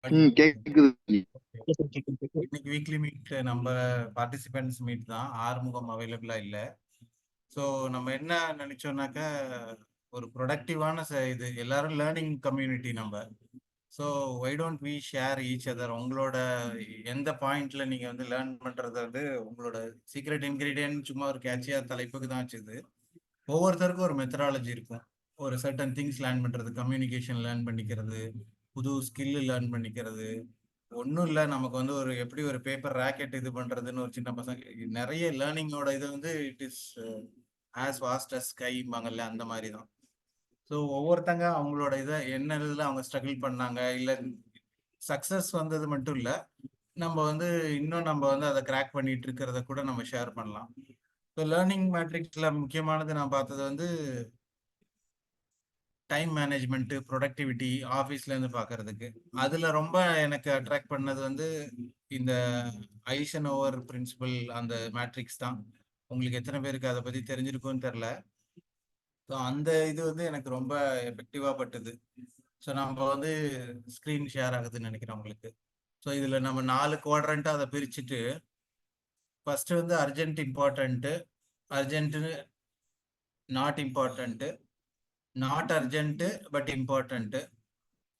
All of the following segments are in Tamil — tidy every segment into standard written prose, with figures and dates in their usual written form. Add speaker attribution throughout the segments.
Speaker 1: கேக்குது.
Speaker 2: இன்னைக்கு வீக்லி மீட் நம்ம பார்ட்டிசிபென்ட்ஸ் மீட் தான். ஆறுமுகம் அவைலபிளா இல்ல. ஸோ நம்ம என்ன நினைச்சோம்னாக்கா ஒரு ப்ரொடக்டிவான இது எல்லாரும் லேர்னிங் கம்யூனிட்டி நம்ம. So why don't we share each other. உங்களோட எந்த பாயிண்ட்ல நீங்க வந்து லேர்ன் பண்றது வந்து உங்களோட சீக்ரெட் இன்கிரீடியன்ட் சும்மா ஒரு கேட்சியா தலைப்புக்கு தான் வச்சுது. ஒவ்வொருத்தருக்கும் ஒரு மெத்தடாலஜி இருக்கும். ஒரு சர்டன் திங்ஸ் லேர்ன் பண்றது, கம்யூனிகேஷன் லேர்ன் பண்ணிக்கிறது, புது ஸ்கில் லேர்ன் பண்ணிக்கிறது. ஒன்றும் இல்லை, நமக்கு வந்து ஒரு எப்படி ஒரு பேப்பர் ராக்கெட் இது பண்றதுன்னு ஒரு சின்ன பசங்க நிறைய லேர்னிங்கோட இது வந்து it is as vast as ஸ்கைம்பாங்கல்ல, அந்த மாதிரி தான். ஸோ ஒவ்வொருத்தங்க அவங்களோட இதை என்ன இதில் அவங்க ஸ்ட்ரகிள் பண்ணாங்க, இல்லை சக்ஸஸ் வந்தது மட்டும் இல்லை, நம்ம வந்து இன்னும் நம்ம வந்து அதை கிராக் பண்ணிட்டு இருக்கிறத கூட நம்ம ஷேர் பண்ணலாம். ஸோ லேர்னிங் மேட்ரிக்ஸ்ல முக்கியமானது நான் பார்த்தது வந்து டைம் மேனேஜ்மெண்ட், ப்ரொடக்டிவிட்டி ஆஃபீஸ்ல இருந்து பார்க்கறதுக்கு. அதுல ரொம்ப எனக்கு அட்ராக்ட் பண்ணது வந்து இந்த ஐசனோவர் பிரின்சிபல், அந்த மேட்ரிக்ஸ் தான். உங்களுக்கு எத்தனை பேருக்கு அதை பத்தி தெரிஞ்சிருக்கும்னு தெரில. ஸோ அந்த இது வந்து எனக்கு ரொம்ப எஃபெக்டிவா பட்டுது. ஸோ நம்ம வந்து ஸ்க்ரீன் ஷேர் ஆகுதுன்னு நினைக்கிறேன் உங்களுக்கு. ஸோ இதுல நம்ம 4 குவாட்ரண்ட்டா அதை பிரிச்சுட்டு, ஃபர்ஸ்ட் வந்து urgent important, urgent not important, not urgent but important,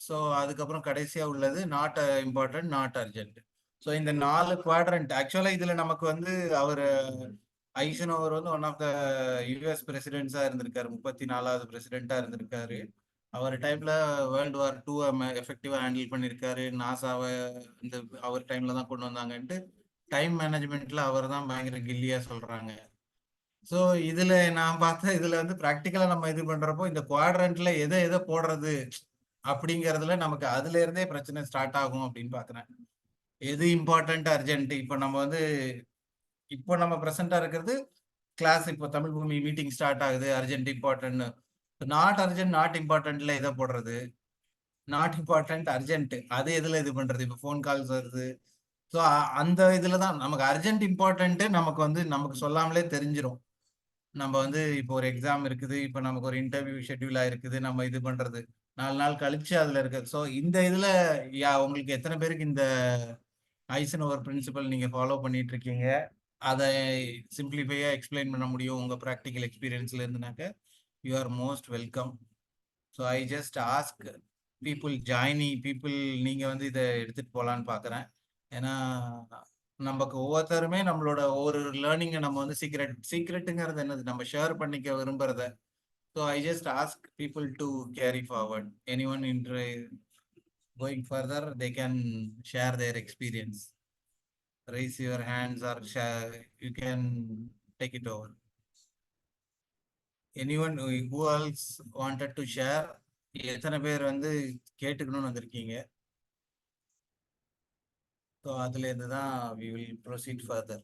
Speaker 2: so அதுக்கப்புறம் கடைசியாக உள்ளது not important not urgent. So இந்த 4 குவாட்ரண்ட் ஆக்சுவலாக இதில் நமக்கு வந்து அவர் ஐசனோவர் வந்து ஒன் ஆஃப் த யூஎஸ் பிரசிடென்ட்ஸாக இருந்திருக்காரு, 34வது பிரசிடென்ட்டாக இருந்திருக்காரு. அவர் டைம்ல வேர்ல்டு வார் 2 எஃபெக்டிவாக ஹேண்டில் பண்ணியிருக்காரு. நாசாவை இந்த அவர் டைம்ல தான் கொண்டு வந்தாங்கன்ட்டு டைம் மேனேஜ்மெண்ட்ல அவர் தான் பயங்கர கில்லியா சொல்றாங்க. ஸோ இதுல நான் பார்த்தேன், இதுல வந்து ப்ராக்டிக்கலா நம்ம இது பண்றப்போ இந்த குவாட்ரண்ட்ல எதை எதை போடுறது அப்படிங்கறதுல நமக்கு அதுல இருந்தே பிரச்சனை ஸ்டார்ட் ஆகும் அப்படின்னு பாக்குறேன். எது இம்பார்ட்டன்ட் அர்ஜென்ட், இப்போ நம்ம வந்து இப்போ நம்ம ப்ரெசென்டா இருக்கிறது கிளாஸ், இப்போ தமிழ் பூமி மீட்டிங் ஸ்டார்ட் ஆகுது, urgent important. Not urgent not இம்பார்ட்டன்ட்ல எதை போடுறது, நாட் இம்பார்ட்டன்ட் அர்ஜென்ட் அது எதுல இது பண்றது, இப்போ ஃபோன் கால்ஸ் வருது. ஸோ அந்த இதுல தான் நமக்கு அர்ஜென்ட் இம்பார்ட்டன்ட் நமக்கு வந்து நமக்கு சொல்லாமலே தெரிஞ்சிடும். நம்ம வந்து இப்போ ஒரு எக்ஸாம் இருக்குது, இப்போ நமக்கு ஒரு இன்டர்வியூ ஷெட்யூல் ஆயிருக்குது, நம்ம இது பண்றது 4 நாள் கழிச்சு அதுல இருக்கு. ஸோ இந்த இதுல உங்களுக்கு எத்தனை பேருக்கு இந்த ஐசனோவர் பிரின்சிபல் நீங்க ஃபாலோ பண்ணிட்டு இருக்கீங்க, அதை சிம்பிளிஃபையா எக்ஸ்பிளைன் பண்ண முடியும் உங்க ப்ராக்டிக்கல் எக்ஸ்பீரியன்ஸ்ல இருந்துனாக்க you are most welcome. So I just ask people joining people, நீங்க வந்து இதை எடுத்துட்டு போகலான்னு பார்க்குறேன். ஏன்னா நமக்கு ஒவ்வொருத்தருமே நம்மளோட ஒவ்வொரு லேர்னிங்கை நம்ம வந்து சீக்ரெட்டுங்கிறது என்னது, நம்ம ஷேர் பண்ணிக்க விரும்புறத. So I just ask people to carry forward. Any one going further, they can share their experience. Raise your hands or share, you can take it over. Anyone who else wanted to share? எத்தனை பேர் வந்து கேட்டுக்கணும்னு வந்திருக்கீங்க? ஸோ அதுல இருந்து தான் we will proceed further.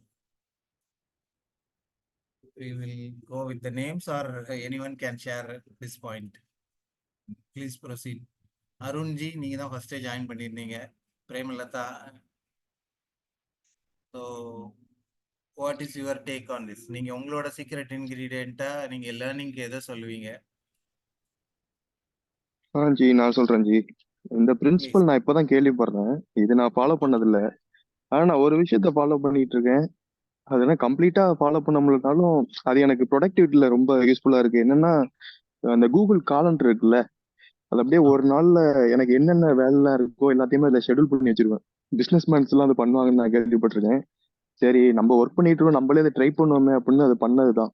Speaker 2: We will go with the names or anyone can share this point. Please proceed. Arunji, நீங்க தான் ஃபர்ஸ்டே ஜாயின் பண்ணியிருந்தீங்க. Premalatha, so what is your take on this? நீங்க உங்களோட சீக்ரெட் இன்கிரீடியன்ட்டா நீங்க லேர்னிங்க்கு எதை சொல்லுவீங்க?
Speaker 1: ஜி நான் சொல்றேன் ஜி. இந்த
Speaker 2: ப்ளீஸ்.
Speaker 1: பிரின்சிபல் நான் இப்பதான் கேள்விப்படுறேன். இது நான் ஃபாலோ பண்ணதில்ல. ஆனா நான் ஒரு விஷயத்த ஃபாலோ பண்ணிட்டு இருக்கேன். அது என்ன கம்ப்ளீட்டா ஃபாலோ பண்ண முடியலனாலும் அது எனக்கு ப்ரொடக்டிவிட்டில ரொம்ப யூஸ்ஃபுல்லா இருக்கு. என்னன்னா, அந்த கூகுள் காலண்டர் இருக்குல்ல, அது அப்படியே ஒரு நாள்ல எனக்கு என்னென்ன வேலைலாம் இருக்கோ எல்லாத்தையுமே அதில் ஷெட்யூல் பண்ணி வச்சிருவேன். பிசினஸ் மேன்ஸ் எல்லாம் அது பண்ணுவாங்கன்னு நான் கேள்விப்பட்டிருக்கேன். சரி, நம்ம ஒர்க் பண்ணிட்டு இருக்கோம், நம்மளே அதை ட்ரை பண்ணுவோமே அப்படின்னு அது பண்ணதுதான்.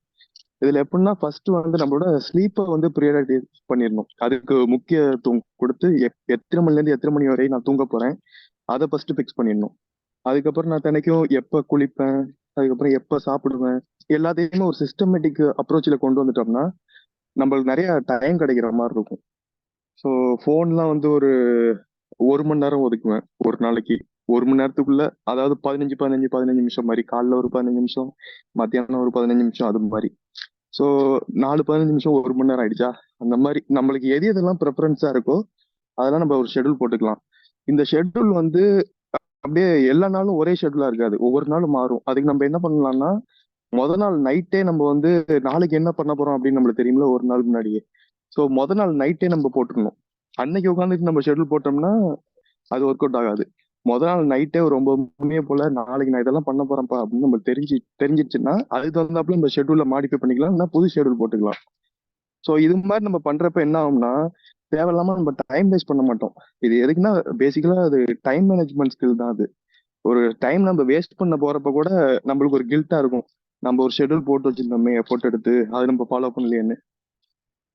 Speaker 1: இதுல எப்படின்னா, ஃபர்ஸ்ட் வந்து நம்மளோட ஸ்லீப்பை வந்து ப்ரியாரிட்டி பண்ணிடணும். அதுக்கு முக்கியத்துவம் கொடுத்து எத்தனை மணில இருந்து எத்தனை மணி வரை நான் தூங்க போறேன் அதை ஃபர்ஸ்ட் ஃபிக்ஸ் பண்ணிடணும். அதுக்கப்புறம் நான் தினைக்கும் எப்ப குளிப்பேன், அதுக்கப்புறம் எப்ப சாப்பிடுவேன், எல்லாத்தையுமே ஒரு சிஸ்டமேட்டிக் அப்ரோச்சில் கொண்டு வந்துட்டோம்னா நம்மளுக்கு நிறைய டைம் கிடைக்கிற மாதிரி இருக்கும். ஸோ ஃபோன்லாம் வந்து ஒரு மணி நேரம் ஒதுக்குவேன் ஒரு நாளைக்கு. ஒரு மணி நேரத்துக்குள்ள, அதாவது 15 நிமிஷம் மாதிரி, காலைல ஒரு 15 நிமிஷம், மத்தியானம் ஒரு 15 நிமிஷம், அது மாதிரி. ஸோ 15 நிமிஷம் ஒரு மணி நேரம் ஆயிடுச்சா, அந்த மாதிரி நம்மளுக்கு எது எதெல்லாம் ப்ரெஃபரன்ஸா இருக்கோ அதெல்லாம் நம்ம ஒரு ஷெட்யூல் போட்டுக்கலாம். இந்த ஷெட்யூல் வந்து அப்படியே எல்லா நாளும் ஒரே ஷெட்யூலா இருக்காது, ஒவ்வொரு நாளும் மாறும். அதுக்கு நம்ம என்ன பண்ணலாம்னா, நாள் நைட்டே நம்ம வந்து நாளைக்கு என்ன பண்ண போறோம் அப்படின்னு நம்மளுக்கு தெரியும்ல ஒரு நாள் முன்னாடியே. ஸோ நாள் நைட்டே நம்ம போட்டுக்கணும். அன்னைக்கு உட்காந்துட்டு நம்ம ஷெட்யூல் போட்டோம்னா அது ஒர்க் அவுட் ஆகாது. முதல் நாள் நைட்டே ஒரு 9 மணியே போல நாளைக்கு நான் இதெல்லாம் பண்ண போறேன்ப்பா அப்படின்னு நம்ம தெரிஞ்சிச்சுன்னா அதுக்கு தகுந்தாப்புல நம்ம ஷெட்யூல மாடிஃபை பண்ணிக்கலாம், இல்லைன்னா புது ஷெட்யூல் போட்டுக்கலாம். ஸோ இது மாதிரி நம்ம பண்றப்ப என்ன ஆகும்னா தேவையில்லாம நம்ம டைம் வேஸ்ட் பண்ண மாட்டோம். இது எதுக்குன்னா பேசிக்கலா அது டைம் மேனேஜ்மெண்ட் ஸ்கில் தான் அது. ஒரு டைம் நம்ம வேஸ்ட் பண்ண போறப்ப கூட நம்மளுக்கு ஒரு கில்ட்டா இருக்கும். நம்ம ஒரு ஷெட்யூல் போட்டு வச்சிருந்தோமே எஃபோர்ட் எடுத்து அதை நம்ம ஃபாலோ பண்ணலையேன்னு.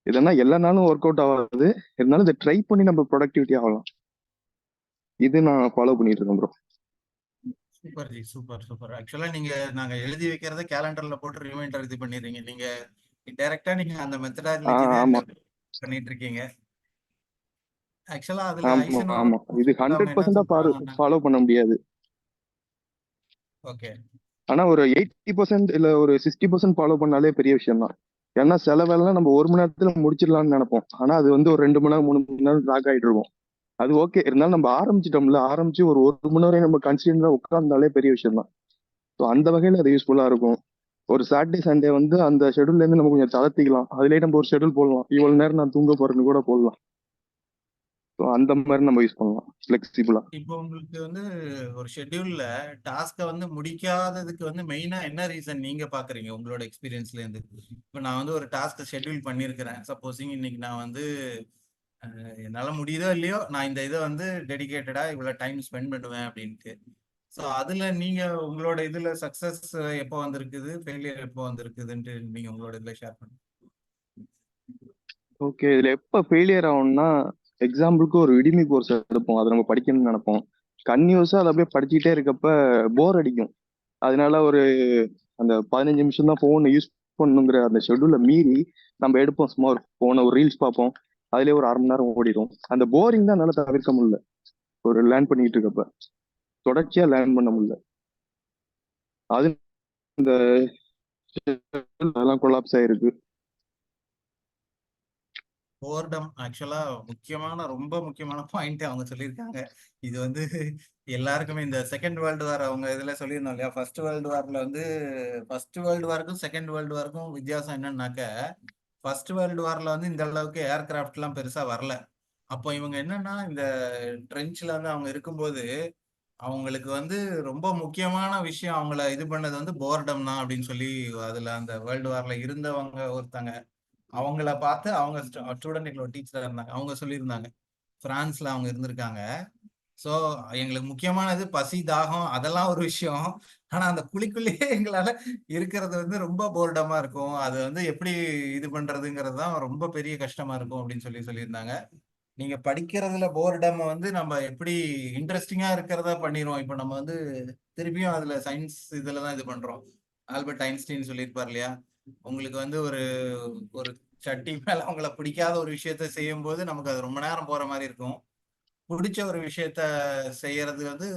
Speaker 1: இதெல்லாம் எல்லா நாளும் ஒர்க் அவுட் ஆகாது, இருந்தாலும் இதை ட்ரை பண்ணி நம்ம ப்ரொடக்டிவிட்டி ஆகலாம். இது நான் ஃபாலோ பண்ணிட்டு இருக்கேன் bro.
Speaker 2: Super G, super super. ஆக்சுவலா நீங்க நாங்க எழுதி வைக்கிறத கேலண்டர்ல போட்டு ரிமைண்டர் இது பண்ணிடுறீங்க. நீங்க டைரக்டா நீங்க அந்த மெத்தடாலஜி தான்
Speaker 1: ஆமா
Speaker 2: பண்ணிட்டு இருக்கீங்க. ஆக்சுவலா அதுல
Speaker 1: ஆமா
Speaker 2: ஐசனோ
Speaker 1: ஆமா, இது
Speaker 2: அவங்க என்ன
Speaker 1: 100%
Speaker 2: சொல்றாங்கன்னா,
Speaker 1: ஃபாலோ பண்ண முடியாது.
Speaker 2: ஓகே
Speaker 1: ஆனா ஒரு 80% இல்ல ஒரு 60% ஃபாலோ பண்ணாலே பெரிய விஷயம் தான். ஏன்னா சில வேலைலாம் நம்ம 1 மணி நேரத்துல முடிச்சிடலாம்னு நினைப்போம், ஆனா அது வந்து ஒரு 2 மணி நேரம் 3 மணி நேரம் ட்ராக் ஆயிட்டு இருக்கும். அது ஓகே, இருந்தாலும் நம்ம ஆரம்பிச்சிட்டோம்ல, ஆரம்பிச்சு ஒரு 1 மணி நேரம் நம்ம கன்சிடென்டா உட்கார்ந்தாலே பெரிய விஷயம் தான். ஸோ அந்த வகையில அது யூஸ்ஃபுல்லா இருக்கும். ஒரு சாட்டர்டே சண்டே வந்து அந்த ஷெட்யூல்ல இருந்து நம்ம கொஞ்சம் தளர்த்திக்கலாம், அதுலயே நம்ம ஒரு ஷெட்யூல் போடலாம், இவ்வளவு நேரம் நான் தூங்க போறேன்னு கூட போடலாம். ஸோ அந்த மாதிரி நம்ம யூஸ் பண்ணலாம் ஃபிளெக்சிபிளா.
Speaker 2: இப்போ உங்களுக்கு வந்து ஒரு ஷெட்யூல்ல டாஸ்கை வந்து முடிக்காததுக்கு வந்து மெயினா என்ன ரீசன் நீங்க பாக்குறீங்க உங்களோட எக்ஸ்பீரியன்ஸ்ல இருந்து? இப்போ நான் வந்து ஒரு டாஸ்க்கை ஷெட்யூல் பண்ணியிருக்கிறேன், சப்போஸிங் இன்னைக்கு நான் வந்து என்னால முடியுதோ இல்லையோ நான் இந்த இதை வந்து டெடிகேட்டடா இவ்வளவு டைம் ஸ்பெண்ட் பண்ணுவேன் அப்படின்ட்டு. ஸோ அதுல நீங்க உங்களோட இதுல சக்சஸ் எப்போ வந்திருக்குது, ஃபெயிலியர் எப்போ வந்திருக்குதுன்ட்டு நீங்க உங்களோட இதுல ஷேர் பண்ணுங்க.
Speaker 1: ஓகே, இதுல எப்ப ஃபெயிலியர் ஆகும்னா எக்ஸாம்பிளுக்கு ஒரு விடிமி கோர்ஸ் எடுப்போம், அதை நம்ம படிக்கணும்னு நினைப்போம். கன்யூஸா அதை அப்படியே படிச்சுட்டே இருக்கப்ப போர் அடிக்கும். அதனால ஒரு அந்த 15 நிமிஷம் தான் போன் யூஸ் பண்ணுங்கிற அந்த ஷெட்யூலை மீறி நம்ம எடுப்போம், சும்மா ஒரு போனை ஒரு ரீல்ஸ் பார்ப்போம், அதுலயே ஒரு 1/2 மணி நேரம் ஓடிடும். அந்த போரிங் தான் என்னால தவிர்க்க முடியல. ஒரு லேர்ன் பண்ணிட்டு இருக்கப்ப தொடர்ச்சியா லேர்ன் பண்ண முடியல. அது இந்த அதெல்லாம் கொலாப்ஸ் ஆயிருக்கு.
Speaker 2: போர்டம் ஆக்சுவலா முக்கியமான ரொம்ப முக்கியமான பாயிண்ட் அவங்க சொல்லியிருக்காங்க. இது வந்து எல்லாருக்குமே இந்த செகண்ட் வேர்ல்டு வார் அவங்க இதுல சொல்லியிருந்தோம் இல்லையா, ஃபர்ஸ்ட் வேர்ல்டு வார்ல வந்து ஃபர்ஸ்ட் வேர்ல்டு வாருக்கும் செகண்ட் வேர்ல்டு வாருக்கும் வித்தியாசம் என்னன்னாக்க, ஃபர்ஸ்ட் வேர்ல்டு வார்ல வந்து இந்த அளவுக்கு ஏர்கிராஃப்ட் எல்லாம் பெருசா வரல. அப்போ இவங்க என்னன்னா இந்த ட்ரெஞ்ச்ல வந்து அவங்க இருக்கும்போது அவங்களுக்கு வந்து ரொம்ப முக்கியமான விஷயம் அவங்கள இது பண்ணது வந்து போர்டம் தான் அப்படின்னு சொல்லி அதுல அந்த வேர்ல்டு வார்ல இருந்தவங்க ஒருத்தங்க அவங்கள பார்த்து அவங்க ஸ்டூடெண்ட் எங்களோட டீச்சரா இருந்தாங்க, அவங்க சொல்லியிருந்தாங்க. பிரான்ஸ்ல அவங்க இருந்திருக்காங்க. ஸோ எங்களுக்கு முக்கியமானது பசி தாகம் அதெல்லாம் ஒரு விஷயம். ஆனா அந்த குழிக்குள்ளேயே எங்களால இருக்கிறது வந்து ரொம்ப போர்டமா இருக்கும், அது வந்து எப்படி இது பண்றதுங்கிறது தான் ரொம்ப பெரிய கஷ்டமா இருக்கும் அப்படின்னு சொல்லி சொல்லியிருந்தாங்க. நீங்க படிக்கிறதுல போர்டம் வந்து நம்ம எப்படி இன்ட்ரெஸ்டிங்கா இருக்கிறதா பண்ணிடுவோம். இப்போ நம்ம வந்து திருப்பியும் அதுல சயின்ஸ் இதுல தான் இது பண்றோம். ஆல்பர்ட் ஐன்ஸ்டீன் சொல்லியிருப்பார் இல்லையா, உங்களுக்கு வந்து ஒரு ஒரு சட்டி மேல அவங்கள பிடிக்காத ஒரு விஷயத்த செய்யும் போது நமக்கு அது ரொம்ப நேரம் போற மாதிரி இருக்கும். பிடிச்ச ஒரு விஷயத்த செய்யறது வந்து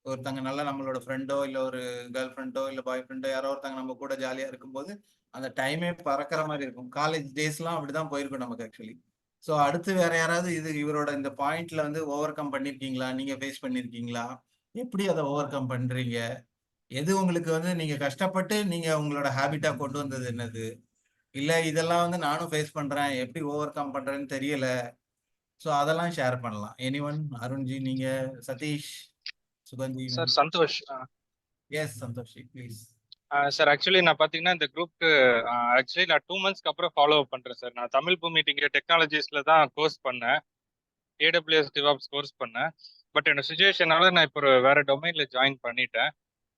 Speaker 2: ஒருத்தங்க நல்ல நம்மளோட ஃப்ரெண்டோ இல்ல ஒரு கேர்ள் ஃப்ரெண்டோ இல்ல பாய் ஃப்ரெண்டோ யாரோ ஒருத்தங்க நம்ம கூட ஜாலியா இருக்கும்போது அந்த டைமே பறக்கிற மாதிரி இருக்கும். காலேஜ் டேஸ்லாம் அப்படிதான் போயிருக்கும் நமக்கு ஆக்சுவலி. ஸோ அடுத்து வேற யாராவது இது இவரோட இந்த பாயிண்ட்ல வந்து ஓவர் கம் பண்ணிருக்கீங்களா, நீங்க ஃபேஸ் பண்ணிருக்கீங்களா, எப்படி அதை ஓவர் கம் பண்றீங்க, எது உங்களுக்கு வந்து நீங்க கஷ்டப்பட்டு நீங்க உங்களோட ஹேபிட்டா கொண்டு வந்தது என்னது, இல்ல இதெல்லாம் வந்து நானும் ஃபேஸ் பண்றேன் எப்படி ஓவர் கம் பண்றேன்னு தெரியல. ஸோ அதெல்லாம் ஷேர் பண்ணலாம். எனிஒன்? அருண்ஜி நீங்க, Satish, Suganthi
Speaker 3: sir
Speaker 2: ma'am.
Speaker 3: Santhosh.
Speaker 2: Yes Santhosh please.
Speaker 3: Sir actually நான் பார்த்தீங்கன்னா இந்த குரூப்க்கு ஆக்சுவலி நான் 2 மந்த்ஸ்க்கு அப்புறம் ஃபாலோ அப் பண்ணுறேன் சார். நான் தமிழ் பூமி டிகிரி டெக்னாலஜிஸ்ல தான் கோர்ஸ் பண்ணேன், AWS டிவாப்ஸ் கோர்ஸ் பண்ணேன். பட் என்னோட சுச்சுவேஷனால நான் இப்போ ஒரு வேற டொமைன்ல ஜாயின் பண்ணிட்டேன்.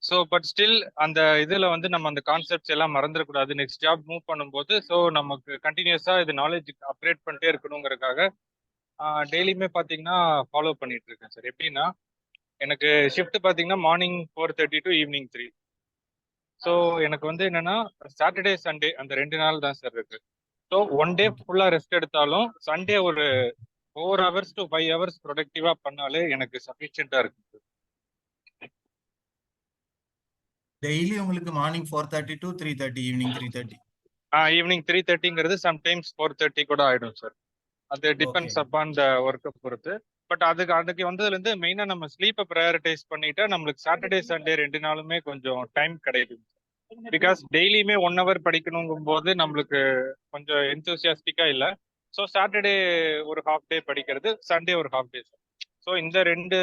Speaker 3: ஸோ பட் ஸ்டில் அந்த இதில் வந்து நம்ம அந்த கான்செப்ட்ஸ் எல்லாம் மறந்துடக்கூடாது நெக்ஸ்ட் ஜாப் மூவ் பண்ணும்போது. ஸோ நமக்கு கண்டினியூஸாக இது நாலேஜ் அப்கிரேட் பண்ணிட்டே இருக்கணுங்கிறதுக்காக டெய்லியுமே பார்த்தீங்கன்னா ஃபாலோ பண்ணிட்டு இருக்கேன் சார். எப்படின்னா எனக்கு ஷிஃப்ட் பார்த்தீங்கன்னா மார்னிங் 4:30 டு ஈவினிங் 3. ஸோ எனக்கு வந்து என்னன்னா சாட்டர்டே சண்டே அந்த 2 நாள் தான் சார் இருக்கு. ஸோ ஒன் டே ஃபுல்லாக ரெஸ்ட் எடுத்தாலும் சண்டே ஒரு 4 hours to 5 hours ப்ரொடக்டிவா பண்ணாலே எனக்கு சஃபிஷியண்டா இருக்கு.
Speaker 2: டெய்லி உங்களுக்கு மார்னிங் 4:30 டு 3:30, ஈவினிங் 3:30?
Speaker 3: ஈவினிங் 3:30ங்கிறது சம்டைம்ஸ் 4:30 கூட ஆயிடும் சார். அது
Speaker 2: ஓகே.
Speaker 3: டிபெண்ட்ஸ் அப்பான் த ஒர்க்கை பொறுத்து. பட் அதுக்கு வந்ததுலேருந்து மெயினாக நம்ம ஸ்லீப்பை ப்ரையாரிட்டைஸ் பண்ணிட்டா நம்மளுக்கு சாட்டர்டே சண்டே 2 நாளுமே கொஞ்சம் டைம் கிடைக்குது. பிகாஸ் டெய்லியுமே 1 hour படிக்கணுங்கும் போது நம்மளுக்கு கொஞ்சம் எந்தூசியாஸ்டிக்கா இல்லை. ஸோ சாட்டர்டே ஒரு ஹாஃப் டே படிக்கிறது, சண்டே ஒரு ஹாஃப் டே. ஸோ இந்த 2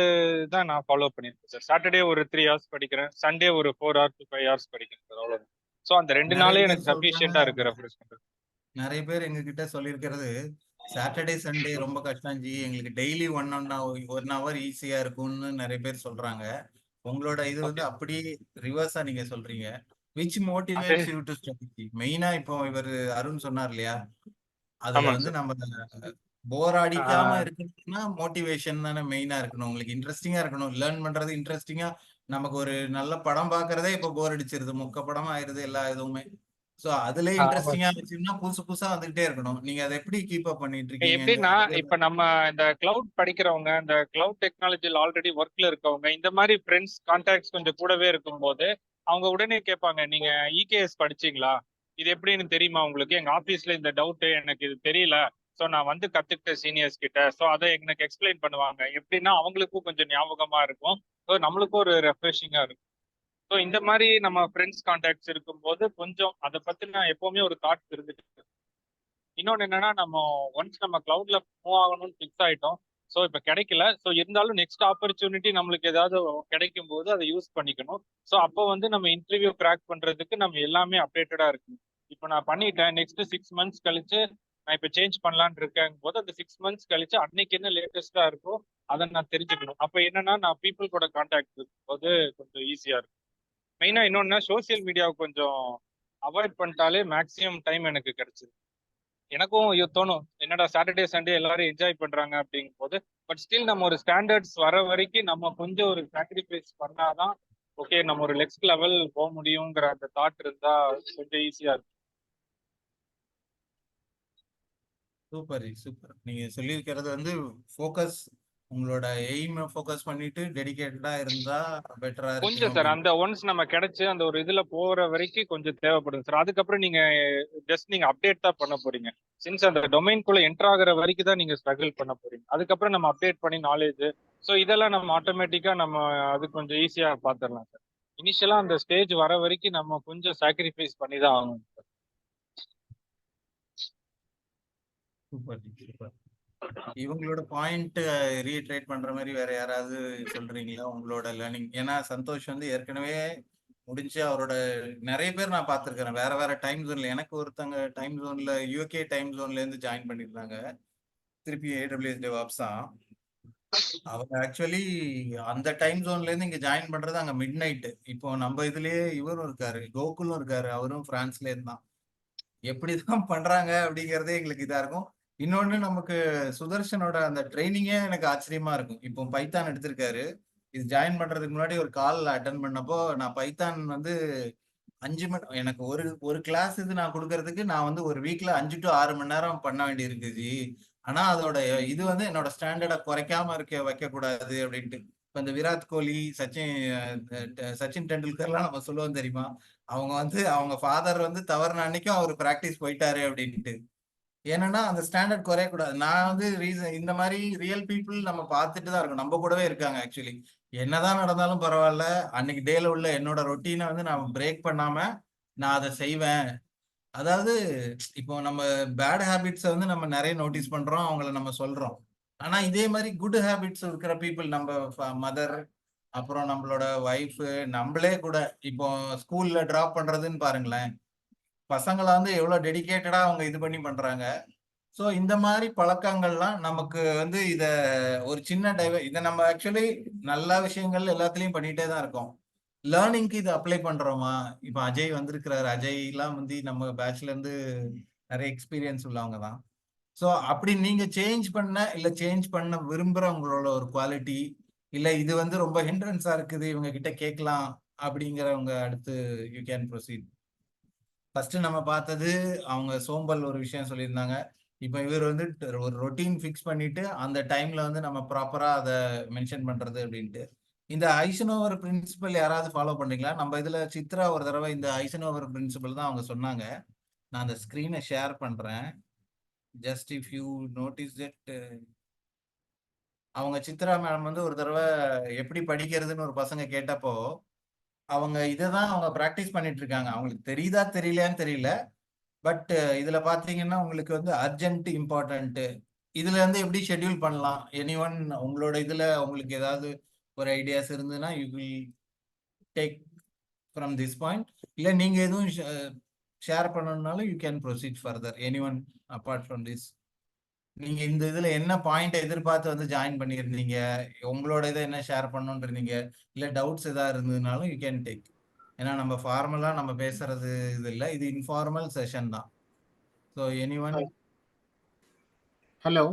Speaker 3: தான் நான் ஃபாலோ பண்ணியிருக்கேன் சார். சாட்டர்டே ஒரு 3 ஹவர்ஸ் படிக்கிறேன். சண்டே ஒரு 4 ஹவர்ஸ் to 5 ஹவர்ஸ் படிக்கிறேன் சார். அவ்வளோதான். ஸோ அந்த 2
Speaker 2: நிறைய
Speaker 3: நாளே
Speaker 2: பேர்
Speaker 3: எனக்கு
Speaker 2: சொல்றாங்க,
Speaker 3: சஃபிஷியன்ட்டா இருக்கு ரெஃப்ரெஷ் பண்றது.
Speaker 2: நிறைய பேர் எங்ககிட்ட சொல்லியிருக்கிறது சாட்டர்டே சண்டே ரொம்ப கஷ்டம் ஜி, எங்களுக்கு டெய்லி 1 hour ஈஸியா இருக்கும்னு நிறைய பேர் சொல்றாங்க. உங்களோட இது வந்து
Speaker 3: ஓகே.
Speaker 2: அப்படியே ரிவர்ஸா நீங்க சொல்றீங்க. விச்
Speaker 3: அது
Speaker 2: மோட்டிவேட்ஸ் யூ டு ஸ்டடி? மெயினா இப்போ இவர் அருண் சொன்னார் இல்லையா, அதுல
Speaker 3: ஆமாங்க
Speaker 2: வந்து
Speaker 3: சார்.
Speaker 2: நம்ம போர் அடிக்காம இருக்கணும்னா மோட்டிவேஷன் தானே மெயினா இருக்கணும். உங்களுக்கு இன்ட்ரெஸ்டிங்கா இருக்கணும், லேர்ன் பண்றது இன்ட்ரெஸ்டிங்கா. நமக்கு ஒரு நல்ல படம் பாக்குறதே இப்ப போர் அடிச்சிருது, மொக்க படமா ஆயிருது எல்லா இதுவுமே. சோ அதுல
Speaker 3: ஆமா.
Speaker 2: இன்ட்ரெஸ்டிங்கா வச்சுன்னா புதுசு புதுசா வந்துகிட்டே இருக்கணும். நீங்க அதை எப்படி கீப் அப் பண்ணிட்டு இருக்கீங்க இந்த
Speaker 3: எப்படின்னா,
Speaker 2: இதுல?
Speaker 3: இப்ப நம்ம இந்த கிளவுட் படிக்கிறவங்க, இந்த கிளவுட் டெக்னாலஜில ஆல்ரெடி ஒர்க்ல இருக்கவங்க, இந்த மாதிரி ஃப்ரெண்ட்ஸ் கான்டாக்ட்ஸ் கொஞ்சம் கூடவே இருக்கும்போது, அவங்க உடனே கேட்பாங்க, நீங்க இகேஎஸ் படிச்சீங்களா? இது எப்படின்னு தெரியுமா உங்களுக்கு? எங்க ஆபீஸ்ல இந்த டவுட் எனக்கு இது தெரியல. ஸோ நான் வந்து கத்துக்கிட்ட சீனியர்ஸ் கிட்ட. ஸோ அதை எனக்கு எக்ஸ்பிளைன் பண்ணுவாங்க. எப்படின்னா அவங்களுக்கும் கொஞ்சம் ஞாபகமா இருக்கும். ஸோ நம்மளுக்கும் ஒரு ரெஃப்ரெஷிங்கா இருக்கும். ஸோ இந்த மாதிரி நம்ம ஃப்ரெண்ட்ஸ் கான்டாக்ட்ஸ் இருக்கும்போது கொஞ்சம் அதை பத்தி நான் எப்பவுமே ஒரு தாட் இருந்துட்டு இருக்கு. இன்னொன்னு என்னன்னா, நம்ம ஒன்ஸ் நம்ம கிளவுட்ல மூவ் ஆகணும்னு ஃபிக்ஸ் ஆயிட்டோம். ஸோ இப்ப கிடைக்கல. ஸோ இருந்தாலும் நெக்ஸ்ட் ஆப்பர்ச்சுனிட்டி நம்மளுக்கு ஏதாவது கிடைக்கும் போது அதை யூஸ் பண்ணிக்கணும். ஸோ அப்போ வந்து நம்ம இன்டர்வியூ கிராக் பண்றதுக்கு நம்ம எல்லாமே அப்டேட்டடா இருக்கணும். இப்போ நான் பண்ணிட்டேன். நெக்ஸ்ட் 6 மந்த்ஸ் கழிச்சு நான் இப்போ சேஞ்ச் பண்ணலான்னு இருக்கேன் போது அந்த 6 மந்த்ஸ் கழிச்சு அன்னைக்கு என்ன லேட்டஸ்டா இருக்கோ அதை நான் தெரிஞ்சுக்கணும். அப்போ என்னன்னா நான் பீப்புள் கூட கான்டாக்ட் இருக்கும்போது கொஞ்சம் ஈஸியா இருக்கும். மெயினா இன்னொன்னா சோசியல் மீடியாவை கொஞ்சம் அவாய்ட் பண்ணிட்டாலே மேக்ஸிமம் டைம் எனக்கு கிடைச்சிது. எனக்கும் தோணும், என்னடா சாட்டர்டே சண்டே எல்லாரும் என்ஜாய் பண்றாங்க அப்படிங்கும் போது, பட் ஸ்டில் நம்ம ஒரு ஸ்டாண்டர்ட்ஸ் வர வரைக்கும் நம்ம கொஞ்சம் ஒரு சாக்ரிஃபைஸ் பண்ணாதான் ஓகே நம்ம ஒரு நெக்ஸ்ட் லெவல் போக முடியுங்கிற அந்த தாட் இருந்தா கொஞ்சம் ஈஸியா இருக்கும்.
Speaker 2: Super super. நீங்க சொல்லியிருக்கிறது வந்து ஃபோக்கஸ், உங்களோட எய்மை ஃபோக்கஸ் பண்ணிட்டு டெடிகேட்டடா இருந்தா பெட்டரா இருக்கும்
Speaker 3: கொஞ்சம் சார்
Speaker 2: அப்படின்னு.
Speaker 3: அந்த ஒன்ஸ் நம்ம கிடைச்சு அந்த ஒரு இதுல போற வரைக்கும் கொஞ்சம் தேவைப்படுது சார். அதுக்கப்புறம் நீங்க நீங்க அப்டேட் தான் பண்ண போறீங்க. சின்ஸ் அந்த டொமைன்குள்ள என்டர் ஆகுற வரைக்கும் தான் நீங்க ஸ்ட்ரகிள் பண்ண போறீங்க. அதுக்கப்புறம் நம்ம அப்டேட் பண்ணி நாலேஜ் ஸோ இதெல்லாம் நம்ம ஆட்டோமேட்டிக்கா நம்ம அது கொஞ்சம் ஈஸியா பாத்துரலாம் சார். இனிஷியலா அந்த ஸ்டேஜ் வர வரைக்கும் நம்ம கொஞ்சம் சாக்ரிஃபைஸ் பண்ணி தான் ஆகணும் சார்.
Speaker 2: Super super. இவங்களோட பாயிண்ட் ரீட்ரேட் பண்ற மாதிரி வேற யாராவது சொல்றீங்களா உங்களோட லேர்னிங்? ஏன்னா சந்தோஷ் வந்து ஏற்கனவே முடிஞ்சு அவரோட நிறைய பேர் நான் பார்த்துருக்கிறேன் வேற வேற டைம் ஜோன்ல. எனக்கு ஒருத்தங்க டைம் ஜோன்ல யூகே டைம் ஜோன்ல இருந்து ஜாயின் பண்ணிருந்தாங்க, திருப்பி ஏடபிள்யூஎஸ் டெவாப்ஸ் தான். அவங்க ஆக்சுவலி அந்த டைம் ஜோன்ல இருந்து இங்க ஜாயின் பண்றது அங்க மிட் நைட். இப்போ நம்ம இதுலயே இவரும் இருக்காரு, கோகுலும் இருக்காரு, அவரும் பிரான்ஸ்ல இருந்தான். எப்படிதான் பண்றாங்க அப்படிங்கறதே எங்களுக்கு இதா இருக்கும். இன்னொன்னு நமக்கு சுதர்ஷனோட அந்த ட்ரைனிங்கே எனக்கு ஆச்சரியமா இருக்கும். இப்போ பைத்தான் எடுத்திருக்காரு. இது ஜாயின் பண்றதுக்கு முன்னாடி ஒரு கால் அட்டன் பண்ணப்போ நான் பைத்தான் வந்து 5 மணி, எனக்கு ஒரு ஒரு கிளாஸ் இது நான் கொடுக்கறதுக்கு நான் வந்து ஒரு வீக்ல 5 to 6 மணி நேரம் பண்ண வேண்டி இருக்குது. ஆனா அதோட இது வந்து என்னோட ஸ்டாண்டர்டை குறைக்காம வைக்க கூடாது அப்படின்ட்டு. இப்ப இந்த விராட் கோலி, சச்சின் டெண்டுல்கர்லாம் நம்ம சொல்லுவோம் தெரியுமா, அவங்க வந்து அவங்க ஃபாதர் வந்து தவறுன அன்னைக்கும் அவர் பிராக்டிஸ் போயிட்டாரு அப்படின்ட்டு. ஏன்னா அந்த ஸ்டாண்டர்ட் குறையக்கூடாது. நான் வந்து ரீசன் இந்த மாதிரி ரியல் பீப்புள் நம்ம பார்த்துட்டு தான் இருக்கோம், நம்ம கூடவே இருக்காங்க ஆக்சுவலி. என்னதான் நடந்தாலும் பரவாயில்ல, அன்னைக்கு டேல உள்ள என்னோட ரொட்டீனை வந்து நான் பிரேக் பண்ணாம நான் அதை செய்வேன். அதாவது இப்போ நம்ம பேட் ஹேபிட்ஸை வந்து நம்ம நிறைய நோட்டீஸ் பண்றோம், அவங்கள நம்ம சொல்றோம். ஆனா இதே மாதிரி குட் ஹேபிட்ஸ் இருக்கிற பீப்புள், நம்ம மதர், அப்புறம் நம்மளோட ஒய்ஃப், நம்மளே கூட இப்போ ஸ்கூல்ல டிராப் பண்றதுன்னு பாருங்களேன், பசங்களை வந்து எவ்வளவு டெடிகேட்டடா அவங்க இது பண்ணி பண்றாங்க. ஸோ இந்த மாதிரி பழக்கங்கள்லாம் நமக்கு வந்து இத ஒரு சின்ன இதை நம்ம ஆக்சுவலி நல்ல விஷயங்கள் எல்லாத்துலயும் பண்ணிட்டே தான் இருக்கோம். லேர்னிங்க்கு இதை அப்ளை பண்றோமா? இப்ப அஜய் வந்திருக்கிறாரு, அஜய் எல்லாம் வந்து நம்ம பேட்ச்ல இருந்து நிறைய எக்ஸ்பீரியன்ஸ் உள்ளவங்க தான். ஸோ அப்படி நீங்க சேஞ்ச் பண்ண இல்ல சேஞ்ச் பண்ண விரும்புற உங்களோட ஒரு குவாலிட்டி, இல்ல இது வந்து ரொம்ப ஹிண்ட்ரன்ஸா இருக்குது இவங்க கிட்ட கேட்கலாம் அப்படிங்கிறவங்க அடுத்து யூ கேன் ப்ரொசீட். ஃபர்ஸ்ட் நம்ம பார்த்தது அவங்க சோம்பல் ஒரு விஷயம் சொல்லியிருந்தாங்க. இப்போ இவர் வந்து ஒரு ரொட்டீன் ஃபிக்ஸ் பண்ணிட்டு அந்த டைம்ல வந்து நம்ம ப்ராப்பரா அதை மென்ஷன் பண்றது அப்படின்ட்டு. இந்த ஐசனோவர் பிரின்சிபல் யாராவது ஃபாலோ பண்றீங்களா? நம்ம இதுல சித்ரா ஒரு தடவை இந்த ஐசனோவர் பிரின்சிபல் தான் அவங்க சொன்னாங்க. நான் அந்த ஸ்கிரீனை ஷேர் பண்றேன். Just if you notice that, அவங்க சித்ரா மேம் வந்து ஒரு தடவை எப்படி படிக்கிறதுன்னு ஒரு பசங்க கேட்டப்போ அவங்க இதை தான் அவங்க ப்ராக்டிஸ் பண்ணிட்டு இருக்காங்க. அவங்களுக்கு தெரியுதா தெரியலையான்னு தெரியல. பட் இதுல பாத்தீங்கன்னா உங்களுக்கு வந்து அர்ஜென்ட், இம்பார்ட்டன்ட், இதுல இருந்து எப்படி ஷெட்யூல் பண்ணலாம்? எனிஒன் உங்களோட இதுல உங்களுக்கு ஏதாவது ஒரு ஐடியாஸ் இருந்ததுன்னா you will take from this point. இல்ல நீங்க எதுவும் ஷேர் பண்ணணும்னாலும் you can proceed further. Anyone apart from this, நீங்க இந்த இதுல என்ன பாயிண்ட் எதிர்பார்த்து வந்து ஜாயின் பண்ணியிருந்தீங்க, உங்களோட இதை என்ன ஷேர் பண்ணணும்னு இருந்தீங்க, இல்ல டவுட்ஸ் ஏதாவது இருந்ததுனாலும் யூ கேன் டேக். ஏன்னா நம்ம ஃபார்மலா நம்ம பேசுறது இது இல்லை, இது இன்ஃபார்மல் செஷன் தான். ஸோ எனிஒன்
Speaker 4: ஹலோ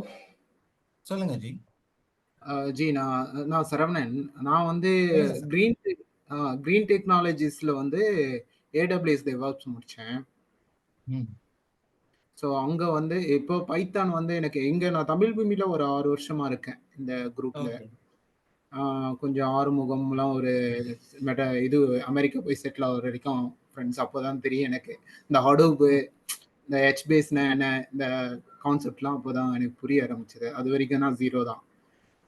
Speaker 2: சொல்லுங்க ஜி.
Speaker 4: ஜி, நான் நான் சரவணன். நான் வந்து
Speaker 2: சொல்லுங்க சார்.
Speaker 4: கிரீன் டெக்னாலஜிஸ்ல வந்து ஏடபிள்யூஎஸ் DevOps முடித்தேன்.
Speaker 2: ம்
Speaker 4: ஸோ அங்கே வந்து இப்போ பைத்தான் வந்து எனக்கு நான் தமிழ் பூமியில ஒரு 6 வருஷமா இருக்கேன் இந்த குரூப்ல.
Speaker 2: ஓகே.
Speaker 4: கொஞ்சம் ஆறுமுகம்லாம் ஒரு இது அமெரிக்கா போய் செட்டில் ஆகிற வரைக்கும் ஃப்ரெண்ட்ஸ். அப்போதான் தெரியும் எனக்கு இந்த ஹடூப், இந்த HBaseனா என்ன, இந்த கான்செப்ட்லாம் அப்போதான் எனக்கு புரிய ஆரம்பிச்சது. அது வரைக்கும் நான் ஜீரோ தான்.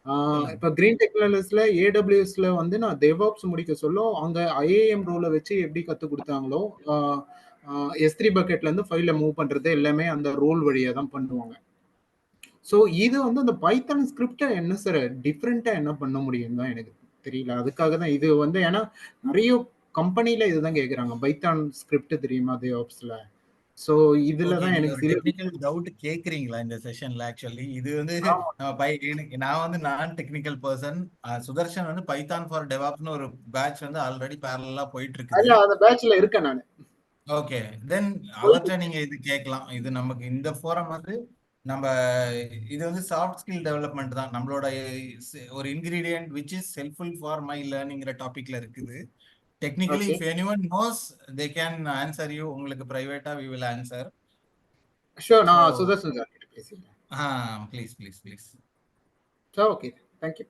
Speaker 2: சொல்லுங்க.
Speaker 4: இப்போ கிரீன் டெக்னாலஜிஸ்ல ஏடபிள்யூஎஸ்ல வந்து நான் DevOps முடிக்க சொல்ல அங்க IAM ரோலை வச்சு எப்படி கற்றுக் கொடுத்தாங்களோ, S3 பக்கெட்ல இருந்து ஃபைலை மூவ் பண்றது எல்லாமே அந்த ரோல் வழியா தான் பண்ணுவாங்க. ஸோ இது வந்து அந்த பைத்தான் ஸ்கிரிப்டை என்ன சார் டிஃப்ரெண்டா என்ன பண்ண முடியும் தான் எனக்கு தெரியல. அதுக்காக தான் இது வந்து, ஏன்னா நிறைய கம்பெனில இதுதான் கேட்குறாங்க, பைத்தான் ஸ்கிரிப்ட் தெரியுமா DevOpsல. ஸோ இதுல
Speaker 2: ஓகே,
Speaker 4: தான்
Speaker 2: நீங்க
Speaker 4: எனக்கு
Speaker 2: ஒரு டெக்னிக்கல் டவுட் கேக்குறீங்களா இந்த செஷன்ல? ஆக்சுவலி இது வந்து நான் வந்து நான் டெக்னிக்கல் பர்சன். சுதர்ஷன் வந்து பைத்தான் ஃபார் டெவாப்ஸ்னு ஒரு பேட்ச் வந்து ஆல்ரெடி பேரலா போயிட்டு இருக்குது.
Speaker 4: அந்த பேட்ச்ல இருக்கேன் நான்.
Speaker 2: ஓகே, தென் அவர்கிட்ட நீங்க இது கேட்கலாம். இது நமக்கு இந்த ஃபோரம் வந்து நம்ம இது வந்து சாஃப்ட் ஸ்கில் டெவலப்மெண்ட் தான். நம்மளோட ஒரு ingredient which is helpful for my லேர்னிங்கிற டாபிக்ல இருக்குது. Technically
Speaker 4: Okay.
Speaker 2: If anyone knows they can answer you. உங்களுக்கு பிரைவேட்டா வி வில் ஆன்சர்.
Speaker 4: ஷூர், நான் சுதர்ஷன் சார் கிட்ட பேசிக்கிறேன்.
Speaker 2: Please please please.
Speaker 4: Okay, thank you.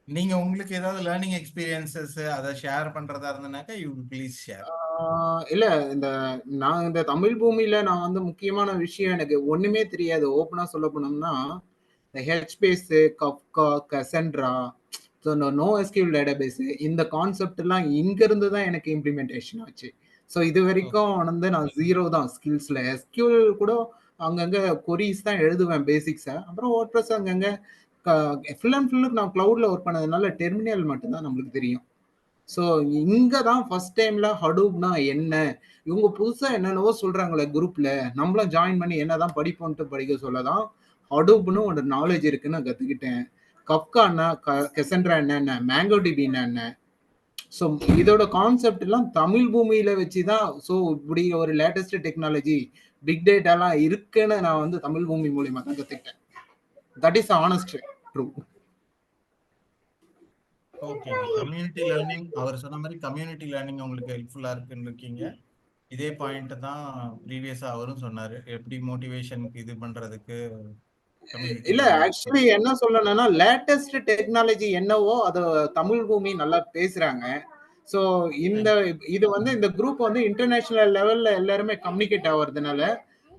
Speaker 2: நீங்க உங்களுக்கு ஏதாவது லேர்னிங் எக்ஸ்பீரியன்சஸ் அதை ஷேர் பண்றதா இருந்தனாக்கா யூ ப்ளீஸ் ஷேர்.
Speaker 4: இல்ல, நான் இந்த தமிழ் பூமியில நான் வந்து முக்கியமான விஷயம் எனக்கு ஒண்ணுமே தெரியாது. ஓப்பனா சொல்ல போனோம்னா இந்த HBase, Kafka, Cassandra, no SQL database, இந்த கான்செப்ட் எல்லாம் இங்க இருந்து தான் எனக்கு இம்ப்ளிமெண்டேஷன் ஆச்சு. ஸோ இது வரைக்கும் வந்து நான் ஜீரோ தான் ஸ்கில்ஸ்ல. எஸ்கியூஎல் கூட அங்கங்க கொரிஸ் தான் எழுதுவேன் பேசிக்ஸை. அப்புறம் WordPress அங்கங்க ஃபுல் அண்ட் ஃபுல்லு நான் கிளவுட்ல ஒர்க் பண்ணதுனால டெர்மினல் மட்டும்தான் நம்மளுக்கு தெரியும். ஸோ இங்க தான் ஃபர்ஸ்ட் டைம்ல ஹடூப்னா என்ன, இவங்க புதுசா என்னென்னவோ சொல்றாங்களே குரூப்ல, நம்மளும் ஜாயின் பண்ணி என்னதான் படிப்போன்ட்டு படிக்க சொல்லதான் ஹடூப்னு ஒரு நாலேஜ் இருக்குன்னு நான் கத்துக்கிட்டேன். கப்கா என்ன, கெசன்ட்ரா என்ன, மேங்கோ டிபின்னா என்ன. ஸோ இதோட கான்செப்ட் எல்லாம் தமிழ் பூமியில வச்சுதான். ஸோ இப்படி ஒரு லேட்டஸ்ட் டெக்னாலஜி பிக் டேட்டாலாம் இருக்குன்னு நான் வந்து தமிழ் பூமி மூலியமா தான் கத்துக்கிட்டேன். That is honest true.
Speaker 2: Okay, community learning அவர் சொன்ன மாதிரி கம்யூனிட்டி லேர்னிங் உங்களுக்கு ஹெல்ப்ஃபுல்லா இருக்குன்னு இருக்கீங்க. இதே பாயிண்ட் தான் ப்ரீவியஸா அவரும் சொன்னாரு, எப்படி மோட்டிவேஷனுக்கு இது பண்றதுக்கு
Speaker 4: இல்ல, ஆக்சுவலி என்ன சொல்லணும்னா லேட்டஸ்ட் டெக்னாலஜி என்னவோ அது தமிழ் பூமி நல்லா பேசுறாங்க. ஸோ இது வந்து இந்த குரூப் வந்து இன்டர்நேஷனல் லெவல்ல எல்லாருமே கம்யூனிகேட் ஆகுறதுனால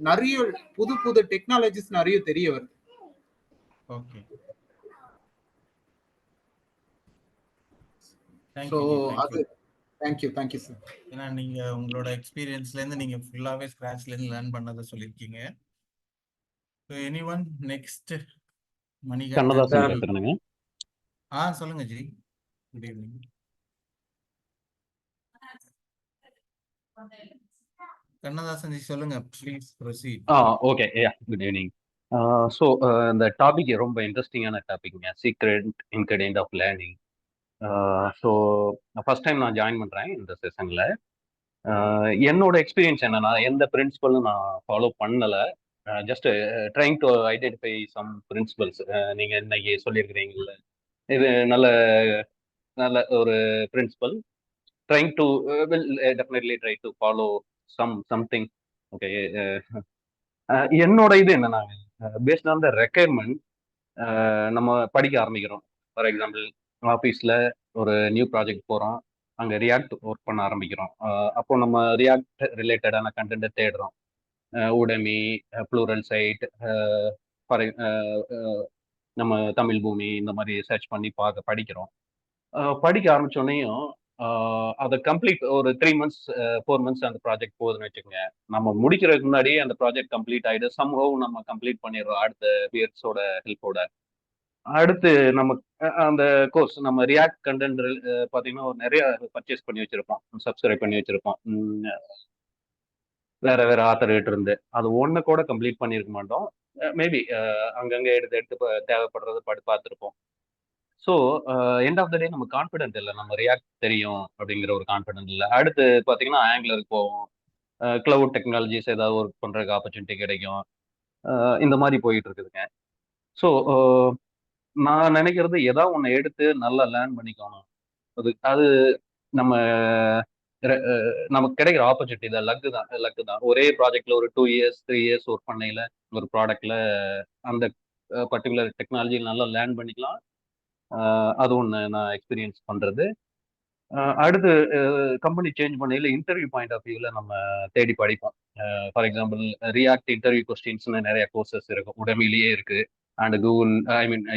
Speaker 4: நிறைய புது புது டெக்னாலஜிஸ் நிறைய தெரிய வருது.
Speaker 2: ஓகே,
Speaker 4: ஸோ அது தேங்க்யூ சார்.
Speaker 2: ஏன்னா நீங்க உங்களோட எக்ஸ்பீரியன்ஸ்ல இருந்து நீங்க ஃபுல்லாவே ஸ்கிராச்ல இருந்து லேர்ன் பண்ணதை சொல்லியிருக்கீங்க. So anyone next?
Speaker 5: கண்ணதாசன் பேசுறேனுங்க.
Speaker 2: சொல்லுங்க ஜி. Good evening. கண்ணதாசன் ஜி சொல்லுங்க, please proceed.
Speaker 5: Okay, good evening. So இந்த டாபிக் ரொம்ப இன்ட்ரெஸ்டிங்கான டாபிக்ங்க, secret ingredient of learning. So first time நான் ஜாயின் பண்ணுறேன் இந்த செஷனில். என்னோட எக்ஸ்பீரியன்ஸ் என்னன்னா, எந்த பிரின்சிபலும் நான் ஃபாலோ பண்ணலை. Just trying to identify some principles. நீங்கள் இன்னைக்கு சொல்லியிருக்கிறீங்கல்ல, இது நல்ல நல்ல ஒரு principle. Trying to will definitely try to follow something. Okay, என்னோட இது என்னன்னா, பேஸ்ட் ஆன் த ரெக்யர்மெண்ட் நம்ம படிக்க ஆரம்பிக்கிறோம். ஃபார் எக்ஸாம்பிள், ஆஃபீஸில் ஒரு நியூ ப்ராஜெக்ட் போகிறோம், அங்கே ரியாக்ட் ஒர்க் பண்ண ஆரம்பிக்கிறோம். அப்போ நம்ம ரியாக்ட் ரிலேட்டடான கண்டென்ட்டை தேடுறோம். உடமி, ப்ளூரல் சைட், ஃபார் நம்ம தமிழ் பூமி, இந்த மாதிரி சர்ச் பண்ணி படிக்கிறோம். படிக்க ஆரம்பித்தோடனையும் அதை கம்ப்ளீட் ஒரு 3 months 4 months அந்த ப்ராஜெக்ட் போகுதுன்னு வச்சுக்கோங்க. நம்ம முடிக்கிறதுக்கு முன்னாடி அந்த ப்ராஜெக்ட் கம்ப்ளீட் ஆயிடு சம்ஹவ் நம்ம கம்ப்ளீட் பண்ணிடுறோம் அடுத்த பியர்ஸோட ஹெல்ப்போட. அடுத்து நம்ம அந்த கோர்ஸ் நம்ம ரியாக்ட் கண்டென்ட் பார்த்தீங்கன்னா ஒரு நிறைய பர்ச்சேஸ் பண்ணி வச்சிருப்போம், சப்ஸ்கிரைப் பண்ணி வச்சிருப்போம். வேற வேற ஆத்தர்கிட்ட இருந்து அது ஒன்று கூட கம்ப்ளீட் பண்ணியிருக்க மாட்டோம். மேபி அங்கங்கே எடுத்து எடுத்து தேவைப்படுறது பார்த்துருப்போம். ஸோ எண்ட் ஆஃப் த டே நம்ம கான்ஃபிடென்ட் இல்லை, நம்ம ரியாக்ட் தெரியும் அப்படிங்கிற ஒரு கான்ஃபிடென்ட் இல்லை. அடுத்து பார்த்தீங்கன்னா ஆங்குலருக்கு போவோம், கிளவுட் டெக்னாலஜிஸ் ஏதாவது ஒர்க் பண்ணுறதுக்கு ஆப்பர்ச்சுனிட்டி கிடைக்கும். இந்த மாதிரி போயிட்டு இருக்குதுங்க. ஸோ நான் நினைக்கிறது ஏதாவது ஒன்று எடுத்து நல்லா லேர்ன் பண்ணிக்கணும். அது அது நம்ம நமக்கு கிடைக்கிற ஆப்பர்ச்சுனிட்டி தான், லக்கு தான். ஒரே ப்ராஜெக்ட்ல ஒரு 2 years 3 years ஒர்க் பண்ணையில ஒரு ப்ராடக்ட்ல அந்த பர்டிகுலர் டெக்னாலஜி நல்லா லேர்ன் பண்ணிக்கலாம். அது ஒன்று நான் எக்ஸ்பீரியன்ஸ் பண்றது. அடுத்து கம்பெனி சேஞ்ச் பண்ணையில இன்டர்வியூ பாயிண்ட் ஆஃப் வியூல நம்ம தேடி படிப்போம். ஃபார் எக்ஸாம்பிள் ரியாக்ட் இன்டர்வியூ கொஸ்டின்ஸ்னு நிறைய கோர்சஸ் இருக்கும், உடமையிலேயே இருக்கு, அண்ட் கூகுள்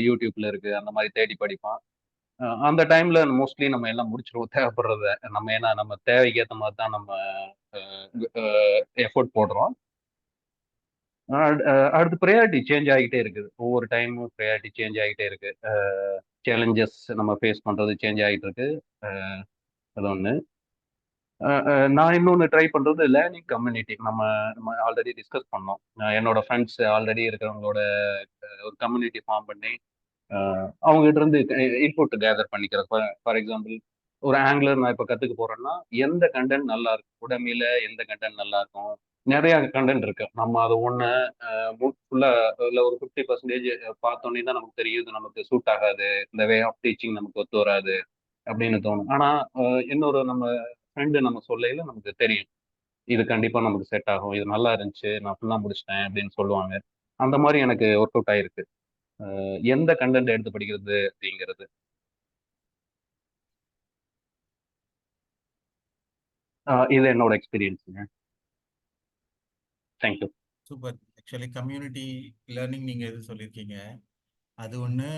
Speaker 5: யூடியூப்ல இருக்கு. அந்த மாதிரி தேடி படிப்போம். அந்த டைம்ல மோஸ்ட்லி நம்ம எல்லாம் முடிச்சிருவோம் தேவைப்படுறத. நம்ம ஏன்னா நம்ம தேவைக்கு ஏற்ற மாதிரி தான் நம்ம எஃபோர்ட் போடுறோம். அடுத்து ப்ரையாரிட்டி சேஞ்ச் ஆகிட்டே இருக்குது, ஒவ்வொரு டைமும் ப்ரையாரிட்டி சேஞ்ச் ஆகிட்டே இருக்கு. சேலஞ்சஸ் நம்ம ஃபேஸ் பண்றது சேஞ்ச் ஆகிட்டு இருக்கு. அது ஒன்று. நான் இன்னொன்று ட்ரை பண்றது லேர்னிங் கம்யூனிட்டி. நம்ம நம்ம ஆல்ரெடி டிஸ்கஸ் பண்ணோம். என்னோட ஃப்ரெண்ட்ஸ் ஆல்ரெடி இருக்கிறவங்களோட ஒரு கம்யூனிட்டி ஃபார்ம் பண்ணி அவங்ககிட்ட இருந்து இன்புட் கேதர் பண்ணிக்கிறது. ஃபார் எக்ஸாம்பிள் ஒரு ஆங்குலர் நான் இப்போ கற்றுக்க போறேன்னா எந்த கண்டென்ட் நல்லா இருக்கும், உடமையில எந்த கண்டென்ட் நல்லா இருக்கும். நிறைய கண்டென்ட் இருக்கு, நம்ம அது ஒன்று ஃபுல்லாக இல்லை ஒரு 50% பார்த்தோன்னே தான் நமக்கு தெரியும் இது நமக்கு சூட் ஆகாது, இந்த வே ஆஃப் டீச்சிங் நமக்கு ஒத்து வராது அப்படின்னு தோணும். ஆனால் இன்னொரு நம்ம ஃப்ரெண்டு நம்ம சொல்லையில நமக்கு தெரியும் இது கண்டிப்பாக நமக்கு செட் ஆகும், இது நல்லா இருந்துச்சு, நான் ஃபுல்லாக முடிச்சிட்டேன் அப்படின்னு சொல்லுவாங்க. அந்த மாதிரி எனக்கு ஒர்க் அவுட் ஆயிருக்கு எந்த கண்டென்ட் எடுத்து படிக்கிறது அப்படிங்கிறது. இது என்னோட எக்ஸ்பீரியன்ஸுங்க. Thank you.
Speaker 2: Super. Actually community learning நீங்க எது சொல்லியிருக்கீங்க, அது ஒன்று.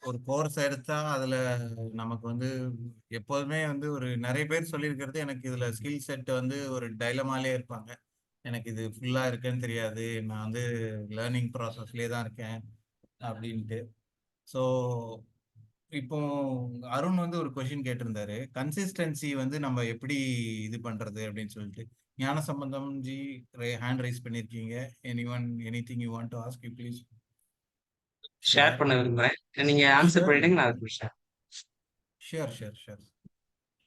Speaker 2: ஒரு கோர்ஸ் எடுத்தா அதுல நமக்கு வந்து எப்போதுமே வந்து ஒரு நிறைய பேர் சொல்லியிருக்கிறது, எனக்கு இதுல ஸ்கில் செட் வந்து ஒரு டைலமாலே இருப்பாங்க, எனக்கு இது ஃபுல்லா இருக்குன்னு தெரியாது, நான் வந்து லேர்னிங் ப்ராசஸ்லேயே தான் இருக்கேன் அப்படின்ட்டு. ஸோ இப்போ அருண் வந்து ஒரு கொஷின் கேட்டிருந்தாரு, கன்சிஸ்டன்சி வந்து நம்ம எப்படி இது பண்றது அப்படின்னு சொல்லிட்டு. ஞான சம்பந்தம் ஜி ஹேண்ட் ரைஸ் பண்ணிருக்கீங்க. Anything you want to ask, you please
Speaker 6: share பண்ண விரும்புறேன். நீங்க ஆன்சர் பண்ணிடுங்க, நான் அதுக்கு ஷேர்.
Speaker 2: ஷூர்.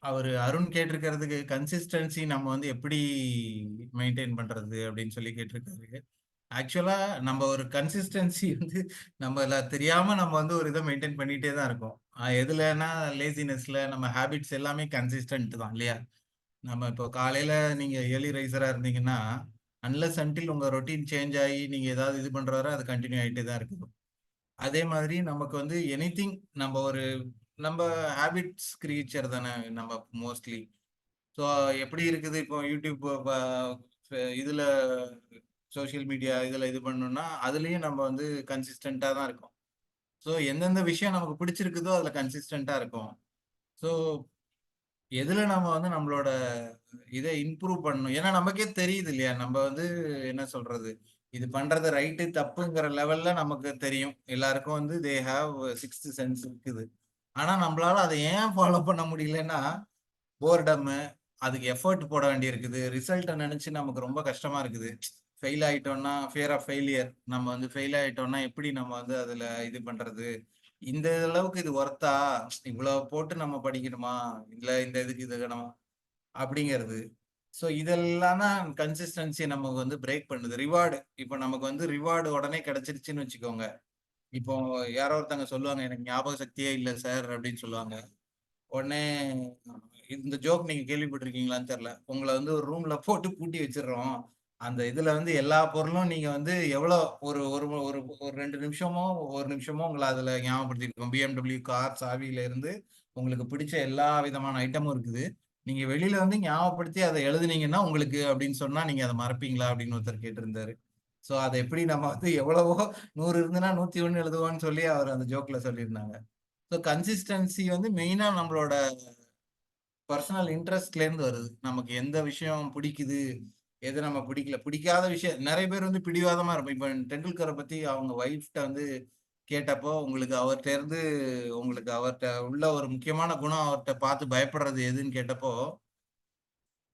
Speaker 2: அவர் அருண் கேட்டிருக்கிறதுக்கு கன்சிஸ்டன்சி நம்ம வந்து எப்படி மெயின்டைன் பண்றது அப்படின்னு சொல்லி கேட்டிருக்காரு. ஆக்சுவலா நம்ம ஒரு கன்சிஸ்டன்சி வந்து நம்ம தெரியாம நம்ம வந்து ஒரு இதை மெயின்டைன் பண்ணிட்டே தான் இருக்கோம். எதுலன்னா லேசினஸ்ல நம்ம ஹேபிட்ஸ் எல்லாமே கன்சிஸ்டன்ட் தான் இல்லையா. நம்ம இப்போ காலையில நீங்க ஏர்லி ரைசரா இருந்தீங்கன்னா அன்லஸ் அன்டில் உங்க ரொட்டீன் சேஞ்ச் ஆகி நீங்க ஏதாவது இது பண்ற வரை அது கண்டினியூ ஆகிட்டே தான் இருக்குது. அதே மாதிரி நமக்கு வந்து எனிதிங் நம்ம ஹேபிட்ஸ் கிரியேச்சர் தானே நம்ம மோஸ்ட்லி. ஸோ எப்படி இருக்குது இப்போ யூடியூப் இதுல சோஷியல் மீடியா இதில் இது பண்ணணும்னா அதுலேயும் நம்ம வந்து கன்சிஸ்டண்ட்டாக தான் இருக்கும். ஸோ எந்தெந்த விஷயம் நமக்கு பிடிச்சிருக்குதோ அதில் கன்சிஸ்டண்ட்டாக இருக்கும். ஸோ எதில் நம்ம வந்து நம்மளோட இதை இம்ப்ரூவ் பண்ணணும், ஏன்னா நமக்கே தெரியுது இல்லையா, நம்ம வந்து என்ன சொல்றது, இது பண்றது ரைட்டு தப்புங்கிற லெவல்ல நமக்கு தெரியும். எல்லாருக்கும் வந்து தே ஹாவ் 6th சென்ஸ் இருக்குது. ஆனா நம்மளால அதை ஏன் ஃபாலோ பண்ண முடியலன்னா போர்டம், அதுக்கு எஃபர்ட் போட வேண்டி இருக்குது, ரிசல்ட்டை நினைச்சு நமக்கு ரொம்ப கஷ்டமா இருக்குது. ஃபெயில் ஆயிட்டோம்னா ஃபியர் ஆஃப் ஃபெயிலியர், நம்ம வந்து ஃபெயில் ஆயிட்டோம்னா எப்படி நம்ம வந்து அதுல இது பண்றது, இந்த அளவுக்கு இது ஒர்த்தா, இவ்வளவு போட்டு நம்ம படிக்கணுமா, இல்ல இந்த இதுக்கு இது வேணும் அப்படிங்கிறது. ஸோ இதெல்லாம் தான் கன்சிஸ்டன்சி நமக்கு வந்து பிரேக் பண்ணுது. ரிவார்டு, இப்போ நமக்கு வந்து ரிவார்டு உடனே கிடைச்சிருச்சுன்னு வச்சுக்கோங்க. இப்போ யாரோ ஒருத்தங்க சொல்லுவாங்க, எனக்கு ஞாபக சக்தியே இல்லை சார் அப்படின்னு சொல்லுவாங்க. உடனே இந்த ஜோக் நீங்க கேள்விப்பட்டிருக்கீங்களான்னு தெரியல, உங்களை வந்து ஒரு ரூம்ல போட்டு பூட்டி வச்சிடுறோம், அந்த இதுல வந்து எல்லா பொருளும் நீங்க வந்து எவ்வளோ ஒரு ஒரு ஒரு ஒரு 2 நிமிஷமோ உங்களை அதுல ஞாபகப்படுத்திருக்கோம். BMW கார் சாவியில இருந்து உங்களுக்கு பிடிச்ச எல்லா விதமான ஐட்டமும் இருக்குது. நீங்க வெளியில வந்து ஞாபகப்படுத்தி அதை எழுதுனீங்கன்னா உங்களுக்கு அப்படின்னு சொன்னா நீங்க அதை மறப்பீங்களா அப்படின்னு ஒருத்தர் கேட்டிருந்தாரு. ஸோ அதை எப்படி நம்ம வந்து எவ்வளவோ 100 இருந்துன்னா 101 எழுதுவோன்னு சொல்லி அவர் அந்த ஜோக்ல சொல்லியிருந்தாங்க. ஸோ கன்சிஸ்டன்சி வந்து மெயினா நம்மளோட பர்சனல் இன்ட்ரெஸ்ட்லேருந்து வருது. நமக்கு எந்த விஷயம் பிடிக்குது, எது நம்ம பிடிக்கல, பிடிக்காத விஷயம் நிறைய பேர் வந்து பிடிவாதமா இருப்போம். இப்போ டெண்டுல்கரை பத்தி அவங்க ஒய்ஃப்ட்ட வந்து கேட்டப்போ, உங்களுக்கு அவர்கிட்ட உள்ள ஒரு முக்கியமான குணம், அவர்கிட்ட பார்த்து பயப்படுறது எதுன்னு கேட்டப்போ,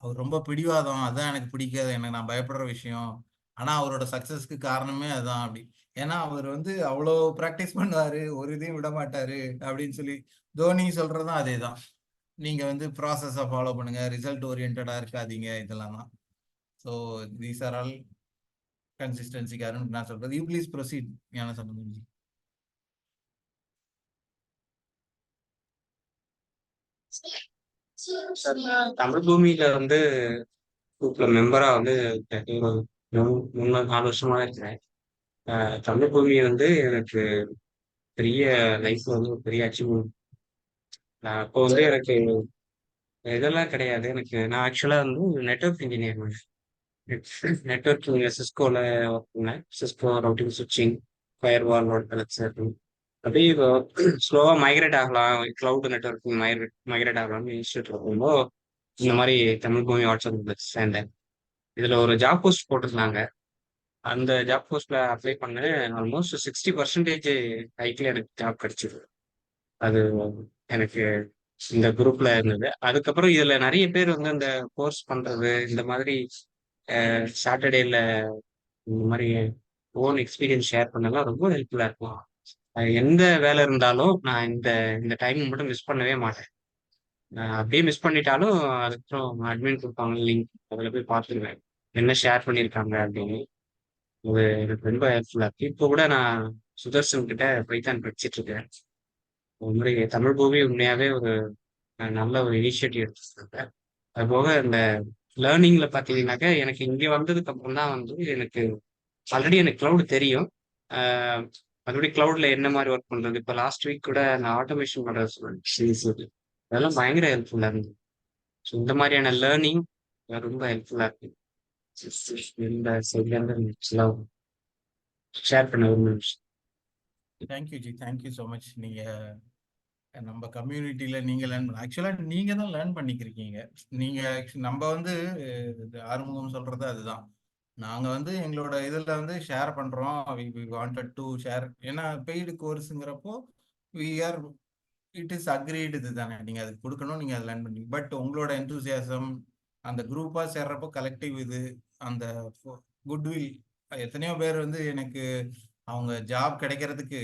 Speaker 2: அவர் ரொம்ப பிடிவாதம். அதான் எனக்கு பிடிக்காது. எனக்கு நான் பயப்படுற விஷயம். ஆனா அவரோட சக்சஸ்க்கு காரணமே அதான் அப்படி. ஏன்னா அவர் வந்து அவ்வளோ பிராக்டிஸ் பண்ணுவாரு. ஒரு இதையும் விட மாட்டாரு அப்படின்னு சொல்லி தோனி சொல்றதும் அதேதான். நீங்க வந்து ப்ராசஸ ஃபாலோ பண்ணுங்க. ரிசல்ட் ஓரியன்டடா இருக்காதீங்க. இதெல்லாம் தான். ஸோ தீஸ் ஆர் ஆல் கன்சிஸ்டன்சிக்காரன்னு நான் சொல்றது. யூ ப்ளீஸ் ப்ரொசீட் ஞான சம்பந்தம் ஜி.
Speaker 6: சார் நான் தமிழ் பூமியில வந்து குரூப்ல மெம்பரா வந்து ஒரு 3-4 வருஷமா இருக்கிறேன். தமிழ் பூமி வந்து எனக்கு பெரிய லைஃப்ல வந்து ஒரு பெரிய அச்சீவ்மெண்ட். அப்போ வந்து எனக்கு இதெல்லாம் கிடையாது. நான் ஆக்சுவலா வந்து நெட்வொர்க் இன்ஜினியர். நெட்வொர்க்கிங் சிஸ்கோல ஒர்க் பண்ணேன். சிஸ்கோ ரவுட்டிங் சுவிட்சிங் ஃபயர்வால் அப்படியே ஸ்லோவா மைக்ரேட் ஆகலாம், கிளவுட் நெட்வொர்க்கிங் மைக்ரேட் ஆகலாம்னு இன்ஸ்டியூட்ல போகும்போது இந்த மாதிரி தமிழ் பூமி வாட்ஸ்அப் சேர்ந்தேன். இதுல ஒரு ஜாப் போஸ்ட் போட்டிருந்தாங்க. அந்த ஜாப் போஸ்ட்ல அப்ளை பண்ணேன். ஆல்மோஸ்ட் 60% ஹைட்ல எனக்கு ஜாப் கிடைச்சிது. அது எனக்கு இந்த குரூப்ல இருந்தது. அதுக்கப்புறம் இதுல நிறைய பேர் வந்து இந்த கோர்ஸ் பண்றது, இந்த மாதிரி சாட்டர்டேல இந்த மாதிரி ஓன் எக்ஸ்பீரியன்ஸ் ஷேர் பண்ணலாம் ரொம்ப ஹெல்ப்ஃபுல்லா இருக்கும். எந்த வேலை இருந்தாலும் நான் இந்த இந்த டைம் மட்டும் மிஸ் பண்ணவே மாட்டேன். அப்படியே மிஸ் பண்ணிட்டாலும் அதுக்கப்புறம் அட்மின் கொடுப்பாங்க லிங்க், அதில் போய் பார்த்துருவேன் என்ன ஷேர் பண்ணியிருக்காங்க அப்படின்னு. அது எனக்கு ரொம்ப ஹெல்ப்ஃபுல்லா இருக்கு. இப்போ கூட நான் சுதர்சன் கிட்ட பைத்தான் படிச்சிட்டு இருக்கேன். ஒரு முறை தமிழ் பூமி உண்மையாவே ஒரு நல்ல ஒரு இனிஷியேட்டிவ் எடுத்துருக்காங்க. அது போக இந்த லேர்னிங்ல பாத்தீங்கன்னாக்கா எனக்கு இங்க வந்ததுக்கு அப்புறம் தான் வந்து எனக்கு ஆல்ரெடி எனக்கு கிளவுட் தெரியும். மறுபடியும் கிளவுட்ல என்ன மாதிரி ஒர்க் பண்றது, இப்போ லாஸ்ட் வீக் கூட நான் ஆட்டோமேஷன் பண்றது சொன்னேன். அதெல்லாம் பயங்கர ஹெல்ப்ஃபுல்லா இருந்தது. ஸோ இந்த மாதிரியான லேர்னிங் ரொம்ப ஹெல்ப்ஃபுல்லா இருக்கு. இந்த சைட்ல இருந்து ஷேர் பண்ண விரும்புகிறேன்.
Speaker 2: Thank you G. Thank you so much. நீங்க நம்ம கம்யூனிட்டியில நீங்க லேர்ன் பண்ண ஆக்சுவலா நீங்க தான் லேர்ன் பண்ணிக்கிறீங்க. நீங்க நம்ம வந்து ஆறுமுகம் சொல்றது அதுதான். நாங்க வந்து எங்களோட இதுல வந்து ஷேர் பண்றோம். we wanted to share. ஏன்னா பெய்டு கோர்ஸுங்கிறப்போ we are it is agreed இதுதானே. நீங்க அது கொடுக்கணும், நீங்க அதை லேர்ன் பண்ணி. பட் உங்களோட எந்தூசியாசம் அந்த குரூப்பா சேர்றப்போ கலெக்டிவ் இது அந்த குட்வில். எத்தனையோ பேர் வந்து எனக்கு அவங்க ஜாப் கிடைக்கிறதுக்கு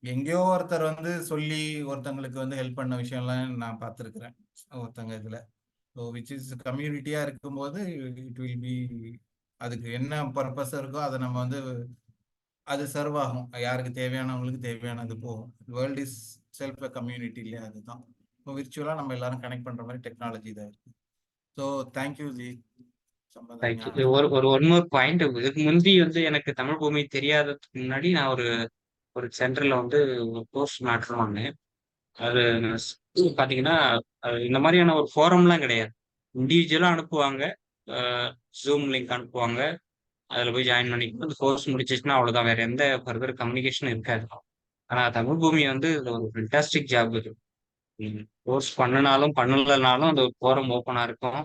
Speaker 2: எங்கேயோ ஒருத்தர் வந்து சொல்லி ஒருத்தங்களுக்கு வந்து ஹெல்ப் பண்ண விஷயம்லாம் நான் பார்த்துருக்குறேன் ஒருத்தங்க இதுல. ஸோ விச் இஸ் கம்யூனிட்டியா இருக்கும்போது இட் வில் பி அதுக்கு என்ன பர்பஸ் இருக்கோ அதை நம்ம வந்து அது சர்வ் ஆகும். யாருக்கு தேவையானவங்களுக்கு தேவையானது போகும். வேர்ல்ட் இஸ் செல்ஃப் கம்யூனிட்டி இல்லையா, அதுதான். இப்போ விர்ச்சுவலா நம்ம எல்லாரும் கனெக்ட் பண்ற மாதிரி டெக்னாலஜி தான் இருக்கு. So thank you G.
Speaker 6: தேங்க்யூ. ஒரு ஒரு ஒன் மோர் பாயிண்ட். இதுக்கு முந்தி வந்து எனக்கு தமிழ் பூமி தெரியாததுக்கு முன்னாடி நான் ஒரு ஒரு சென்டர்ல வந்து ஒரு கோர்ஸ் அட்டன் பண்ணேன். அது பாத்தீங்கன்னா இந்த மாதிரியான ஒரு ஃபோரம்லாம் கிடையாது. இண்டிவிஜுவலா அனுப்புவாங்க, ஜூம் லிங்க் அனுப்புவாங்க, அதுல போய் ஜாயின் பண்ணிக்கணும். அந்த கோர்ஸ் முடிச்சிச்சுன்னா அவ்வளவுதான், வேற எந்த ஃபர்தர் கம்யூனிகேஷன் இருக்காது. ஆனா தமிழ் பூமி வந்து இதுல ஒரு ஃபென்டாஸ்டிக் ஜாப் இது. கோர்ஸ் பண்ணினாலும் பண்ணலனாலும் அந்த ஃபோரம் ஓப்பனா இருக்கும்.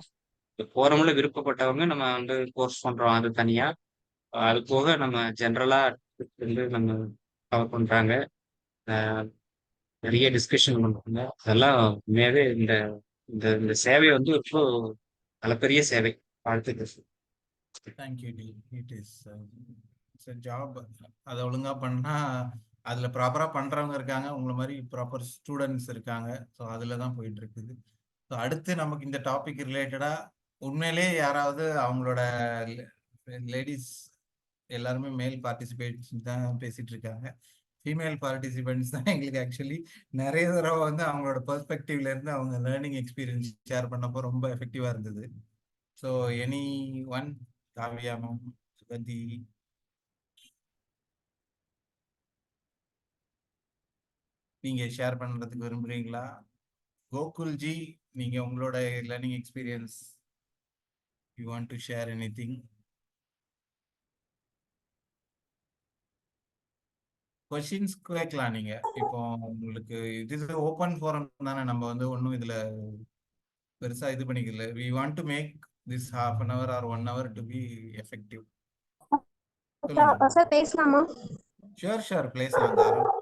Speaker 6: இந்த ஃபோரம்ல விருப்பப்பட்டவங்க நம்ம வந்து கோர்ஸ் பண்றோம் அது தனியா. அது போக நம்ம ஜென்ரலா வந்து நம்ம கவர் பண்றாங்க. நிறைய டிஸ்கஷன் பண்றாங்க. அதெல்லாம் உண்மையாவே இந்த இந்த இந்த சேவை வந்து ரொம்ப அளப்பரிய சேவை. வாழ்த்துக்கள்.
Speaker 2: தேங்க்யூ டி. It is job. அதை ஒழுங்கா பண்ணா அதுல ப்ராப்பரா பண்றவங்க இருக்காங்க, உங்களை மாதிரி ப்ராப்பர் ஸ்டூடெண்ட்ஸ் இருக்காங்க. ஸோ அதுல தான் போயிட்டு இருக்குது. ஸோ அடுத்து நமக்கு இந்த டாபிக் ரிலேட்டடா உண்மையிலே யாராவது அவங்களோட லேடிஸ் எல்லாருமே மேல் பார்ட்டிசிபேட்ஸ் தான் பேசிட்டு இருக்காங்க. ஃபீமேல் பார்ட்டிசிபென்ட்ஸ் தான் எங்களுக்கு ஆக்சுவலி நிறைய தடவை வந்து அவங்களோட பெர்ஸ்பெக்டிவ்ல இருந்து அவங்க லேர்னிங் எக்ஸ்பீரியன்ஸ் ஷேர் பண்ணப்போ ரொம்ப எஃபெக்டிவா இருந்தது. So any one, Kavya ma'am, Suganthi, நீங்க ஷேர் பண்றதுக்கு விரும்புறீங்களா? கோகுல்ஜி, நீங்க உங்களோட learning experience you want to share anything? Questions கேட்கலாம் நீங்க. இப்போ உங்களுக்கு இது ஓப்பன் ஃபோரம் தானே, நம்ம வந்து ஒன்றும் இதுல பெருசா இது பண்ணிக்கல. We want to make this half an hour or 1 hour to be effective. சொல்லுங்க.
Speaker 7: சார் பேசலாமா?
Speaker 2: ஷூர் பேசலாம் தாராளம்.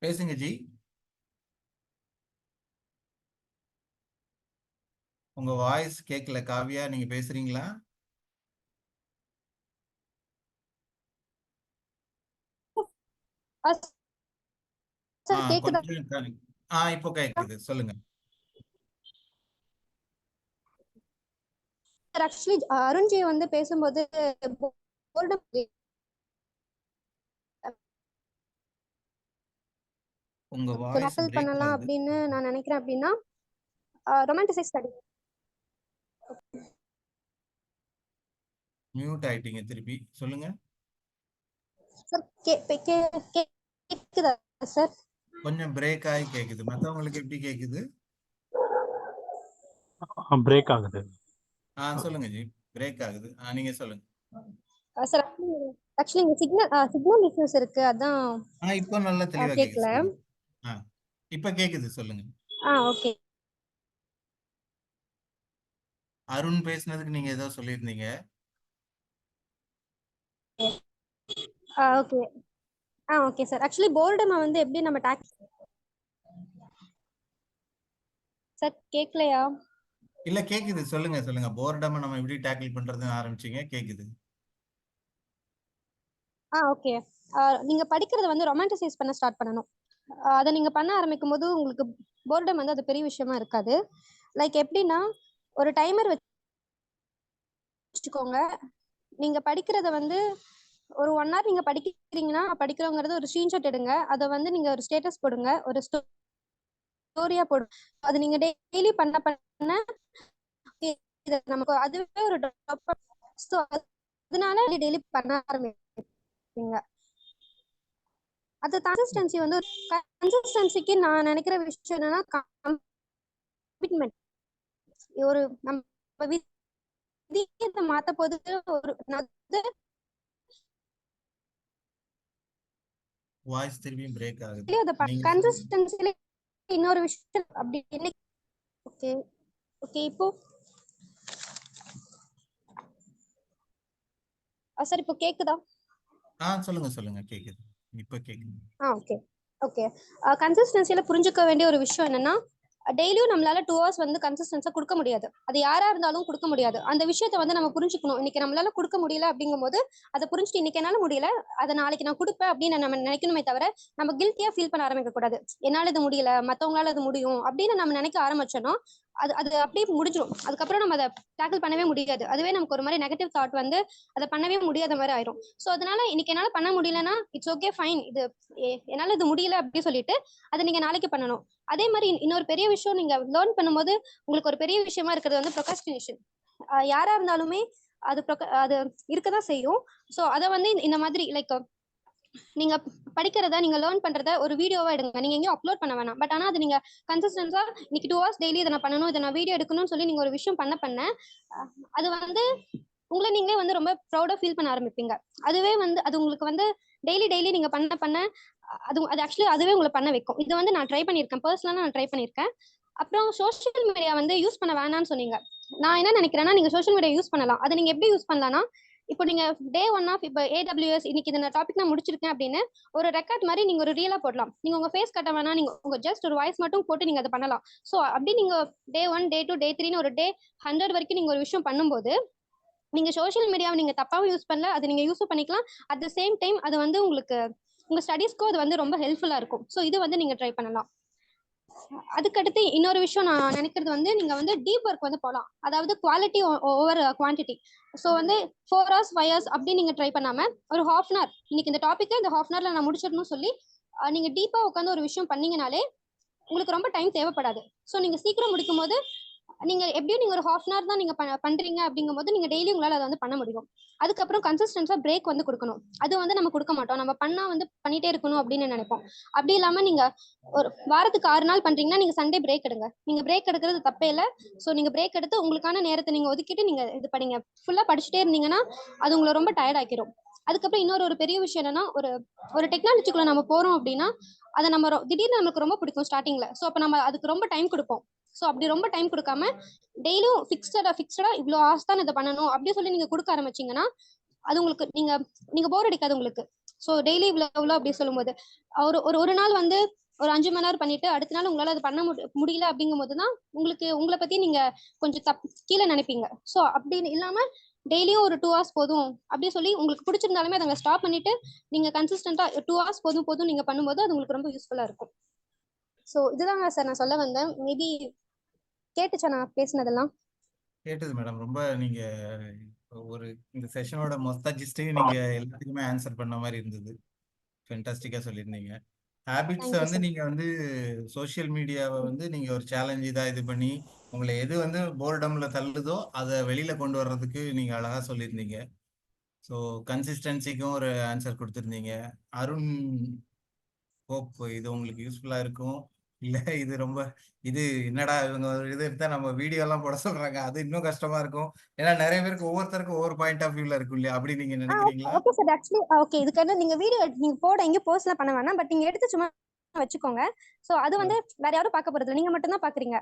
Speaker 2: பேசுங்க ஜி. உங்க வாய்ஸ் கேட்கல. காவியா, நீங்க பேசுறீங்களா?
Speaker 7: சார் கேக்குதா?
Speaker 2: கொஞ்சம் இப்போ கேக்குது. சொல்லுங்க.
Speaker 7: சார் ஆக்சுவலி அருண்ஜி வந்து பேசும்போது
Speaker 2: உங்க வாய்ஸ்
Speaker 7: டேக்கிள் பண்ணலாம் அப்படின்னு நான் நினைக்கிறேன். அப்படின்னா ரொமான்டிசைஸ் ஸ்டடி.
Speaker 2: மியூட் ஆயிட்டீங்க, திருப்பி சொல்லுங்க.
Speaker 7: சார் கேக்குதா சார்?
Speaker 2: கொஞ்சம் பிரேக் ஆகி கேக்குது. மத்தவங்களுக்கு எப்படி கேக்குது?
Speaker 8: பிரேக் ஆகுது.
Speaker 2: சொல்லுங்க ஜி. பிரேக் ஆகுது. நீங்க சொல்லுங்க.
Speaker 7: சார் ஆக்சுவலி இங்க சிக்னல் இஷ்யூஸ் இருக்கு, அதான்
Speaker 2: இப்போ நல்லா தெளிவா
Speaker 7: கேக்கல.
Speaker 2: இப்ப கேக்குது, சொல்லுங்க.
Speaker 7: ஓகே.
Speaker 2: அருண் பேசுனதுக்கு நீங்க ஏதோ சொல்லியிருந்தீங்க.
Speaker 7: ஓகே. Okay sir. ஆக்சுவலி போர்டமை வந்து எப்படி நம்ம சார் கேக்கலையா?
Speaker 2: இல்ல கேக்குது, சொல்லுங்க. போர்டமை நம்ம எப்படி டேக்கிள் பண்றதுன்னு ஆரம்பிச்சீங்க, கேக்குது.
Speaker 7: ஓகே. நீங்க படிக்கிறத வந்து ரொமான்டிசைஸ் பண்ண ஸ்டார்ட் பண்ணணும். அதை நீங்க பண்ண ஆரம்பிக்கும் போது உங்களுக்கு போர்டம் வந்து அது பெரிய விஷயமா இருக்காது. லைக் எப்படின்னா, ஒரு டைமர் வச்சுக்கோங்க. நீங்க படிக்கிறத வந்து ஒரு 1 hour நீங்க படிக்கிறீங்கன்னா, படிக்கிறோங்கிறது ஒரு ஸ்கிரீன்ஷாட் எடுங்க. அதை வந்து நீங்க ஒரு ஸ்டேட்டஸ் போடுங்க, ஒரு ஸ்டோரியா போடுங்க. அது நீங்க டெய்லி பண்ண நமக்கு அதுவே ஒரு அதனால டெய்லி பண்ண ஆரம்பிப்பீங்க. அது கன்சிஸ்டன்சி வந்து கன்சிஸ்டன்சிக்கு நான் நினைக்கிற விஷயம் என்னன்னா, கமிட்மெண்ட். ஒரு நம்ம விதியை மாத்த போது ஒரு
Speaker 2: வாய்ஸ் திரும்பியும் பிரேக் ஆகுது.
Speaker 7: கன்சிஸ்டன்சில இன்னொரு விஷயம் அப்படி என்ன. ஓகே இப்போ சார் இப்போ கேக்குதா?
Speaker 2: சொல்லுங்க கேக்குது. இப்ப கேக்குது.
Speaker 7: ஓகே. கன்சிஸ்டன்சில புரிஞ்சுக்க வேண்டிய ஒரு விஷயம் என்னன்னா, டெய்லியும் நம்மளால 2 hours வந்து கன்சிஸ்டன்ஸா கொடுக்க முடியாது. அது யாரா இருந்தாலும் கொடுக்க முடியாது. அந்த விஷயத்த வந்து நம்ம புரிஞ்சுக்கணும். இன்னைக்கு நம்மளால கொடுக்க முடியல அப்படிங்கும் போது அதை புரிஞ்சுட்டு, இன்னைக்கு என்னால முடியல, அதை நாளைக்கு நான் கொடுப்பேன் அப்படின்னு நம்ம நினைக்கணுமே தவிர, நம்ம கில்ட்டியா ஃபீல் பண்ண ஆரம்பிக்க கூடாது. என்னால இது முடியல, மத்தவங்களால அது முடியும் அப்படின்னு நம்ம நினைக்க ஆரம்பிச்சோம்னா அது அப்படியே முடிஞ்சிடும். அதுக்கப்புறம் நம்ம அதை டேக்கிள் பண்ணவே முடியாது. அதுவே நமக்கு ஒரு மாதிரி நெகட்டிவ் தாட் வந்து அதை பண்ணவே முடியாத மாதிரி ஆயிரும். ஸோ அதனால இன்னைக்கு என்னால பண்ண முடியலன்னா இட்ஸ் ஓகே, ஃபைன், இது என்னால இது முடியல அப்படின்னு சொல்லிட்டு அதை நீங்க நாளைக்கு பண்ணணும். அதே மாதிரி இன்னொரு பெரிய விஷயம், நீங்க லேர்ன் பண்ணும்போது உங்களுக்கு ஒரு பெரிய விஷயமா இருக்கிறது வந்து ப்ரொக்ராஸ்டினேஷன். யாரா இருந்தாலுமே அது இருக்கதான் செய்யும். ஸோ அதை வந்து இந்த மாதிரி லைக் நீங்க படிக்கிறத, நீங்க லேர்ன் பண்றத ஒரு வீடியோவா எடுங்க. நீங்க எங்கேயும் அப்லோட் பண்ண வேணாம். பட் ஆனா அது நீங்க கன்சிஸ்டன்ஸா இன்னைக்கு 2 hours டெய்லி இதை நான் பண்ணணும், இதை நான் வீடியோ எடுக்கணும்னு சொல்லி நீங்க ஒரு விஷயம் பண்ண அது வந்து உங்களை நீங்களே வந்து ரொம்ப ப்ரௌடா ஃபீல் பண்ண ஆரம்பிப்பீங்க. அதுவே வந்து அது உங்களுக்கு வந்து டெய்லி நீங்க பண்ண அது ஆக்சுவலி அதுவே உங்களை பண்ண வைக்கும். இது வந்து நான் ட்ரை பண்ணியிருக்கேன், பர்சனலா நான் ட்ரை பண்ணியிருக்கேன். அப்புறம் சோஷியல் மீடியா வந்து யூஸ் பண்ண வேணாம்னு சொன்னீங்க. நான் என்ன நினைக்கிறேன்னா, நீங்க சோஷியல் மீடியா யூஸ் பண்ணலாம். அதை நீங்க எப்படி யூஸ் பண்ணலாம்னா, இப்போ நீங்க டே 1 ஆஃப் இப்போ AWS இன்னைக்கு இந்த டாபிக் நான் முடிச்சிருக்கேன் அப்படின்னு ஒரு ரெக்கார்ட் மாதிரி நீங்க ஒரு ரீலா போடலாம். நீங்க உங்க ஃபேஸ் கட்ட வேணா, நீங்க உங்க ஜஸ்ட் ஒரு வாய்ஸ் மட்டும் போட்டு நீங்க அதை பண்ணலாம். ஸோ அப்படி நீங்க டே 1, டே 2, டே 3ன்னு ஒரு டே 100 வரைக்கும் நீங்க ஒரு விஷயம் பண்ணும்போது, நீங்க சோஷியல் மீடியாவை நீங்க தப்பாவும் யூஸ் பண்ணல, அது நீங்க யூஸும் பண்ணிக்கலாம். அட் த சேம் டைம் அது வந்து உங்களுக்கு உங்க ஸ்டடீஸ்க்கும் அது வந்து ரொம்ப ஹெல்ப்ஃபுல்லா இருக்கும். ஸோ இது வந்து நீங்க ட்ரை பண்ணலாம். அதுக்கடுத்து இன்னொரு விஷயம் நான் நினைக்கிறது வந்து, நீங்க வந்து டீப் ஒர்க் வந்து போகலாம். அதாவது குவாலிட்டி ஓவர் குவான்டிட்டி. ஸோ வந்து 4 hours 5 hours அப்படி நீங்க ட்ரை பண்ணாம ஒரு 1/2 hour, இன்னைக்கு இந்த டாபிக்கை இந்த 1/2 hourல நான் முடிச்சிடணும்னு சொல்லி நீங்க டீப்பா உட்காந்து ஒரு விஷயம் பண்ணீங்கனாலே உங்களுக்கு ரொம்ப டைம் தேவைப்படாது. ஸோ நீங்க சீக்கிரம் முடிக்கும் போது நீங்க எப்படியும் நீங்க ஒரு 1/2 hour தான் நீங்க பண்றீங்க அப்படிங்கும் போது நீங்க டெய்லி உங்களால அதை வந்து பண்ண முடியும். அதுக்கப்புறம் கன்சிஸ்டன்ஸா பிரேக் வந்து கொடுக்கணும். அது வந்து நம்ம கொடுக்க மாட்டோம். நம்ம பண்ணா வந்து பண்ணிட்டே இருக்கணும் அப்படின்னு நினைப்போம். அப்படி இல்லாம நீங்க ஒரு வாரத்துக்கு 6 நாள் பண்றீங்கன்னா நீங்க சண்டே பிரேக் எடுங்க. நீங்க பிரேக் எடுக்கிறது தப்பே இல்லை. ஸோ நீங்க பிரேக் எடுத்து உங்களுக்கான நேரத்தை நீங்க ஒதுக்கிட்டு நீங்க இது பண்ணீங்க. ஃபுல்லா படிச்சுட்டே இருந்தீங்கன்னா அது உங்களை ரொம்ப டயர்ட் ஆக்கிரும். அதுக்கப்புறம் இன்னொரு ஒரு பெரிய விஷயம் என்னன்னா, ஒரு டெக்னாலஜிக்குள்ள நம்ம போறோம் அப்படின்னா, அதை நம்ம திடீர்னு நமக்கு ரொம்ப பிடிக்கும் ஸ்டார்டிங்ல. ஸோ அப்போ நம்ம அதுக்கு ரொம்ப டைம் கொடுப்போம். ஸோ அப்படி ரொம்ப டைம் கொடுக்காம டெய்லியும் ஃபிக்ஸடா இவ்வளோ ஹார்ஸ் தான் இதை பண்ணணும் அப்படி சொல்லி நீங்க கொடுக்க ஆரம்பிச்சீங்கன்னா, அது உங்களுக்கு நீங்க போர் அடிக்காது உங்களுக்கு. ஸோ டெய்லி இவ்வளோ அப்படி சொல்லும்போது ஒரு ஒரு ஒரு நாள் வந்து ஒரு 5 மணி நேரம் பண்ணிட்டு அடுத்த நாள் உங்களால அது பண்ண முடியல அப்படிங்கும் போது தான் உங்களை பத்தி நீங்க கொஞ்சம் கீழே நினைப்பீங்க. ஸோ அப்படி இல்லாம டெய்லியும் ஒரு 2 ஹவர்ஸ் போதும் அப்படின்னு சொல்லி உங்களுக்கு பிடிச்சிருந்தாலுமே அதை ஸ்டாப் பண்ணிட்டு நீங்க கன்சிஸ்டன்டா 2 ஹவர்ஸ் போதும் நீங்க பண்ணும்போது அது உங்களுக்கு ரொம்ப யூஸ்ஃபுல்லா இருக்கும். ஸோ இதுதாங்க சார் நான் சொல்ல வந்தேன். மேபி கேட்டுச்சா நான் பேசினதெல்லாம்?
Speaker 2: கேட்டது மேடம். ரொம்ப நீங்க ஒரு இந்த செஷனோட மொத்த ஜிஸ்டையும் நீங்க எல்லாத்துக்குமே ஆன்சர் பண்ண மாதிரி இருந்தது. ஃபென்டாஸ்டிக்கா சொல்லியிருந்தீங்க. ஹேபிட்ஸை
Speaker 7: தேங்க்யூ
Speaker 2: வந்து
Speaker 7: சார்.
Speaker 2: நீங்க வந்து சோஷியல் மீடியாவை வந்து நீங்க ஒரு சேலஞ்ச் இதாக இது பண்ணி உங்களை எது வந்து போர்டம்ல தள்ளுதோ அதை வெளியில கொண்டு வர்றதுக்கு நீங்க அழகா சொல்லியிருந்தீங்க. ஸோ கன்சிஸ்டன்சிக்கும் ஒரு ஆன்சர் கொடுத்துருந்தீங்க. அருண், ஹோப் இது உங்களுக்கு யூஸ்ஃபுல்லா இருக்கும். இல்ல இது ரொம்ப இது என்னடா இவங்க ஒரு இது எடுத்தா நம்ம வீடியோ எல்லாம் போட சொல்றாங்க, அது இன்னும் கஷ்டமா இருக்கும். ஏன்னா நிறைய பேருக்கு ஒவ்வொருத்தருக்கும் ஒவ்வொரு பாயிண்ட் ஆஃப் வியூல இருக்கும் இல்லையா? அப்படி நீங்க நினைக்கிறீங்களா?
Speaker 7: Okay sir. ஆக்சுவலி ஓகே, இதுக்கான நீங்க வீடியோ நீங்க போட எங்கேயும் போஸ்ட்லாம் பண்ண வேணாம். பட் நீங்க எடுத்து சும்மா வச்சுக்கோங்க. சோ அது வந்து வேற யாரும் பார்க்க போறது இல்லை, நீங்க மட்டும் தான் பாக்குறீங்க.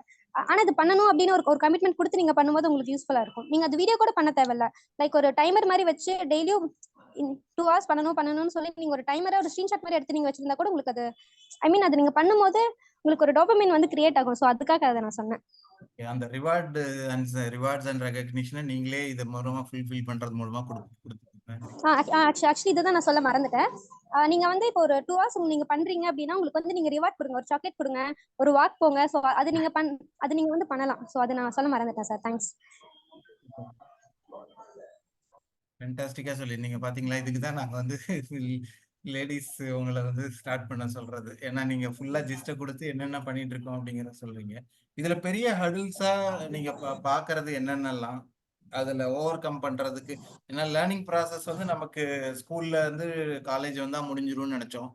Speaker 7: ஆனா இது பண்ணணும் அப்படின்னு ஒரு கமிட்மெண்ட் கொடுத்து நீங்க பண்ணும்போது உங்களுக்கு யூஸ்ஃபுல்லா இருக்கும். நீங்க அது வீடியோ கூட பண்ண தேவையில்ல. லைக் ஒரு டைமர் மாதிரி வச்சு டெய்லியும் 2 ஹவர்ஸ் பண்ணணும்னு சொல்லி நீங்க ஒரு டைமரை ஒரு ஸ்கிரீன்ஷாட் மாதிரி எடுத்து நீங்க வச்சிருந்தா கூட உங்களுக்கு அது அது நீங்க பண்ணும்போது உங்களுக்கு ஒரு டோபமைன் வந்து கிரியேட் ஆகும். சோ அதுக்காக அதை நான் சொன்னேன்.
Speaker 2: அந்த ரிவார்ட்ஸ் அண்ட் ரெகக்னிஷனை நீங்களே இது மூலமா ஃபுல்ஃபில் பண்றது மூலமா கொடுத்துருக்கீங்க.
Speaker 7: ஆக்சுவலி இதுதான் நான் சொல்ல மறந்துட்டேன். நீங்க வந்து இப்போ ஒரு 2 ஹவர்ஸ் நீங்க பண்றீங்க அப்படின்னா உங்களுக்கு வந்து நீங்க ரிவார்ட் கொடுங்க, ஒரு சாக்லேட் கொடுங்க, ஒரு வாக் போங்க. சோ அது நீங்க வந்து பண்ணலாம். சோ அதை நான் சொல்ல மறந்துட்டேன் சார். தேங்க்ஸ்.
Speaker 2: ஃபென்டாஸ்டிக்கா சொல்லியிருந்தீங்க. பாத்தீங்களா, இதுக்கு தான் நாங்க வந்து லேடிஸ் உங்களை வந்து ஸ்டார்ட் பண்ண சொல்றது. ஏன்னா நீங்க ஃபுல்லா ஜிஸ்ட கொடுத்து என்னென்ன பண்ணிட்டு இருக்கோம் அப்படிங்கிறத சொல்றீங்க. இதுல பெரிய ஹடில்ஸா நீங்க பாக்குறது என்னென்னலாம் அதுல ஓவர் கம் பண்றதுக்கு? ஏன்னா லேர்னிங் ப்ராசஸ் வந்து நமக்கு ஸ்கூல்ல இருந்து காலேஜ் வந்தா முடிஞ்சிரும்னு நினைச்சோம்.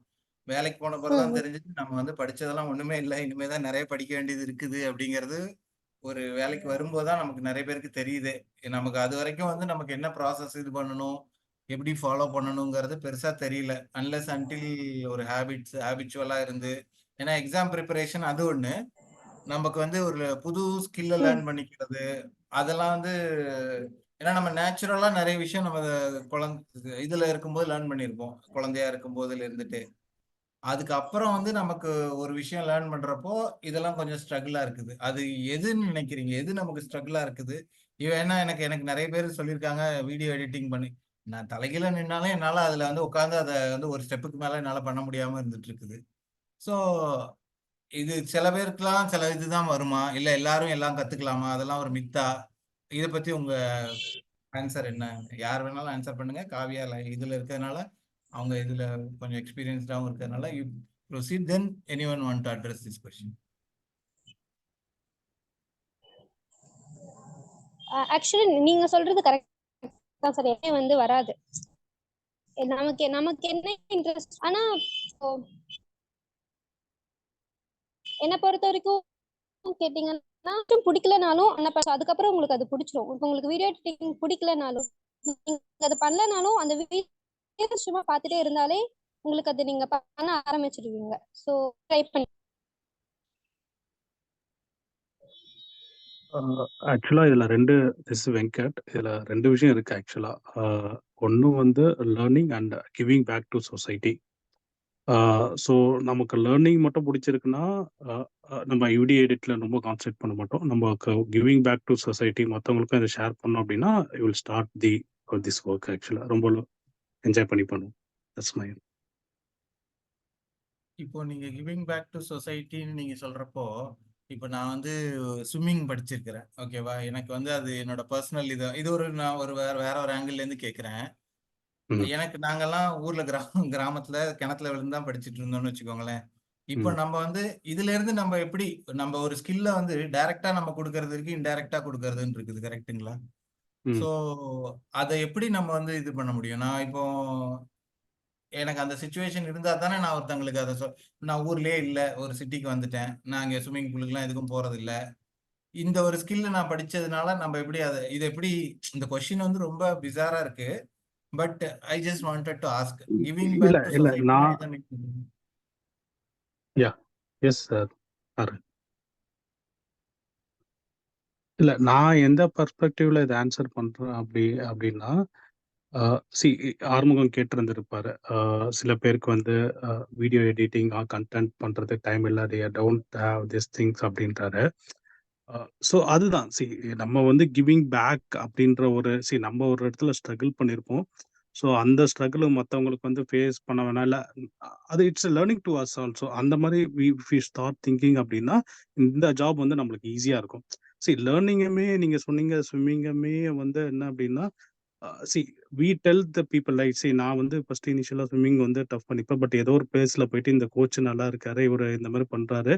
Speaker 2: வேலைக்கு போன பிறகுதான் தெரிஞ்சுட்டு நம்ம வந்து படிச்சதெல்லாம் ஒண்ணுமே இல்லை, இனிமேதான் நிறைய படிக்க வேண்டியது இருக்குது அப்படிங்கிறது ஒரு வேலைக்கு வரும்போது தான் நமக்கு நிறைய பேருக்கு தெரியுது. நமக்கு அது வரைக்கும் வந்து நமக்கு என்ன ப்ராசஸ் இது பண்ணணும், எப்படி ஃபாலோ பண்ணணுங்கிறது பெருசா தெரியல. அன்லெஸ் அன்டில் ஒரு ஹேபிச்சுவலா இருந்து. ஏன்னா எக்ஸாம் ப்ரிப்பரேஷன் அது ஒண்ணு, நமக்கு வந்து ஒரு புது ஸ்கில்ல லேர்ன் பண்ணிக்கிறது அதெல்லாம் வந்து ஏன்னா நம்ம நேச்சுரலா நிறைய விஷயம் நம்ம இதுல இருக்கும்போது லேர்ன் பண்ணியிருப்போம், குழந்தையா இருக்கும் போதுல இருந்துட்டு. அதுக்கப்புறம் வந்து நமக்கு ஒரு விஷயம் லேர்ன் பண்றப்போ இதெல்லாம் கொஞ்சம் ஸ்ட்ரகிளா இருக்குது. அது எதுன்னு நினைக்கிறீங்க? எது நமக்கு ஸ்ட்ரகிளா இருக்குது? ஏன்னா எனக்கு நிறைய பேர் சொல்லியிருக்காங்க, வீடியோ எடிட்டிங் பண்ணி நான் தலைகீழ நின்னாலும் என்னால அதுல வந்து உட்காந்து அதை வந்து ஒரு ஸ்டெப்புக்கு மேல என்னால பண்ண முடியாம இருந்துட்டு இருக்குது. ஸோ இது சில பேருக்குலாம் சில இதுதான் வருமா, இல்ல எல்லாரும் எல்லாம் கத்துக்கலாமா, அதெல்லாம் ஒரு மித்தா? இதை பத்தி உங்க ஆன்சர் என்ன? யார் வேணாலும் ஆன்சர் பண்ணுங்க. காவியா இதுல இருக்கிறதுனால, அவங்க இதுல கொஞ்சம் எக்ஸ்பீரியன்ஸ்டாகவும் இருக்கிறதுனால you proceed. Then anyone want to address this question?
Speaker 7: Actually நீங்க சொல்றது கரெக்ட் தான் சார். எப்பயும் வந்து வராது. நமக்கு என்ன இன்ட்ரெஸ்ட். ஆனா என்னை பொறுத்த வரைக்கும் கேட்டீங்கன்னா பிடிக்கலனாலும் அதுக்கப்புறம் உங்களுக்கு அது பிடிச்சிரும். இப்போ உங்களுக்கு வீடியோ எடிட்டிங் பிடிக்கலனாலும் நீங்க அது பண்ணலனாலும் அந்த வீடியோ சும்மா பார்த்துட்டே இருந்தாலே உங்களுக்கு அது நீங்க பண்ண ஆரம்பிச்சிடுவீங்க. ஸோ ட்ரை பண்ணி.
Speaker 8: ஆக்சுவலாக இதில் திஸ் வெங்கட், இதில் 2 விஷயம் இருக்குது ஆக்சுவலாக. ஒன்று வந்து learning and giving back to society. So நமக்கு லேர்னிங் மட்டும் பிடிச்சிருக்குன்னா நம்ம வீடியோ எடிட்டில் ரொம்ப கான்சென்ட்ரேட் பண்ண மாட்டோம். நமக்கு கிவிங் பேக் டு சொசைட்டி மற்றவங்களுக்கும் இதை ஷேர் பண்ணோம் அப்படின்னா you will start this work. ஆக்சுவலாக ரொம்ப என்ஜாய் பண்ணி பண்ணுவோம். That's my.
Speaker 2: இப்போ நீங்க கிவிங் பேக் டு சொசைட்டின்னு நீங்க சொல்றப்போ, இப்போ நான் வந்து ஸ்விம்மிங் படிச்சிருக்கிறேன், ஓகேவா? எனக்கு வந்து அது என்னோட பர்சனல் இது ஒரு நான் வேற ஒரு ஆங்கிள் இருந்து கேட்கிறேன். எனக்கு நாங்கெல்லாம் ஊர்ல கிராமத்துல கிணத்துல விழுந்து தான் படிச்சுட்டு இருந்தோம்னு வச்சுக்கோங்களேன். இப்போ நம்ம வந்து இதுல இருந்து நம்ம எப்படி நம்ம ஒரு ஸ்கில்ல வந்து டைரக்டா நம்ம கொடுக்கறது இருக்கு, இன்டைரக்டா கொடுக்கறதுன்னு இருக்குது, கரெக்ட்டுங்களா? ஸோ அதை எப்படி நம்ம வந்து இது பண்ண முடியும்? நான் இப்போ எனக்கு அந்த சுச்சுவேஷன் இருந்தா தானே நான் ஒருத்தங்களுக்கு அதை நான் ஊர்லயே இல்லை, ஒரு சிட்டிக்கு வந்துட்டேன், நான் இங்கே ஸ்விம்மிங் பூலுக்குலாம் எதுக்கும் போறது இல்லை. இந்த ஒரு ஸ்கில் நான் படிச்சதுனால நம்ம எப்படி இது எப்படி இந்த கொஸ்டின் வந்து ரொம்ப பிசாரா இருக்கு. But I just wanted to ask, giving
Speaker 8: இல்ல
Speaker 2: பேக் டு
Speaker 8: இல்ல
Speaker 2: சொசைட்டினா
Speaker 8: நான்
Speaker 2: எதை மீன் பண்ணுவீங்க?
Speaker 8: யா எஸ் சார். இல்ல நான் எந்த பெர்ஸ்பெக்டிவ்ல இதை ஆன்சர் பண்றேன் அப்படின்னா சி ஆறுமுகம் கேட்டிருந்திருப்பாரு. சில பேருக்கு வந்து வீடியோ எடிட்டிங் கண்டென்ட் பண்றது டைம் இல்லை, they don't have these things அப்படின்றாரு. ஸோ அதுதான் சி நம்ம வந்து கிவிங் பேக் அப்படின்ற நம்ம ஒரு இடத்துல ஸ்ட்ரகிள் பண்ணியிருப்போம். ஸோ அந்த ஸ்ட்ரகிள் மற்றவங்களுக்கு வந்து ஃபேஸ் பண்ண வேணாம், இல்லை அது it's learning to us also. அந்த மாதிரி வி ஸ்டார்ட் திங்கிங் அப்படின்னா இந்த ஜாப் வந்து நம்மளுக்கு ஈஸியாக இருக்கும். லேர்னிங்குமே நீங்கள் சொன்னீங்க, ஸ்விம்மிங்குமே வந்து என்ன அப்படின்னா see we tell the people like நான் வந்து ஃபர்ஸ்ட் இனிஷியலாக ஸ்விம்மிங் வந்து டஃப் பண்ணிப்பேன். பட் ஏதோ ஒரு பிளேஸில் போயிட்டு இந்த கோச் நல்லா இருக்காரு, இவர் இந்த மாதிரி பண்ணுறாரு,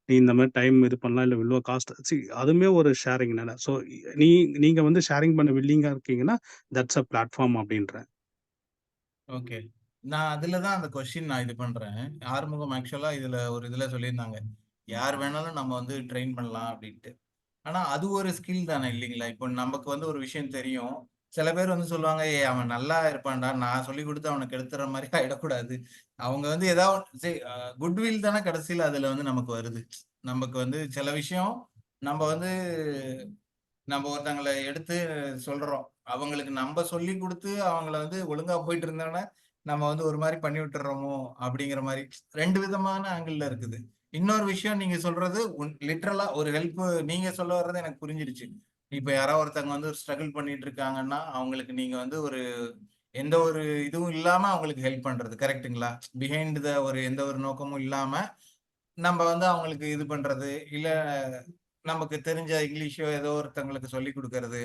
Speaker 8: நீ இந்த மாதிரி டைம் இது பண்ணலாம், இல்லை இவ்வளோ காஸ்ட் அதுவுமே ஒரு ஷேரிங் தானே. ஸோ நீங்கள் வந்து ஷேரிங் பண்ண வில்லிங்காக இருக்கீங்கன்னா தட்ஸ் அ பிளாட்ஃபார்ம் அப்படின்றேன்.
Speaker 2: ஓகே, நான் அதுல தான் அந்த கொஸ்டின் நான் இது பண்றேன். ஆறுமுகம் ஆக்சுவலா இதுல சொல்லியிருந்தாங்க, யார் வேணாலும் நம்ம வந்து ட்ரெயின் பண்ணலாம் அப்படின்ட்டு. ஆனா அது ஒரு ஸ்கில் தானே இல்லைங்களா? இப்போ நமக்கு வந்து ஒரு விஷயம் தெரியும், சில பேர் வந்து சொல்லுவாங்க, ஏ அவன் நல்லா இருப்பான்டா, நான் சொல்லி கொடுத்து அவனுக்கு எடுத்துற மாதிரி ஆயிடக்கூடாது. அவங்க வந்து ஏதாவது குட்வில் தானே கடைசியில் அதுல வந்து நமக்கு வருது. நமக்கு வந்து சில விஷயம் நம்ம வந்து நம்ம ஒருத்தங்களை எடுத்து சொல்றோம், அவங்களுக்கு நம்ம சொல்லி கொடுத்து அவங்கள வந்து ஒழுங்கா போயிட்டு இருந்தோன்னா நம்ம வந்து ஒரு மாதிரி பண்ணி விட்டுறோமோ அப்படிங்கிற மாதிரி ரெண்டு விதமான ஆங்கிள் இருக்குது. இன்னொரு விஷயம் நீங்க சொல்றது லிட்ரலா ஒரு ஹெல்ப், நீங்க சொல்ல வர்றது எனக்கு புரிஞ்சிருச்சு. இப்ப யாராவது ஒருத்தவங்க வந்து ஒரு ஸ்ட்ரகிள் பண்ணிட்டு இருக்காங்கன்னா அவங்களுக்கு நீங்க வந்து ஒரு எந்த ஒரு இதுவும் இல்லாம அவங்களுக்கு ஹெல்ப் பண்றது கரெக்ட்டுங்களா? பிஹைண்ட் த எந்த ஒரு நோக்கமும் இல்லாம நம்ம வந்து அவங்களுக்கு இது பண்றது, இல்ல நமக்கு தெரிஞ்ச இங்கிலீஷோ ஏதோ ஒருத்தவங்களுக்கு சொல்லி கொடுக்கறது,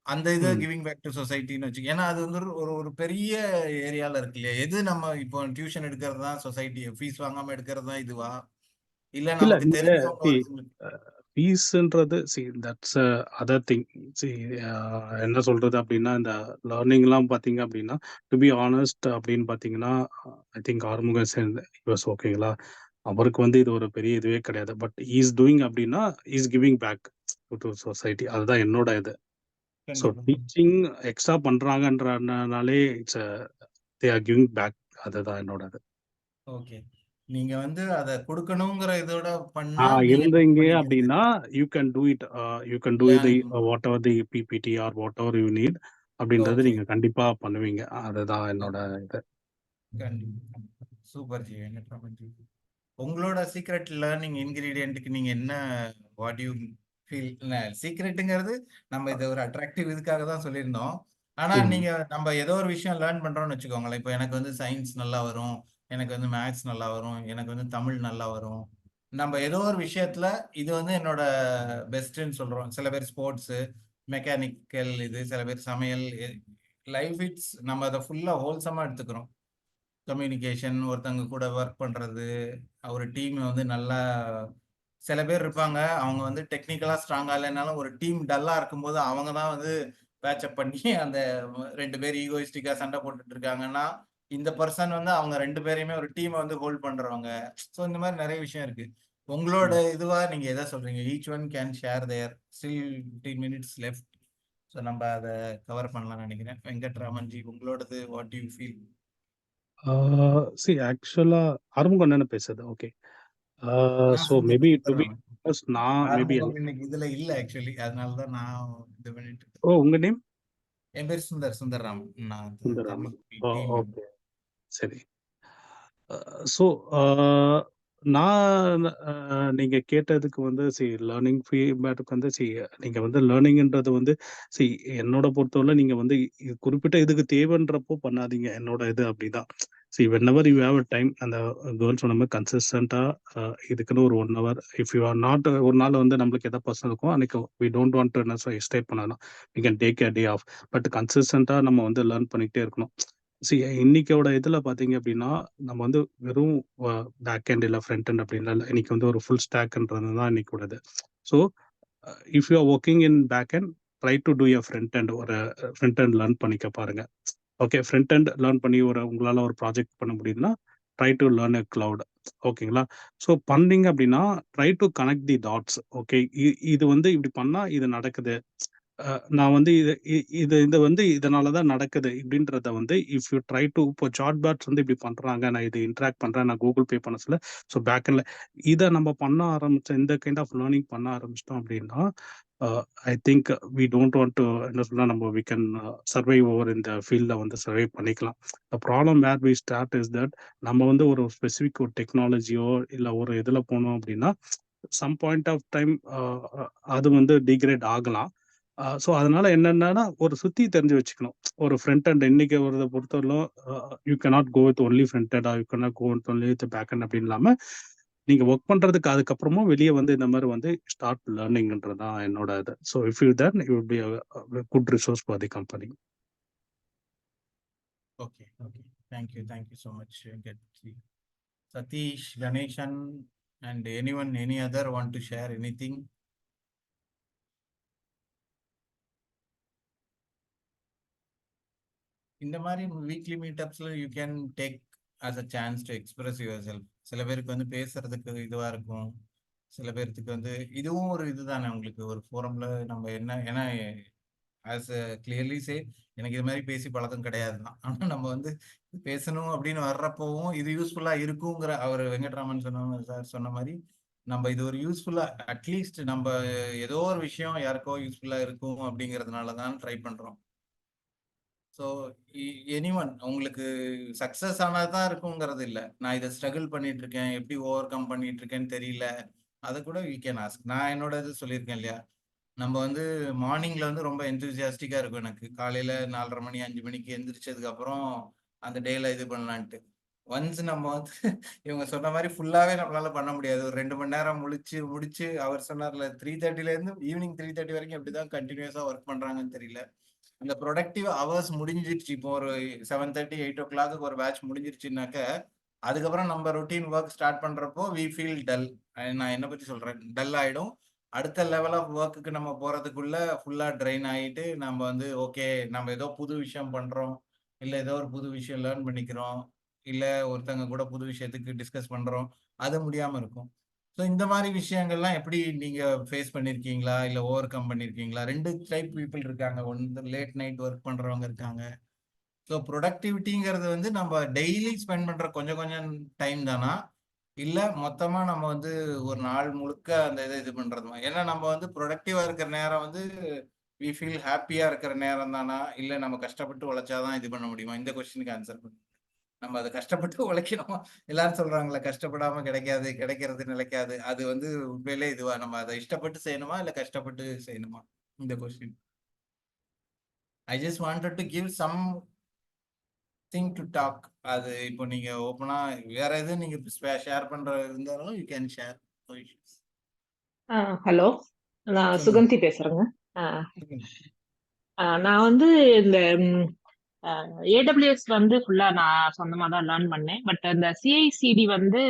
Speaker 2: அந்த இதை கிவிங் பேக் டு சொசைட்டின்னு வச்சு. ஏன்னா அது வந்து ஒரு பெரிய ஏரியால இருக்கு இல்லையா? எது நம்ம இப்போ டியூஷன் எடுக்கிறது தான் சொசைட்டி, ஃபீஸ் வாங்காம எடுக்கிறது தான் இதுவா, இல்ல
Speaker 8: இல்ல
Speaker 2: நமக்கு தெரிஞ்சவங்க ஒருத்தவங்களுக்கு
Speaker 8: ஃபீஸ்ன்றது தட்ஸ் அதர் திங். என்ன சொல்றது அப்படின்னா இந்த லேர்னிங்லாம் பார்த்தீங்க அப்படின்னா டு பி ஆனஸ்ட் அப்படின்னு பார்த்தீங்கன்னா ஐ திங்க் ஆறுமுகம் யூஎஸ் ஓகேங்களா, அவருக்கு வந்து இது ஒரு பெரிய இதுவே கிடையாது. பட் இஸ் டூயிங் அப்படின்னா is giving back to society, அதுதான் என்னோட இது. ஸோ
Speaker 2: கண்டிப்பா.
Speaker 8: டீச்சிங் எக்ஸ்ட்ரா பண்றாங்கன்றனாலே it's they are giving back, அதுதான் என்னோட இது.
Speaker 2: ஓகே, நீங்க வந்து அதை கொடுக்கணுங்கிற இதோட பண்ணா நீங்க
Speaker 8: இருந்தீங்க
Speaker 2: பண்ணிக்கிறது
Speaker 8: அப்படின்னா you can do it, you can do the
Speaker 2: learning.
Speaker 8: Whatever the PPT or whatever you need அப்படின்றது
Speaker 2: ஓகே,
Speaker 8: நீங்க கண்டிப்பா பண்ணுவீங்க, அதுதான் என்னோட இது.
Speaker 2: கண்டிப்பா. சூப்பர் ஜி, ஜி, உங்களோட சீக்ரெட் லேர்னிங் இன்கிரீடியன்ட்டுக்கு நீங்க என்ன, வாட் யூ ஃபீல்? சீக்ரெட்டுங்கிறது நம்ம இது ஒரு அட்ராக்டிவ் இதுக்காக தான் சொல்லியிருந்தோம். ஆனா நீங்க நம்ம ஏதோ ஒரு விஷயம் லேர்ன் பண்றோம்னு வச்சுக்கோங்களேன். இப்போ எனக்கு வந்து சயின்ஸ் நல்லா வரும், எனக்கு வந்து மேத்ஸ் நல்லா வரும், எனக்கு வந்து தமிழ் நல்லா வரும். நம்ம ஏதோ ஒரு விஷயத்துல இது வந்து என்னோட பெஸ்ட்ன்னு சொல்றோம். சில பேர் ஸ்போர்ட்ஸ், மெக்கானிக்கல், இது சில பேர் சமையல், லைஃப் இட்ஸ் நம்ம அதை ஃபுல்லா ஹோல்சமா எடுத்துக்கிறோம். கம்யூனிகேஷன், ஒருத்தவங்க கூட ஒர்க் பண்றது, ஒரு டீம் வந்து நல்லா, சில பேர் இருப்பாங்க அவங்க வந்து டெக்னிக்கலா ஸ்ட்ராங்கா இல்லைனாலும் ஒரு டீம் டல்லா இருக்கும்போது அவங்க தான் வந்து பேட்சப் பண்ணி அந்த ரெண்டு பேர் ஈகோயிஸ்டிக்கா சண்டை போட்டுட்டு இருக்காங்கன்னா இந்த பர்சன் வந்து அவங்க ரெண்டு பேரையுமே ஒரு டீமை வந்து ஹோல்ட் பண்றவங்க. ஸோ இந்த மாதிரி நிறைய விஷயம் இருக்கு. உங்களோட இதுவா நீங்க எதை சொல்றீங்க? Each one can share their, still 15 minutes left. So நம்ம அதை கவர் பண்ணலாம்னு நினைக்கிறேன். வெங்கட்ராமன் ஜி, உங்களோடது what you feel?
Speaker 8: Actually Arumugam என்ன பேசுறது, ஓகே.
Speaker 2: நான்
Speaker 8: so maybe to be
Speaker 2: Sundaram.
Speaker 8: நான் மேபி
Speaker 2: இன்னைக்கு இதுல இல்ல ஆக்சுவலி, அதனாலதான் நான் இது பண்ணிட்டு இருக்கேன்.
Speaker 8: ஓ உங்க நேம்
Speaker 2: என் பேர் சுந்தர்ராம். நான்
Speaker 8: சுந்தராமன்,
Speaker 2: டீம்
Speaker 8: ஓகே சரி. ஸோ நான் நீங்க கேட்டதுக்கு வந்து லேர்னிங் ஃபீட்பேக்கு வந்து நீங்க வந்து லேர்னிங்ன்றது வந்து என்னோட பொறுத்தவரை நீங்க வந்து குறிப்பிட்ட இதுக்கு தேவைன்றப்போ பண்ணாதீங்க, என்னோட இது அப்படிதான். Whenever you have a time, அந்த கேர்ள்ஸ் சொன்ன மாதிரி கன்சிஸ்டண்டா இதுக்குன்னு ஒரு 1 hour, if you are not ஒரு நாள் வந்து நம்மளுக்கு எதாவது பர்சனல் இருக்கும் அன்னைக்கு வி டோன்ட் வாண்ட் டு என்ன எஸ்டேட் பண்ணலாம், we can take a day off. But கன்சிஸ்டண்டா நம்ம வந்து லேர்ன் பண்ணிக்கிட்டே இருக்கணும். இன்னைக்கோட இதுல பாத்தீங்க அப்படின்னா நம்ம வந்து வெறும் பேக் எண்ட் இல்லை ஃப்ரண்ட் எண்ட் அப்படின்னா இல்லை, இன்னைக்கு வந்து ஒரு ஃபுல் ஸ்டாக்ன்றது தான் இன்னைக்கு. So if you are working in back end, try to do a front end, ஒரு ஃப்ரண்ட் எண்ட் லேர்ன் பண்ணிக்க பாருங்க. ஓகே, ஃப்ரண்ட் எண்ட் லேர்ன் பண்ணி உங்களால் ஒரு ப்ராஜெக்ட் பண்ண முடியுதுன்னா try to learn a cloud, ஓகேங்களா? ஸோ பண்ணீங்க அப்படின்னா try to connect the dots. Okay, இது வந்து இப்படி பண்ணால் இது நடக்குது, நான் வந்து இது வந்து இதனால தான் நடக்குது இப்படின்றத வந்து இஃப் யூ ட்ரை டு இப்போ சாட் பாட்ஸ் வந்து இப்படி பண்ணுறாங்க, நான் இது இன்ட்ராக்ட் பண்ணுறேன், நான் கூகுள் பே பண்ண சொல்ல. ஸோ பேக்கெண்டில் இதை நம்ம பண்ண ஆரம்பித்தோம், இந்த கைண்ட் ஆஃப் லேர்னிங் பண்ண ஆரம்பிச்சிட்டோம் அப்படின்னா I think we don't want to என்ன சொன்னால் நம்ம வி கேன் சர்வைவ் ஓவர் இந்த ஃபீல்டில் வந்து சர்வைவ் பண்ணிக்கலாம். The problem where we start is that நம்ம வந்து ஒரு ஸ்பெசிஃபிக் ஒரு டெக்னாலஜியோ இல்லை ஒரு இதில் போனோம் அப்படின்னா சம் பாயிண்ட் ஆஃப் டைம் அது வந்து டிகிரேட் ஆகலாம். ஸோ அதனால என்னென்னா ஒரு சுற்றி தெரிஞ்சு வச்சுக்கணும். ஒரு ஃப்ரண்ட் அண்ட் இன்னைக்கு ஒரு பொறுத்தவரையிலும் you cannot go with only front and you cannot go with only with back and அப்படின்னு இல்லாமல் நீங்கள் ஒர்க் பண்ணுறதுக்கு அதுக்கப்புறமும் வெளியே வந்து இந்த மாதிரி வந்து ஸ்டார்ட் லேர்னிங்ன்றது தான் என்னோட இது. So if you that you will be good resource for the company.
Speaker 2: Okay thank you so much Satish, Ganesan and anyone, any other want to share anything? இந்த மாதிரி வீக்லி மீட்டப்ஸ்ல you can take as a chance to express yourself. சில பேருக்கு வந்து பேசுறதுக்கு இதுவா இருக்கும், சில பேருக்கு வந்து இதுவும் ஒரு இதுதானே உங்களுக்கு ஒரு ஃபோரம்ல நம்ம என்ன ஏன்னா ஆஸ் கிளியர்லி சே எனக்கு இது மாதிரி பேசி பழக்கம் கிடையாது தான். ஆனால் நம்ம வந்து பேசணும் அப்படின்னு வர்றப்போவும் இது யூஸ்ஃபுல்லா இருக்குங்கிற அவர் வெங்கட்ராமன் சொன்ன மாதிரி நம்ம இது ஒரு யூஸ்ஃபுல்லா அட்லீஸ்ட் நம்ம ஏதோ ஒரு விஷயம் யாருக்கோ யூஸ்ஃபுல்லா இருக்கும் அப்படிங்கிறதுனால தான் ட்ரை பண்றோம். ஸோ எனிவன் உங்களுக்கு சக்ஸஸ் ஆனதுதான் இருக்குங்கிறது இல்லை, நான் இதை ஸ்ட்ரகிள் பண்ணிட்டு இருக்கேன், எப்படி ஓவர் கம் பண்ணிட்டு இருக்கேன்னு தெரியல, அதை கூட வி கேன் ஆஸ்க். நான் என்னோட இது சொல்லியிருக்கேன் இல்லையா, நம்ம வந்து மார்னிங்ல வந்து ரொம்ப எந்தூசியாஸ்டிக்கா இருக்கும் எனக்கு, காலையில 4:30 மணி 5 மணிக்கு எந்திரிச்சதுக்கு அப்புறம் அந்த டேல இது பண்ணலான்ட்டு. ஒன்ஸ் நம்ம வந்து இவங்க சொன்ன மாதிரி ஃபுல்லாவே நம்மளால பண்ண முடியாது. ஒரு 2 மணி நேரம் முடிச்சு அவர் சொன்னார்ல 3:30ல இருந்து ஈவினிங் 3:30 வரைக்கும் எப்படிதான் கண்டினியூஸா ஒர்க் பண்றாங்கன்னு தெரியல. அந்த ப்ரொடக்டிவ் ஹவர்ஸ் முடிஞ்சிருச்சு. இப்போ ஒரு 7:30 8 o'clock ஒரு பேட்ச் முடிஞ்சிருச்சுனாக்க அதுக்கப்புறம் நம்ம ரொட்டீன் ஒர்க் ஸ்டார்ட் பண்றப்போ வி ஃபீல் டல். நான் என்ன பத்தி சொல்றேன், டல் ஆயிடும். அடுத்த லெவல் ஆஃப் ஒர்க்குக்கு நம்ம போறதுக்குள்ள ஃபுல்லா ட்ரெயின் ஆகிட்டு நம்ம வந்து ஓகே நம்ம ஏதோ புது விஷயம் பண்றோம், இல்லை ஏதோ ஒரு புது விஷயம் லேர்ன் பண்ணிக்கிறோம், இல்லை ஒருத்தங்க கூட புது விஷயத்துக்கு டிஸ்கஸ் பண்றோம், அது முடியாம இருக்கும். ஸோ இந்த மாதிரி விஷயங்கள்லாம் எப்படி நீங்க ஃபேஸ் பண்ணிருக்கீங்களா, இல்லை ஓவர் கம் பண்ணிருக்கீங்களா? 2 டைப் பீப்புள் இருக்காங்க, ஒன்று லேட் நைட் ஒர்க் பண்றவங்க இருக்காங்க. ஸோ ப்ரொடக்டிவிட்டிங்கிறது வந்து நம்ம டெய்லி ஸ்பெண்ட் பண்ற கொஞ்சம் கொஞ்சம் டைம் தானா, இல்லை மொத்தமா நம்ம வந்து ஒரு நாள் முழுக்க அந்த இதை இது பண்றதுமா? ஏன்னா நம்ம வந்து ப்ரொடக்டிவா இருக்கிற நேரம் வந்து வி ஃபீல் ஹாப்பியா இருக்கிற நேரம் தானா, இல்லை நம்ம கஷ்டப்பட்டு உழைச்சாதான் இது பண்ண முடியுமா? இந்த கொஸ்டினுக்கு ஆன்சர் பண்ணு. நம்ம அதை கஷ்டப்பட்டு உழைக்கணும். எல்லாரும் சொல்றாங்களே கஷ்டப்படாம கிடைக்காது, கிடைக்கிறது நிலைக்காது. அது வந்து உண்மையிலே இதுவா, நம்ம அதை இஷ்டப்பட்டு செய்யணுமா இல்லை கஷ்டப்பட்டு செய்யணுமா? இந்த question I just wanted to give something to talk. அது இப்போ நீங்க ஓப்பனா வேற எதுவும் நீங்க ஷேர் பண்ற இருந்தாலும் யூ கேன் ஷேர்.
Speaker 9: ஹலோ, நான் சுகந்தி பேசுறேங்க. நான் வந்து இந்த AWS வந்து ஃபுல்லா நான் சொந்தமா தான் லேர்ன் பண்ணேன். பட் அந்த CI/CD வந்து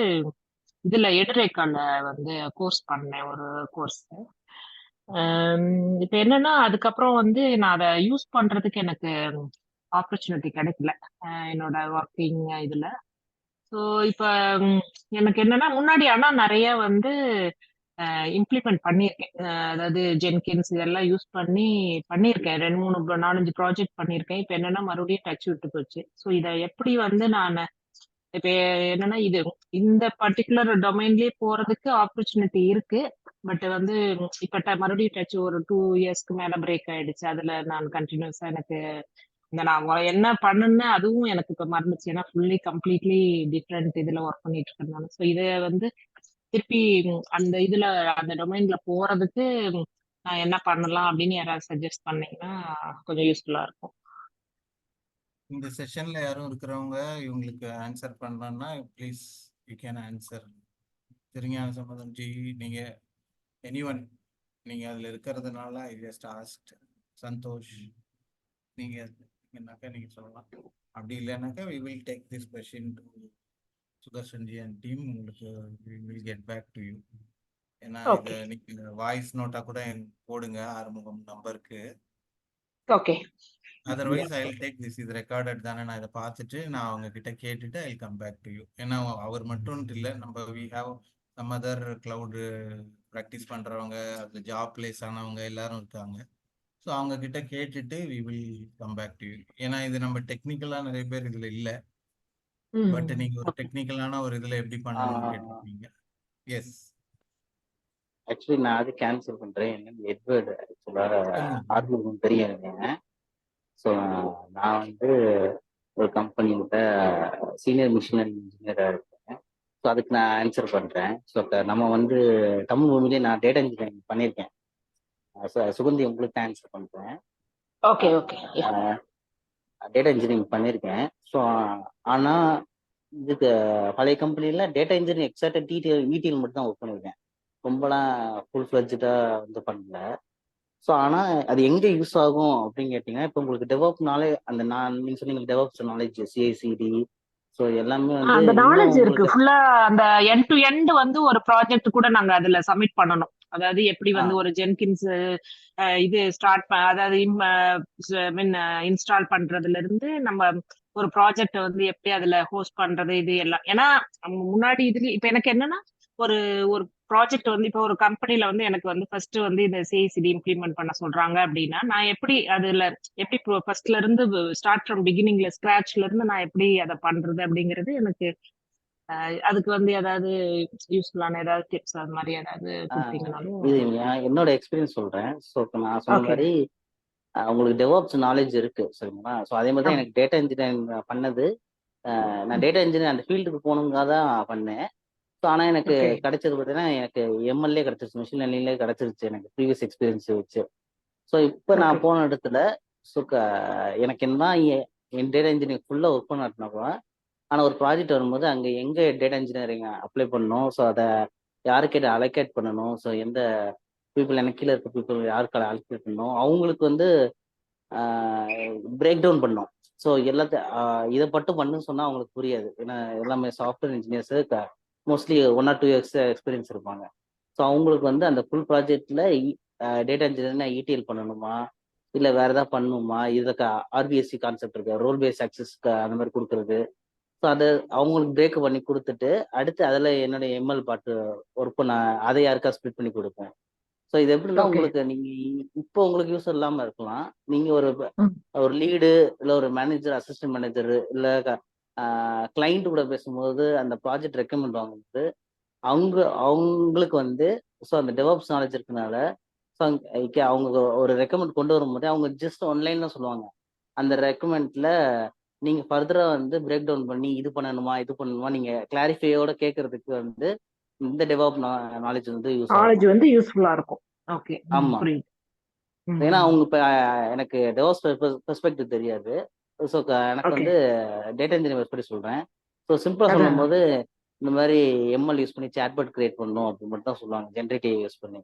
Speaker 9: இதுல எடுரேக்கால வந்து கோர்ஸ் பண்ணேன், ஒரு கோர்ஸ். இப்ப என்னன்னா அதுக்கப்புறம் வந்து நான் அதை யூஸ் பண்றதுக்கு எனக்கு ஆப்பர்ச்சுனிட்டி கிடைக்கல என்னோட ஒர்க்கிங் இதுல. ஸோ இப்ப எனக்கு என்னன்னா முன்னாடி ஆனா நிறைய வந்து இம்ப்ளிமெண்ட் பண்ணியிருக்கேன். அதாவது ஜென்கின்ஸ் இதெல்லாம் யூஸ் பண்ணியிருக்கேன். 2 3 4 5 ப்ராஜெக்ட் பண்ணியிருக்கேன். இப்ப என்னன்னா மறுபடியும் டச் விட்டு போச்சு. ஸோ இதை எப்படி வந்து நான் இப்ப என்னன்னா இது இந்த பர்டிகுலர் டொமைன்லயே போறதுக்கு ஆப்பர்ச்சுனிட்டி இருக்கு. பட் வந்து இப்ப மறுபடியும் டச் ஒரு 2 இயர்ஸ்க்கு மேல பிரேக் ஆயிடுச்சு. அதுல நான் கண்டினியூஸா எனக்கு இந்த நான் என்ன பண்ணுன்னு அதுவும் எனக்கு இப்ப மறந்துச்சு. ஏன்னா ஃபுல்லி கம்ப்ளீட்லி டிஃப்ரெண்ட் இதுல ஒர்க் பண்ணிட்டு இருக்கேன். ஸோ இதை வந்து திருப்பி அந்த இதுல அந்த டொமைன்ல போறதுக்கு நான் என்ன பண்ணலாம் அப்படின்னு யாராவது சஜஸ்ட் பண்ணீங்கன்னா கொஞ்சம் யூஸ்ஃபுல்லா இருக்கும்.
Speaker 2: இந்த செஷன்ல யாரும் இருக்கிறவங்க இவங்களுக்கு ஆன்சர் பண்ணலாம்னா ப்ளீஸ் யூ கேன் ஆன்சர். திருஞான சம்பந்தம் ஜி, நீங்க எனிவன் நீங்க அதுல இருக்கிறதுனால ஐ ஜஸ்ட் ஆஸ்க்ட். சந்தோஷ் நீங்கனாக்கா நீங்க சொல்லலாம். அப்படி இல்லைனாக்கா we will take this question to Sudarshan ji and team. உங்களுக்கு we will get back to you. ஏன்னா இதை நீங்க வாய்ஸ் நோட்டா கூட போடுங்க ஆறுமுகம் நம்பருக்கு.
Speaker 9: Okay,
Speaker 2: otherwise I will take this, இது ரெக்கார்டட் தானே, நான் இதை பார்த்துட்டு நான் அவங்க கிட்ட கேட்டுட்டு I will come back to you. ஏன்னா அவர் மட்டும் இல்லை, நம்ம we have some other cloud practice பண்றவங்க, அது ஜாப் பிளேஸ் ஆனவங்க எல்லாரும் இருக்காங்க. ஸோ அவங்க கிட்ட கேட்டுட்டு we will come back to you. ஏன்னா இது நம்ம டெக்னிக்கலா நிறைய பேர் இதுல இல்ல. பட்
Speaker 9: ம்
Speaker 2: நீங்க ஒரு
Speaker 9: ஓகே
Speaker 2: டெக்னிக்கலான ஒரு இதுல எப்படி பண்ணணும்னு கேட்டிருக்கீங்க. எஸ்
Speaker 10: ஆக்சுவலி நான் அது கேன்சல் பண்றேன். என்ன எட்வர்டு ஆக்சுவலாக
Speaker 2: சொல்லுங்க.
Speaker 10: ஆர்வம் தெரியும் எனக்கு. ஸோ நான் வந்து ஒரு கம்பெனிகிட்ட சீனியர் மிஷின் இன்ஜினியராக இருக்கேன். ஸோ அதுக்கு நான் ஆன்சர் பண்ணுறேன். ஸோ நம்ம வந்து தமிழ் பூமியிலே நான் டேட்டா இன்ஜினியரிங் பண்ணியிருக்கேன். சுகந்தி உங்களுக்கு ஆன்சர் பண்ணுறேன்.
Speaker 9: ஓகே ஓகே
Speaker 10: டேட்டா இன்ஜினியரிங் பண்ணியிருக்கேன். ஸோ ஆனால் இதுக்கு பழைய கம்பெனியில் டேட்டா இன்ஜினியரிங் எக்ஸாக்டாக இடிஎல் மட்டும் தான் ஒர்க் பண்ணியிருக்கேன். ரொம்பலாம் ஃபுல் ஃப்ளெட்ஜாக வந்து பண்ணல. ஸோ ஆனால் அது எங்கே யூஸ் ஆகும் அப்படின்னு கேட்டிங்கன்னா, இப்போ உங்களுக்கு டெவலப்னாலே அந்த நீங்கள் சொன்னீங்க டெவலப்ஸ் நாலேஜ் சிஐசிடி ஸோ எல்லாமே வந்து
Speaker 9: அந்த
Speaker 10: இன்னும்
Speaker 9: நாலேஜ் இருக்கு
Speaker 10: உங்களுக்கு
Speaker 9: ஃபுல்லா. அந்த எண்ட் டு எண்ட் வந்து ஒரு ப்ராஜெக்ட் கூட நாங்க அதுல சப்மிட் பண்ணணும். அதாவது எப்படி வந்து ஒரு ஜென்கின்ஸ் இது ஸ்டார்ட் அதாவது மீன் இன்ஸ்டால் பண்றதுல இருந்து நம்ம ஒரு ப்ராஜெக்ட் வந்து எப்படி அதுல ஹோஸ்ட் பண்றது இது எல்லாம். ஏன்னா முன்னாடி இதுல இப்ப எனக்கு என்னன்னா ஒரு ஒரு ப்ராஜெக்ட் வந்து இப்போ ஒரு கம்பெனில வந்து எனக்கு வந்து ஃபர்ஸ்ட் வந்து இந்த சிஐசிடி இம்ப்ளிமெண்ட் பண்ண சொல்றாங்க அப்படின்னா, நான் எப்படி அதுல எப்படி ஃபர்ஸ்ட்ல இருந்து ஸ்டார்ட் ஃப்ரம் பிகினிங்ல ஸ்கிராச்ல இருந்து நான் எப்படி அதை பண்றது அப்படிங்கிறது எனக்கு அதுக்கு வந்து ஏதாவது யூஸ்ஃபுல்லான ஏதாவது டிப்ஸ் அது மாதிரி ஏதாவது கொடுத்தீங்கன்னாலும்.
Speaker 10: இது என்னோட எக்ஸ்பீரியன்ஸ் சொல்றேன். ஸோ இப்போ நான் சொன்ன
Speaker 9: ஓகே
Speaker 10: மாதிரி உங்களுக்கு டெவலப்ஸ் நாலேஜ் இருக்கு சரிங்களா. ஸோ அதே மாதிரி தான் எனக்கு டேட்டா இன்ஜினியரிங் பண்ணது. நான் டேட்டா இன்ஜினியர் அந்த ஃபீல்டுக்கு போகணுங்க தான் பண்ணேன். ஸோ ஆனால் எனக்கு
Speaker 9: ஓகே
Speaker 10: கிடைச்சது பார்த்தீங்கன்னா எனக்கு எம்எல்ஏ கிடைச்சிருச்சு, மிஷின் லேர்னிங்லேயே கிடைச்சிருச்சு எனக்கு ப்ரீவியஸ் எக்ஸ்பீரியன்ஸ் வச்சு. ஸோ இப்போ
Speaker 9: ஓகே
Speaker 10: நான் போன இடத்துல ஸோ எனக்கு என்ன என் டேட்டா இன்ஜினியரிங் ஃபுல்லாக ஒர்க் பண்ணாட்டினா கூட, ஆனால் ஒரு ப்ராஜெக்ட் வரும்போது அங்கே எங்கே டேட்டா இன்ஜினியரிங் அப்ளை பண்ணணும், ஸோ அதை யாருக்கிட்ட அலோகேட் பண்ணணும், ஸோ எந்த பீப்புள் எனக்கு கீழே இருக்க பீப்புள் யாருக்கு அலோகேட் பண்ணணும், அவங்களுக்கு வந்து பிரேக் டவுன் பண்ணோம். ஸோ எல்லாத்தையும் இதை மட்டும் பண்ணுன்னு சொன்னால் அவங்களுக்கு புரியாது. ஏன்னா எல்லாமே software engineers mostly 1 or 2 years experience இருப்பாங்க. ஸோ அவங்களுக்கு வந்து அந்த ஃபுல் ப்ராஜெக்டில் டேட்டா இன்ஜினியரிங் இடிஎல் பண்ணணுமா இல்லை வேற ஏதாவது பண்ணணுமா, இதுக்கு ஆர்பிஎஸ்சி கான்செப்ட் இருக்கு, ரோல் பேஸ் ஆக்சஸ் அந்த மாதிரி கொடுக்குறது. ஸோ அதை அவங்களுக்கு பிரேக் பண்ணி கொடுத்துட்டு அடுத்து அதில் என்னோட எம்எல் பாட்டு ஒர்க் பண்ண அதை யாருக்கா ஸ்ப்ளிட் பண்ணி கொடுப்பேன். ஸோ இது எப்படின்னா
Speaker 9: ஓகே
Speaker 10: உங்களுக்கு இப்போ உங்களுக்கு யூஸ் இல்லாமல் இருக்கலாம். நீங்கள் ஒரு லீடு இல்லை ஒரு மேனேஜர் அசிஸ்டன்ட் மேனேஜர் இல்லை கிளைண்ட் கூட பேசும்போது அந்த ப்ராஜெக்ட் ரெக்கமெண்ட் வாங்கும்போது அவங்களுக்கு வந்து ஸோ அந்த டெவலப்ஸ் நாலேஜ் இருக்கனால ஸோ அவங்க ஒரு ரெக்கமெண்ட் கொண்டு வரும்போது அவங்க ஜஸ்ட் ஒன்லைன் தான் சொல்லுவாங்க. அந்த ரெக்கமெண்ட்ல நீங்க ஃபர்தரா வந்து பிரேக் டவுன் பண்ணி இது பண்ணணுமா நீங்க கிளாரிஃபையோட கேட்கறதுக்கு வந்து இந்த டெவலப் நாலேஜ் வந்து யூஸ்
Speaker 9: நாலேஜ்
Speaker 10: ஆகும்.
Speaker 9: வந்து யூஸ்ஃபுல்லா இருக்கும். ஓகே
Speaker 10: ஆமா,
Speaker 9: புரியுது.
Speaker 10: ஏன்னா அவங்க இப்போ எனக்கு டெவலப்ஸ் பெர்ஸ்பெக்டிவ் தெரியாது. ஸோ எனக்கு
Speaker 9: ஓகே
Speaker 10: வந்து டேட்டா இன்ஜினியர் பெர்ஸ்பெக்டிவ் சொல்றேன். ஸோ சிம்பிளா
Speaker 9: அதான்
Speaker 10: சொல்லும் போது இந்த மாதிரி எம்எல் யூஸ் பண்ணி சாட்பாட் கிரியேட் பண்ணணும் அப்படின்னு மட்டும் தான் சொல்லுவாங்க, ஜென்ரேட்டிவ் யூஸ் பண்ணி.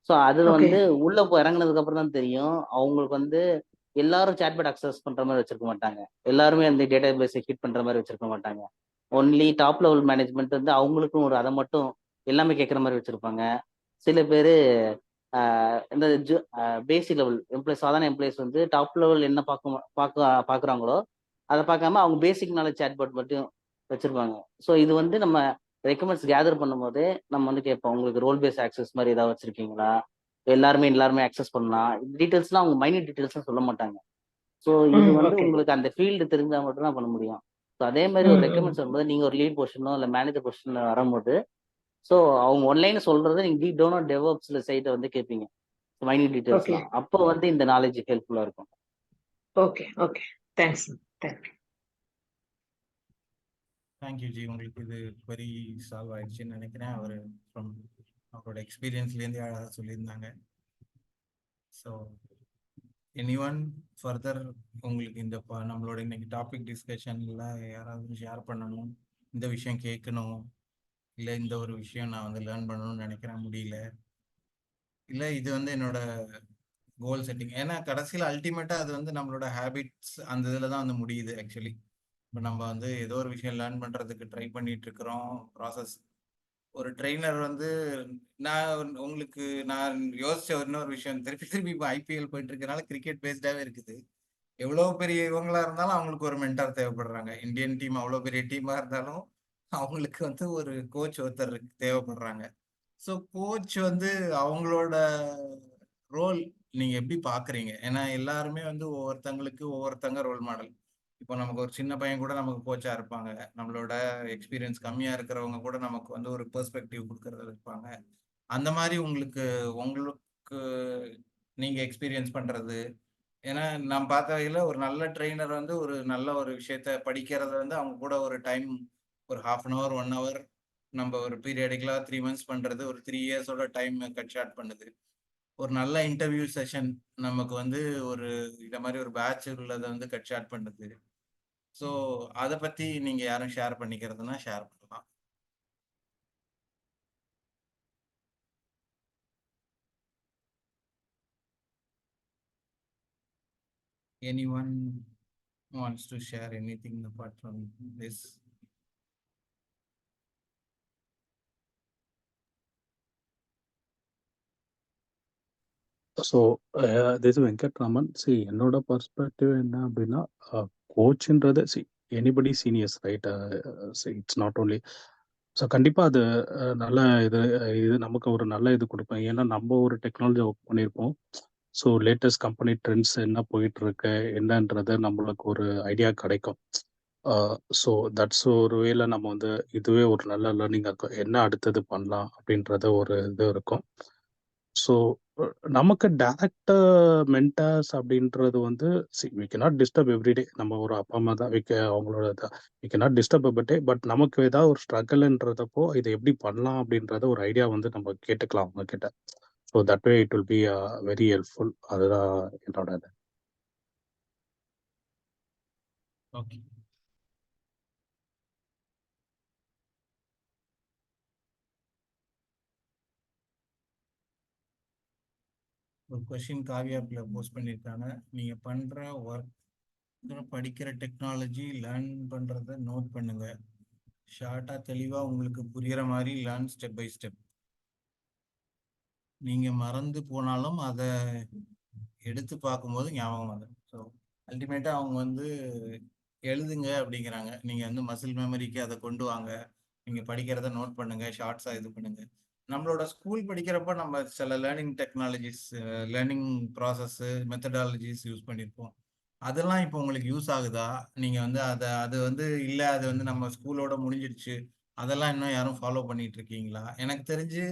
Speaker 10: ஸோ அதுல
Speaker 9: ஓகே
Speaker 10: வந்து உள்ள போய் இறங்குனதுக்கு அப்புறம் தான் தெரியும் அவங்களுக்கு வந்து எல்லாரும் சாட்பாட் அக்சஸ் பண்ற மாதிரி வச்சிருக்க மாட்டாங்க, எல்லாருமே அந்த டேட்டா பேஸை ஹிட் பண்ற மாதிரி வச்சிருக்க மாட்டாங்க. ஒன்லி டாப் லெவல் மேனேஜ்மெண்ட் வந்து அவங்களுக்கும் ஒரு அதை மட்டும் எல்லாமே கேட்குற மாதிரி வச்சிருப்பாங்க. சில பேர் இந்த பேசிக் லெவல் எம்ப்ளாய்ஸ், சாதாரண எம்ப்ளாய்ஸ் வந்து டாப் லெவல் என்ன பார்க்குறாங்களோ அதை பார்க்காம அவங்க பேசிக் நாலேஜ் சாட்பாட் மட்டும் வச்சிருப்பாங்க. ஸோ இது வந்து நம்ம ரெக்கமெண்ட்ஸ் கேதர் பண்ணும்போது நம்ம வந்து கேட்போம், உங்களுக்கு ரோல் பேஸ் ஆக்சஸ் மாதிரி ஏதாவது வச்சிருக்கீங்களா, எல்லாருமே ஆக்சஸ் பண்ணலாம், டீட்டெயில்ஸ்லாம் அவங்க மைனியூட் டீட்டெயில்ஸ்லாம் சொல்ல மாட்டாங்க. ஸோ இது வந்து
Speaker 9: ஓகே
Speaker 10: உங்களுக்கு அந்த ஃபீல்டு தெரிஞ்சால் மட்டும் தான் பண்ண முடியும். ஸோ அதே மாதிரி ஒரு ரெக்கமெண்ட்ஸ் வரும்போது நீங்கள் ஒரு லீட் பொசிஷனோ இல்லை மேனேஜர் பொசிஷனோ வரும்போது ஸோ அவங்க ஒன்லைன் சொல்றதை நீங்கள் டீப் டவுனாக டெவலப்ஸில் சைட்டை வந்து கேட்பீங்க, மைனியூட்
Speaker 9: ஓகே
Speaker 10: டீட்டெயில்ஸ்லாம். அப்போ வந்து இந்த நாலேஜ் ஹெல்ப்ஃபுல்லாக இருக்கும்.
Speaker 9: Okay okay thanks thank you.
Speaker 2: Thank you G. உங்களுக்கு இது வெரி சால்வ் ஆயிடுச்சுன்னு நினைக்கிறேன். அவரோட எக்ஸ்பீரியன்ஸ்லேருந்து அழகாக சொல்லியிருந்தாங்க. ஸோ எனிஒன் ஃபர்தர் உங்களுக்கு இந்த நம்மளோட இன்னைக்கு டாபிக் டிஸ்கஷன்ல யாராவது ஷேர் பண்ணணும், இந்த விஷயம் கேட்கணும், இல்லை இந்த ஒரு விஷயம் நான் வந்து லேர்ன் பண்ணணும்னு நினைக்கிறேன் முடியல, இல்லை இது வந்து என்னோட கோல் செட்டிங், ஏன்னா கடைசியில் அல்டிமேட்டாக அது வந்து நம்மளோட ஹேபிட்ஸ் அந்த இதில் தான் வந்து முடியுது. ஆக்சுவலி இப்போ நம்ம வந்து ஏதோ ஒரு விஷயம் லேர்ன் பண்ணுறதுக்கு ட்ரை பண்ணிட்டு இருக்கிறோம், ப்ராசஸ். ஒரு ட்ரெயினர் வந்து நான் யோசிச்ச இன்னொரு விஷயம், திருப்பி இப்போ ஐபிஎல் போயிட்டு இருக்கனால கிரிக்கெட் பேஸ்டாகவே இருக்குது. எவ்வளோ பெரிய இவங்களா இருந்தாலும் அவங்களுக்கு ஒரு மென்டார் தேவைப்படுறாங்க. இந்தியன் டீம் அவ்வளோ பெரிய டீமாக இருந்தாலும் அவங்களுக்கு வந்து ஒரு கோச் ஒருத்தர் தேவைப்படுறாங்க. ஸோ கோச் வந்து அவங்களோட ரோல் நீங்க எப்படி பாக்குறீங்க? ஏன்னா எல்லாருமே வந்து ஒவ்வொருத்தங்களுக்கு ஒவ்வொருத்தங்க ரோல் மாடல். இப்போ நமக்கு ஒரு சின்ன பையன் கூட நமக்கு கோச்சா இருப்பாங்க. நம்மளோட எக்ஸ்பீரியன்ஸ் கம்மியா இருக்கிறவங்க கூட நமக்கு வந்து ஒரு பெர்ஸ்பெக்டிவ் கொடுக்கறது இருப்பாங்க. அந்த மாதிரி உங்களுக்கு உங்களுக்கு நீங்க எக்ஸ்பீரியன்ஸ் பண்றது, ஏன்னா நான் பார்த்த வகையில ஒரு நல்ல ட்ரெய்னர் வந்து ஒரு நல்ல ஒரு விஷயத்த படிக்கிறத வந்து அவங்க கூட ஒரு டைம் ஒரு 1/2 அன் ஹவர் 1 ஹவர் நம்ம ஒரு பீரியாடிக்கலா 3 மந்த்ஸ் பண்றது ஒரு 3 இயர்ஸோட டைம் கட் ஷார்ட் பண்ணுது. ஒரு நல்ல இன்டர்வியூ செஷன் நமக்கு வந்து ஒரு இந்த மாதிரி ஒரு பேட்ச் உள்ளதை வந்து கட் ஷார்ட் பண்ணுது. ஸோ அதை பத்தி நீங்க யாரும் ஷேர் பண்ணிக்கிறதுனா ஷேர் பண்ணலாம். Anyone wants to share anything apart from this?
Speaker 8: So this Venkatraman. என்னோட பர்ஸ்பெக்டிவ் என்ன அப்படின்னா, கோச்ன்றது anybody seniors right. It's not only. So கண்டிப்பாக அது நல்ல இது நமக்கு ஒரு நல்ல இது கொடுப்பேன். ஏன்னா நம்ம ஒரு டெக்னாலஜி ஒர்க் பண்ணியிருப்போம். ஸோ லேட்டஸ்ட் கம்பெனி ட்ரெண்ட்ஸ் என்ன போயிட்டு இருக்கு என்னன்றது நம்மளுக்கு ஒரு ஐடியா கிடைக்கும். ஸோ தட்ஸ் ஒரு வேளை நம்ம வந்து இதுவே ஒரு நல்ல லேர்னிங்காக இருக்கும். என்ன அடுத்தது பண்ணலாம் அப்படின்றத ஒரு இது இருக்கும். ஸோ நமக்கு டேரக்ட் மென்டார்ஸ் அப்படின்றது வந்து வி கேனாட் டிஸ்டர்ப் எவ்ரிடே. நம்ம ஒரு அப்பா அம்மா தான் அவங்களோட we cannot disturb everyday. But நமக்கு ஏதாவது ஒரு ஸ்ட்ரகிள்ன்றதப்போ இதை எப்படி பண்ணலாம் அப்படின்றத ஒரு ஐடியா வந்து நம்ம கேட்டுக்கலாம் அவங்க கிட்ட. So that way it will be very helpful. அதுதான் என்னோட இது.
Speaker 2: ஓகே. ஒரு கொஸ்டின் காவியாப்ல போஸ்ட் பண்ணியிருக்காங்க. நீங்க பண்ற ஒர்க் படிக்கிற டெக்னாலஜி லேர்ன் பண்றத நோட் பண்ணுங்க. ஷார்ட்டா தெளிவா உங்களுக்கு புரியுற மாதிரி லேர்ன் ஸ்டெப் பை ஸ்டெப். நீங்க மறந்து போனாலும் அதை எடுத்து பார்க்கும்போது ஞாபகம் வரும். ஸோ அல்டிமேட்டா அவங்க வந்து எழுதுங்க அப்படிங்கிறாங்க. நீங்க வந்து மசில் மெமரிக்கு அதை கொண்டு வாங்க. நீங்க படிக்கிறத நோட் பண்ணுங்க, ஷார்ட்ஸா இது பண்ணுங்க. நம்மளோட ஸ்கூல் படிக்கிறப்ப நம்ம சில learning technologies, learning process, methodologies use பண்ணியிருப்போம். அதெல்லாம் இப்போ உங்களுக்கு யூஸ் ஆகுதா? நீங்க வந்து அது வந்து இல்ல, அது வந்து நம்ம ஸ்கூலோட முடிஞ்சிடுச்சு, அதெல்லாம் இன்னும் யாரும் ஃபாலோ பண்ணிட்டு இருக்கீங்களா? எனக்கு தெரிஞ்சு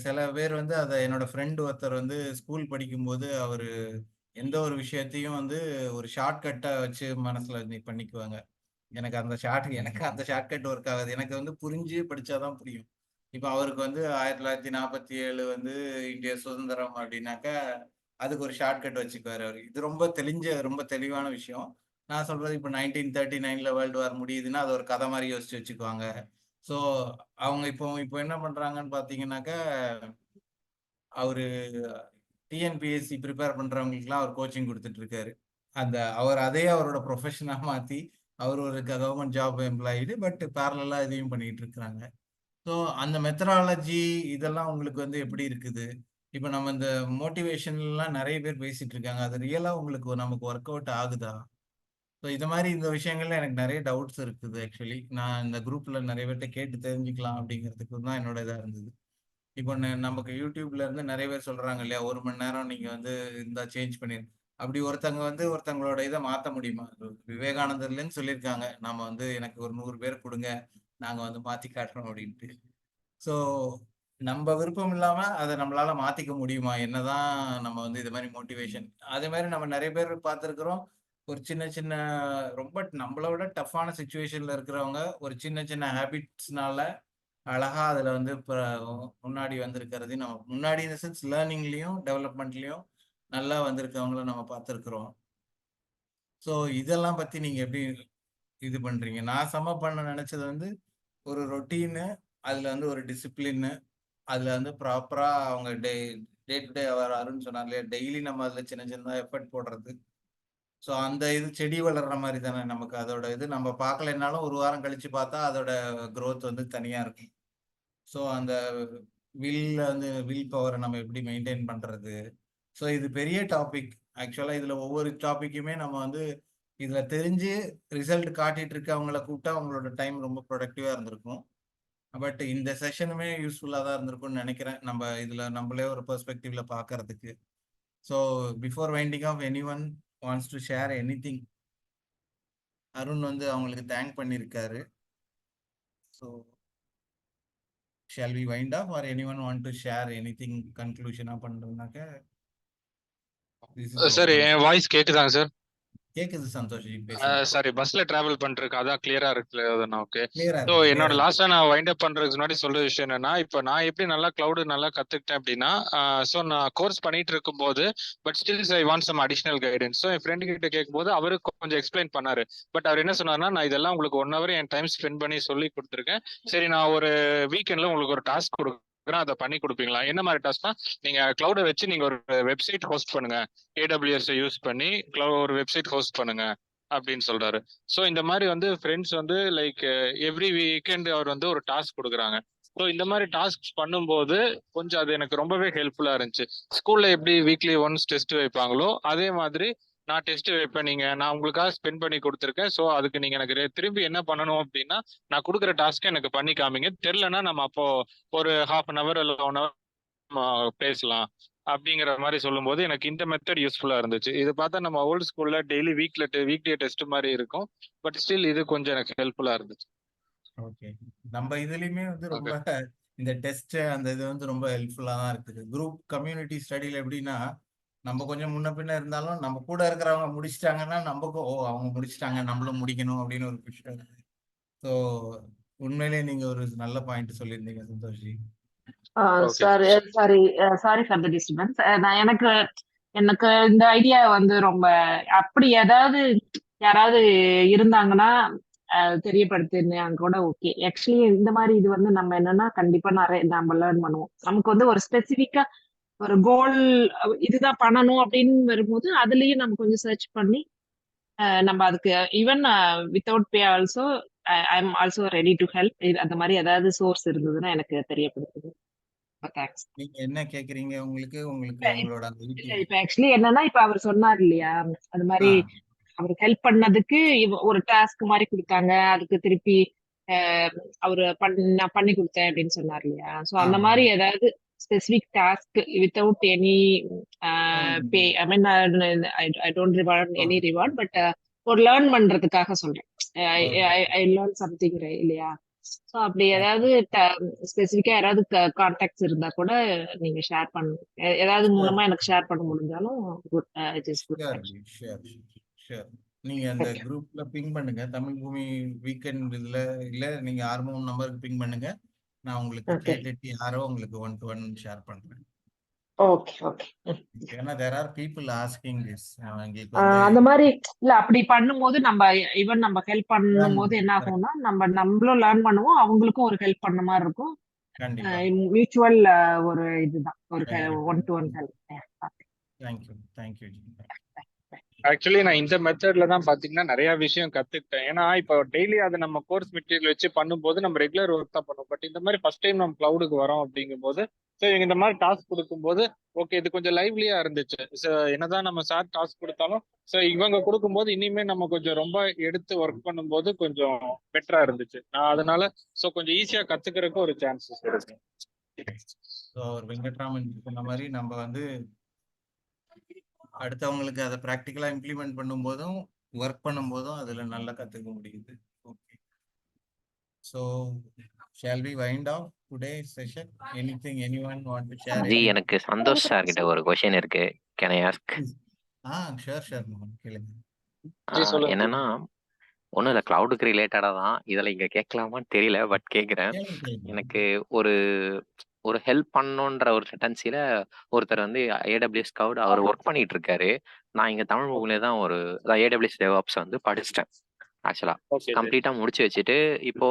Speaker 2: சில பேர் வந்து அதை என்னோட ஃப்ரெண்டு ஒருத்தர் வந்து ஸ்கூல் படிக்கும்போது அவரு எந்த ஒரு விஷயத்தையும் வந்து ஒரு ஷார்ட்கட்டை வச்சு மனசுல பண்ணிக்குவாங்க. எனக்கு அந்த ஷார்ட்கட் ஒர்க் ஆகாது. எனக்கு வந்து புரிஞ்சு படிச்சாதான் புரியும். இப்போ அவருக்கு வந்து 1947 வந்து இந்திய சுதந்திரம் அப்படின்னாக்கா அதுக்கு ஒரு ஷார்ட்கட் வச்சுக்குவாரு அவரு. இது ரொம்ப தெளிவான விஷயம். நான் சொல்றது இப்போ 1939 வேர்ல்டு வார் முடியுதுன்னா அது ஒரு கதை மாதிரி யோசிச்சு வச்சுக்குவாங்க. ஸோ அவங்க இப்போ என்ன பண்றாங்கன்னு பாத்தீங்கன்னாக்கா, அவரு டிஎன்பிஎஸ்சி ப்ரிப்பேர் பண்றவங்களுக்குலாம் அவர் கோச்சிங் கொடுத்துட்டு இருக்காரு. அவர் அதே அவரோட ப்ரொஃபஷனா மாத்தி அவர் ஒரு கவர்மெண்ட் ஜாப் எம்ப்ளாயிடு, பட் பேரலா இதையும் பண்ணிட்டு இருக்கிறாங்க. ஸோ அந்த மெத்தடாலஜி இதெல்லாம் உங்களுக்கு வந்து எப்படி இருக்குது? இப்போ நம்ம இந்த மோட்டிவேஷன்லாம் நிறைய பேர் பேசிட்டு இருக்காங்க. அது ரியலா உங்களுக்கு நமக்கு ஒர்க் அவுட் ஆகுதா? ஸோ இது மாதிரி இந்த விஷயங்கள்ல எனக்கு நிறைய டவுட்ஸ் இருக்குது. ஆக்சுவலி நான் இந்த குரூப்ல நிறைய பேர்கிட்ட கேட்டு தெரிஞ்சுக்கலாம் அப்படிங்கிறதுக்கு தான் என்னோட இதாக இருந்தது. இப்போ நமக்கு யூடியூப்ல இருந்து நிறைய பேர் சொல்றாங்க இல்லையா, 1 மணி நேரம் நீங்க வந்து இந்த சேஞ்ச் பண்ணிரு. அப்படி ஒருத்தங்க வந்து ஒருத்தங்களோட இதை மாத்த முடியுமா? விவேகானந்தர்லன்னு சொல்லியிருக்காங்க, நாம வந்து எனக்கு ஒரு 100 பேர் கொடுங்க, நாங்க வந்து மாத்தி காட்டுறோம் அப்படின்ட்டு. ஸோ நம்ம விருப்பம் இல்லாம அதை நம்மளால மாத்திக்க முடியுமா? என்னதான் நம்ம வந்து இது மாதிரி மோட்டிவேஷன், அதே மாதிரி நம்ம நிறைய பேர் பார்த்துருக்குறோம். ஒரு சின்ன சின்ன ரொம்ப நம்மளோட டஃப்பான சுச்சுவேஷன்ல இருக்கிறவங்க ஒரு சின்ன சின்ன ஹேபிட்ஸ்னால அழகா அதுல வந்து இப்ப முன்னாடி வந்திருக்கிறது நம்ம முன்னாடி இந்த சென்ஸ் லேர்னிங்லயும் டெவலப்மெண்ட்லயும் நல்லா வந்திருக்கவங்கள நம்ம பார்த்துருக்குறோம். ஸோ இதெல்லாம் பத்தி நீங்க எப்படி இது பண்றீங்க? நான் பண்ண நினைச்சது வந்து ஒரு ரொட்டீனு, அதுல வந்து ஒரு டிசிப்ளின்னு, அதுல வந்து ப்ராப்பரா அவங்க டே டு டே அவர் அருண் சொன்னார் இல்லையா, டெய்லி நம்ம அதுல சின்ன சின்னதா எஃபர்ட் போடுறது. ஸோ அந்த இது செடி வளர்ற மாதிரி தானே நமக்கு அதோட இது நம்ம பார்க்கலைன்னாலும் ஒரு வாரம் கழிச்சு பார்த்தா அதோட growth வந்து தனியா இருக்கும். ஸோ அந்த வில் பவரை நம்ம எப்படி மெயின்டைன் பண்றது? ஸோ இது பெரிய டாபிக். ஆக்சுவலா இதுல ஒவ்வொரு டாபிக்குமே நம்ம வந்து இதுல தெரிஞ்சு ரிசல்ட் காட்டிட்டு இருக்க அவங்கள கூப்பிட்டா அவங்களோட டைம் ரொம்ப ப்ரொடக்டிவா இருந்திருக்கும். பட் இந்த செஷனுமே யூஸ்ஃபுல்லாக தான் இருந்திருக்கும்னு நினைக்கிறேன். நம்ம இதில் நம்மளே ஒரு பெர்ஸ்பெக்டிவ்ல பார்க்கறதுக்கு. So before winding off any one wants to share any thing, Arun வந்து அவங்களுக்கு தேங்க் பண்ணியிருக்காரு. So shall we wind off or any one want to share any thing கன்க்ளூஷனாக பண்ணுறதுனாக்க திஸ் இஸ்
Speaker 3: சார்
Speaker 2: ஓப்பன்.
Speaker 3: என் வாய்ஸ் கேக்குதாங்க சார்?
Speaker 2: கேட்குது சந்தோஷ், பேசுங்க.
Speaker 3: சாரி, பஸ்ல டிராவல் பண்ணிருக்கு, அதான் கிளியரா இருக்கு. ஓகே.
Speaker 2: கிளியரா
Speaker 3: ஸோ
Speaker 2: இருக்கு,
Speaker 3: என்னோட
Speaker 2: கிளியரா
Speaker 3: லாஸ்டா நான் வைண்ட் அப் பண்றதுக்கு முன்னாடி சொல்ற விஷயம் என்னன்னா, இப்போ நான் எப்படி நல்லா கிளவுட் நல்லா கத்துக்கிட்டேன் அப்படின்னா, ஸோ நான் கோர்ஸ் பண்ணிட்டு இருக்கும்போது but still I want some additional guidance. So என் ஃப்ரெண்டு கிட்ட கேட்கும்போது அவரு கொஞ்சம் எக்ஸ்பிளைன் பண்ணாரு. பட் அவர் என்ன சொன்னார்னா, நான் இதெல்லாம் உங்களுக்கு 1 hour என் டைம் ஸ்பெண்ட் பண்ணி சொல்லி கொடுத்துருக்கேன். சரி, நான் ஒரு வீக்கெண்ட்ல உங்களுக்கு ஒரு டாஸ்க் கொடுக்குறேன், அதை பண்ணி கொடுப்பீங்களா? என்ன மாதிரி டாஸ்க்னா, நீங்க கிளவுடை வச்சு நீங்க ஒரு வெப்சைட் ஹோஸ்ட் பண்ணுங்க, AWS யூஸ் பண்ணி ஒரு வெப்சைட் ஹோஸ்ட் பண்ணுங்க அப்படின்னு சொல்றாரு. ஸோ இந்த மாதிரி வந்து ஃப்ரெண்ட்ஸ் வந்து லைக் எவ்ரி வீக்கெண்ட் அவர் வந்து ஒரு டாஸ்க் கொடுக்குறாங்க. ஸோ இந்த மாதிரி டாஸ்க் பண்ணும்போது கொஞ்சம் அது எனக்கு ரொம்பவே ஹெல்ப்ஃபுல்லா இருந்துச்சு. ஸ்கூல்ல எப்படி வீக்லி ஒன்ஸ் டெஸ்ட் வைப்பாங்களோ அதே மாதிரி நான் டெஸ்ட் வைப்பேன். நான் உங்களுக்காக ஸ்பெண்ட் பண்ணி கொடுத்துருக்கேன். ஸோ அதுக்கு நீங்க எனக்கு திரும்பி என்ன பண்ணணும் அப்படின்னா, நான் கொடுக்குற டாஸ்க்கை எனக்கு பண்ணி காமிங்க. தெரிலனா நம்ம அப்போ ஒரு 1/2 hour இல்லை 1 hour பேசலாம் அப்படிங்கிற மாதிரி சொல்லும்போது எனக்கு இந்த மெத்தட் யூஸ்ஃபுல்லா இருந்துச்சு. இது பார்த்தா நம்ம ஓல்டு ஸ்கூல்ல டெய்லி வீக்லி டெஸ்ட் மாதிரி இருக்கும். பட் ஸ்டில் இது கொஞ்சம் எனக்கு ஹெல்ப்ஃபுல்லா இருந்துச்சு.
Speaker 2: ஓகே. நம்ம இதுலயுமே வந்து ரொம்ப
Speaker 3: ஓகே.
Speaker 2: இந்த டெஸ்ட் அந்த இது வந்து ரொம்ப ஹெல்ப்ஃபுல்லா தான் இருக்குது. குரூப் கம்யூனிட்டி ஸ்டடியில எப்படின்னா, நம்ம கொஞ்சம் முன்ன பின்ன இருந்தாலும் நம்ம கூட இருக்கிறவங்க முடிச்சிட்டாங்கன்னா நமக்கும் அவங்க முடிச்சிட்டாங்க நம்மளும் முடிக்கணும் அப்படின்னு ஒரு விஷயம் இருக்கு. ஸோ உண்மையிலேயே நீங்க ஒரு நல்ல பாயிண்ட் சொல்லியிருந்தீங்க Santoshi.
Speaker 3: Okay.
Speaker 9: Sorry for the disturbance. நான் எனக்கு இந்த ஐடியா வந்து ரொம்ப அப்படி ஏதாவது யாராவது இருந்தாங்கன்னா தெரியப்படுத்தினாங்க கூட ஓகே. ஆக்சுவலி இந்த மாதிரி இது வந்து நம்ம என்னன்னா கண்டிப்பா நிறைய நம்ம லேர்ன் பண்ணுவோம். நமக்கு வந்து ஒரு ஸ்பெசிஃபிக்கா ஒரு கோல் இதுதான் பண்ணணும் அப்படின்னு வரும்போது அதுலயும் நம்ம கொஞ்சம் சர்ச் பண்ணி நம்ம அதுக்கு even without pay also I am also ready to help. அந்த மாதிரி ஏதாவது சோர்ஸ் இருந்ததுன்னா எனக்கு தெரியப்படுத்துது. தேங்க்ஸ்.
Speaker 2: நீங்க என்ன கேக்குறீங்க? உங்களுக்கு உங்களோட அந்த
Speaker 9: இப்ப ஆக்சுவலி என்னன்னா இப்ப அவர் சொன்னார் இல்லையா, அது மாதிரி அவருக்கு ஹெல்ப் பண்ணதுக்கு ஒரு டாஸ்க் மாதிரி கொடுத்தாங்க, அதுக்கு திருப்பி அவரு நான் பண்ணி கொடுத்தேன் அப்படின்னு சொன்னார் இல்லையா. சோ அந்த மாதிரி ஏதாவது specific task without any pay, I mean I don't reward any reward, but ஒரு லேர்ன் பண்றதுக்காக சொல்றேன். ஐ லேர்ன் சம்திங் இல்லையா. சோ அப்படி ஏதாவது ஸ்பெசிஃபிக்கா யாராவது கான்டாக்ட்ஸ் இருந்தா கூட நீங்க ஷேர் பண்ணுங்க. ஏதாவது மூலமா எனக்கு ஷேர் பண்ண முடிஞ்சாலும் இட் இஸ் குட்.
Speaker 2: ஷூர். நீங்க அந்த குரூப்ல பிங் பண்ணுங்க, தமிழ் பூமி வீக்கெண்ட் இதுல இல்ல நீங்க ஆர்மோன் நம்பருக்கு பிங் பண்ணுங்க. நான் உங்களுக்கு கேட்டுட்டு யாரோ உங்களுக்கு 1-to-1 ஷேர் பண்றேன்.
Speaker 9: Okay okay.
Speaker 2: ஏன்னா there are people asking this.
Speaker 9: அந்த மாதிரி இல்ல அப்படி பண்ணும்போது நம்ம ஈவன் நம்ம ஹெல்ப் பண்ணும்போது என்ன ஆகும்னா நம்மளும் லேர்ன் பண்ணுவோம், அவங்களுக்கும் ஒரு ஹெல்ப் பண்ண மாதிரி இருக்கும். மியூச்சுவல் ஒரு இதுதான் ஒரு 1-to-1 ஹெல்ப்.
Speaker 2: தேங்க்யூ.
Speaker 3: ஆக்சுவலி நான் இந்த மெத்தட்ல தான் பாத்தீங்கன்னா நிறைய விஷயம் கத்துக்கிட்டேன். ஏன்னா இப்போ டெய்லி அதை நம்ம கோர்ஸ் மெட்டீரியல் வச்சு பண்ணும்போது நம்ம ரெகுலர் ஒர்க் தான் பண்ணுவோம். பட் இந்த மாதிரி ஃபர்ஸ்ட் டைம் நம்ம கிளவுடுக்கு வரோம் அப்படிங்கும்போது ஸோ இவங்க இந்த மாதிரி டாஸ்க் கொடுக்கும்போது ஓகே இது கொஞ்சம் லைவ்லியா இருந்துச்சு. ஸோ என்னதான் நம்ம சார் டாஸ்க் கொடுத்தாலும் ஸோ இவங்க கொடுக்கும்போது இனிமே நம்ம கொஞ்சம் ரொம்ப எடுத்து ஒர்க் பண்ணும்போது கொஞ்சம் பெட்டரா இருந்துச்சு. நான் அதனால ஸோ கொஞ்சம் ஈஸியா கத்துக்கிறதுக்கு ஒரு சான்சஸ் இருக்கு.
Speaker 2: ஸோ வெங்கட்ராமன் சொன்ன மாதிரி நம்ம வந்து அடுத்தவங்களுக்கு அதை ப்ராக்டிக்கலா இம்ப்ளிமெண்ட் பண்ணும்போதும் ஒர்க் பண்ணும்போதும் அதுல நல்லா கத்துக்க முடியுது. Okay. So shall we wind off today session? Anything any one want to share?
Speaker 11: Ji, எனக்கு சந்தோஷ் சார் கிட்ட ஒரு क्वेश्चन இருக்கு. Can I ask?
Speaker 2: ஷூர் கேளுங்க.
Speaker 11: என்னன்னா ஒன்றும் இல்லை, கிளவுடுக்கு ரிலேட்டடாக தான். இதில் இங்கே கேட்கலாமான்னு தெரியல, பட் கேட்குறேன். எனக்கு ஒரு ஒரு ஹெல்ப் பண்ணணுன்ற ஒரு டெண்டன்சியில் ஒருத்தர் வந்து AWS கிளவுட் அவர் ஒர்க் பண்ணிட்டு இருக்காரு. நான் இங்கே தமிழ் பூமியில தான் ஒரு AWS DevOps வந்து படிச்சிட்டேன். ஆக்சுவலாக கம்ப்ளீட்டாக முடிச்சு வச்சுட்டு இப்போ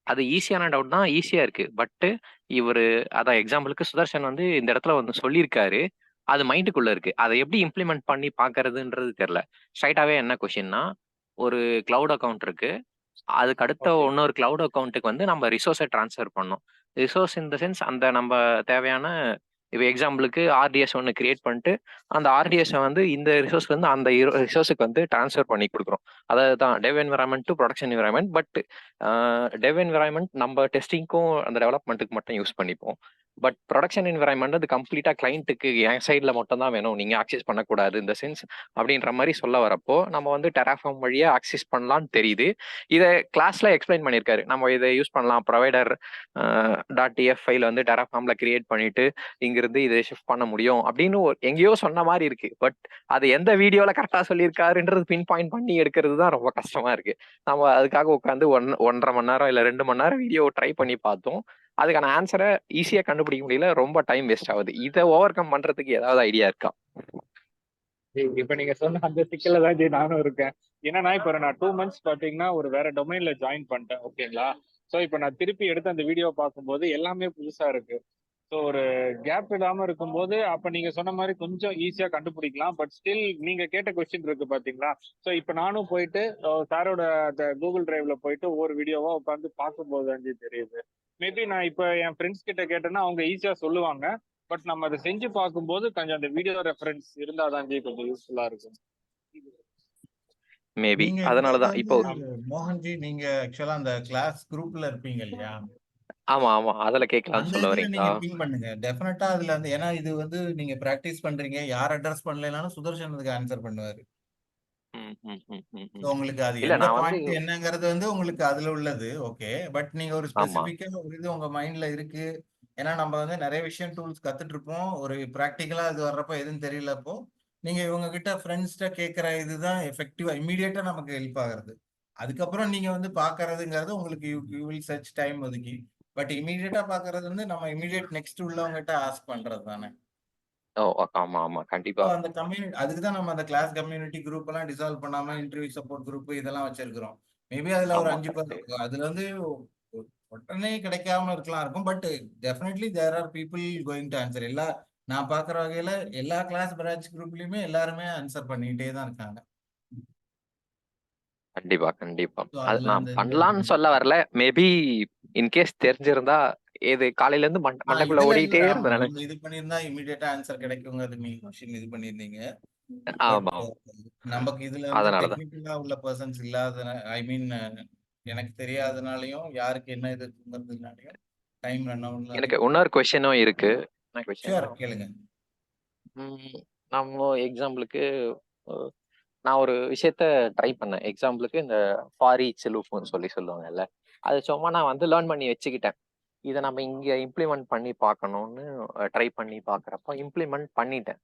Speaker 11: அது ஈஸியான டவுட் தான், ஈஸியாக இருக்கு. பட்டு இவர் அதான் எக்ஸாம்பிளுக்கு சுதர்ஷன் வந்து இந்த இடத்துல வந்து சொல்லியிருக்காரு, அது மைண்டுக்குள்ள இருக்கு. அதை எப்படி இம்ப்ளிமெண்ட் பண்ணி பார்க்கறதுன்றது தெரியல. ஸ்ட்ரைட்டாகவே என்ன கொஷின்னா, ஒரு கிளவுட் அக்கௌண்ட் இருக்கு, அதுக்கு அடுத்த இன்னொரு கிளவுட் அக்கௌண்ட்டுக்கு வந்து நம்ம ரிசோர்ஸை ட்ரான்ஸ்ஃபர் பண்ணோம். ரிசோர்ஸ் இன் த சென்ஸ் அந்த நம்ம தேவையான இப்போ எக்ஸாம்பிளுக்கு ஆர்டிஎஸ் ஒன்று கிரியேட் பண்ணிட்டு அந்த ஆர்டிஎஸை வந்து இந்த ரிசோர்ஸ்ல இருந்து அந்த ரிசோர்ஸுக்கு வந்து ட்ரான்ஸ்ஃபர் பண்ணி கொடுக்குறோம். அதாவது தான் டெவ் environment to production environment. But டெவ் environment நம்ம டெஸ்டிங்க்கும் அந்த டெவலப்மெண்ட்டுக்கு மட்டும் யூஸ் பண்ணிப்போம். பட் ப்ரொடக்ஷன் என்விரான்மெண்ட் அது கம்ப்ளீட்டாக கிளைண்ட்டுக்கு என் சைடில் மட்டும் தான் வேணும், நீங்கள் ஆக்சஸ் பண்ணக்கூடாது இந்த சென்ஸ் அப்படின்ற மாதிரி சொல்ல வரப்போ நம்ம வந்து டெராஃபார்ம் வழியாக ஆக்சஸ் பண்ணலான்னு தெரியுது. இதை கிளாஸில் எக்ஸ்பிளைன் பண்ணியிருக்காரு. நம்ம இதை யூஸ் பண்ணலாம், ப்ரொவைடர் .tf ஃபைல் வந்து டெராஃபார்மில் கிரியேட் பண்ணிட்டு இங்கிருந்து இதை ஷிஃப்ட் பண்ண முடியும் அப்படின்னு எங்கேயோ சொன்ன மாதிரி இருக்கு. பட் அது எந்த வீடியோவில் கரெக்டாக சொல்லியிருக்காருன்றது பின் பாயிண்ட் பண்ணி எடுக்கிறது தான் ரொம்ப கஷ்டமா இருக்கு. நம்ம அதுக்காக உட்காந்து 1.5 மணி நேரம் இல்லை 2 மணி நேரம் வீடியோ ட்ரை பண்ணி பார்த்தோம். அதுக்கான ஆன்சரை ஈஸியாக கண்டுபிடிக்க முடியல, ரொம்ப டைம் வேஸ்ட் ஆகுது. இதை ஓவர் கம் பண்றதுக்கு ஏதாவது ஐடியா இருக்கா?
Speaker 3: இப்ப நீங்க சொன்ன அந்த சிக்கல தான் நானும் இருக்கேன். ஏன்னா இப்ப நான் 2 months பாத்தீங்கன்னா ஒரு வேற டொமைன்ல ஜாயின் பண்ணிட்டேன். ஓகேங்களா? சோ இப்ப நான் திருப்பி எடுத்து அந்த வீடியோ பார்க்கும்போது எல்லாமே புதுசா இருக்கு. ஸோ ஒரு கேப் இல்லாம இருக்கும்போது அப்ப நீங்க சொன்ன மாதிரி கொஞ்சம் ஈஸியா கண்டுபிடிக்கலாம். பட் ஸ்டில் நீங்க கேட்ட கொஸ்டின் இருக்கு பாத்தீங்களா? ஸோ இப்ப நானும் போயிட்டு சாரோட அந்த கூகுள் டிரைவ்ல போயிட்டு ஒவ்வொரு வீடியோவா உட்காந்து பார்க்கும்போது தான் தெரியுது. மேபி நான் இப்ப என் ஃப்ரெண்ட்ஸ் கிட்ட கேட்டேன்னா அவங்க ஈஸியா சொல்லுவாங்க. பட் நம்ம அதை செஞ்சு பார்க்கும்போது கொஞ்சம் அந்த வீடியோ ரெஃபரன்ஸ் இருந்தாதான் கொஞ்சம் யூஸ்ஃபுல்லா இருக்கும்.
Speaker 11: மேபி
Speaker 2: நீங்க
Speaker 11: அதனாலதான் இப்போ
Speaker 2: மோகன்ஜி, நீங்க ஆக்சுவலா அந்த கிளாஸ் குரூப்ல இருப்பீங்க இல்லையா?
Speaker 11: ஆமா அதுல கேட்கலாம்னு
Speaker 2: அந்த
Speaker 11: சொல்ல
Speaker 2: இதுல
Speaker 11: வரீங்களா?
Speaker 2: நீங்க பிங் பண்ணுங்க. டெஃபினட்டா அதுல வந்து, ஏன்னா இது வந்து நீங்க பிராக்டிஸ் பண்றீங்க, யார் அட்ரஸ் பண்ணலைனாலும் சுதர்ஷனுக்கு ஆன்சர் பண்ணுவாரு. உங்களுக்கு அது
Speaker 11: இல்ல
Speaker 2: எந்த
Speaker 11: நான் வந்து
Speaker 2: பாயிண்ட் என்னங்கிறது வந்து உங்களுக்கு அதுல உள்ளது ஓகே. பட் நீங்க ஒரு
Speaker 11: ஆமா
Speaker 2: ஸ்பெசிபிக்கா ஒரு இது உங்க மைண்ட்ல இருக்கு. ஏன்னா நம்ம வந்து நிறைய விஷயம் டூல்ஸ் கத்துட்டு இருப்போம். ஒரு ப்ராக்டிக்கலா இது வர்றப்போ எதுவும் தெரியலப்போ நீங்க இவங்க கிட்ட ஃப்ரெண்ட்ஸ்கிட்ட கேட்கற இதுதான் எஃபெக்டிவா இமீடியட்டா நமக்கு ஹெல்ப் ஆகுறது. அதுக்கப்புறம் நீங்க வந்து பாக்குறதுங்கிறது உங்களுக்கு யூ வில் சர்ச் டைம் ஒதுக்கி. பட் இமீடியட்டா பாக்குறது வந்து நம்ம இமீடியட் நெக்ஸ்ட் உள்ளவங்ககிட்ட ஆஸ்க் பண்றது தானே.
Speaker 11: ஓ ஆமா கண்டிப்பா.
Speaker 2: அந்த கம்யூனிட்டி, அதுக்கு தான் நம்ம அந்த கிளாஸ் கம்யூனிட்டி குரூப் எல்லாம் டிசால்வ் பண்ணாம இன்டர்வியூ சப்போர்ட் குரூப் இதெல்லாம் வச்சிருக்கிறோம். மேபி அதுல ஒரு
Speaker 11: ஆமா
Speaker 2: 5 அதுல வந்து உடனே கிடைக்காம இருக்கலாம் இருக்கும். But definitely there are people going to answer. நான் பாக்குற வகையில எல்லா கிளாஸ் பிரான்ச் குரூப்லயுமே எல்லாருமே ஆன்சர் பண்ணிட்டே தான் இருக்காங்க.
Speaker 11: கண்டிப்பா
Speaker 2: So
Speaker 11: அது
Speaker 2: அதுல
Speaker 11: நான்
Speaker 2: அந்த
Speaker 11: பண்ணலாம்னு சொல்ல வரல. மேபி இன்கேஸ் தெரிஞ்சிருந்தா இது காலையில இருந்து மண்டைக்குள்ள
Speaker 2: இதுல இல்ல,
Speaker 11: ஓடிட்டே
Speaker 2: ஆமா
Speaker 11: இருந்தேன்.
Speaker 2: நம்ம இது பண்ணியிருந்தா இமீடியட்டா ஆன்சர் கிடைக்குங்கிறது நீங்க கொஸ்டின் இது பண்ணியிருந்தீங்க. பட்
Speaker 11: ஆமா
Speaker 2: நமக்கு இதுல வந்து
Speaker 11: அதனாலதான்
Speaker 2: டெக்னிக்கலா உள்ள பர்சன்ஸ் இல்லாத, ஐ மீன் எனக்கு தெரியாதனாலையும் யாருக்கு என்ன இது தூங்குறதுனாலையும் டைம் ரன் ஆகும்ல.
Speaker 11: எனக்கு இன்னொரு கொஸ்டினும் இருக்கு. என்ன
Speaker 2: ஷூர்,
Speaker 11: கொஸ்டின்?
Speaker 2: கேளுங்க.
Speaker 11: நம்ம எக்ஸாம்பிளுக்கு நான் ஒரு விஷயத்த ட்ரை பண்ணேன். எக்ஸாம்பிளுக்கு இந்த ஃபார் ஈச் லூப்னு சொல்லுவாங்கல்ல, அது சும்மா நான் வந்து லேர்ன் பண்ணி வச்சுக்கிட்டேன். இதை நம்ம இங்க இம்ப்ளிமெண்ட் பண்ணி பார்க்கணும்னு ட்ரை பண்ணி பார்க்குறப்போ இம்ப்ளிமெண்ட் பண்ணிட்டேன்.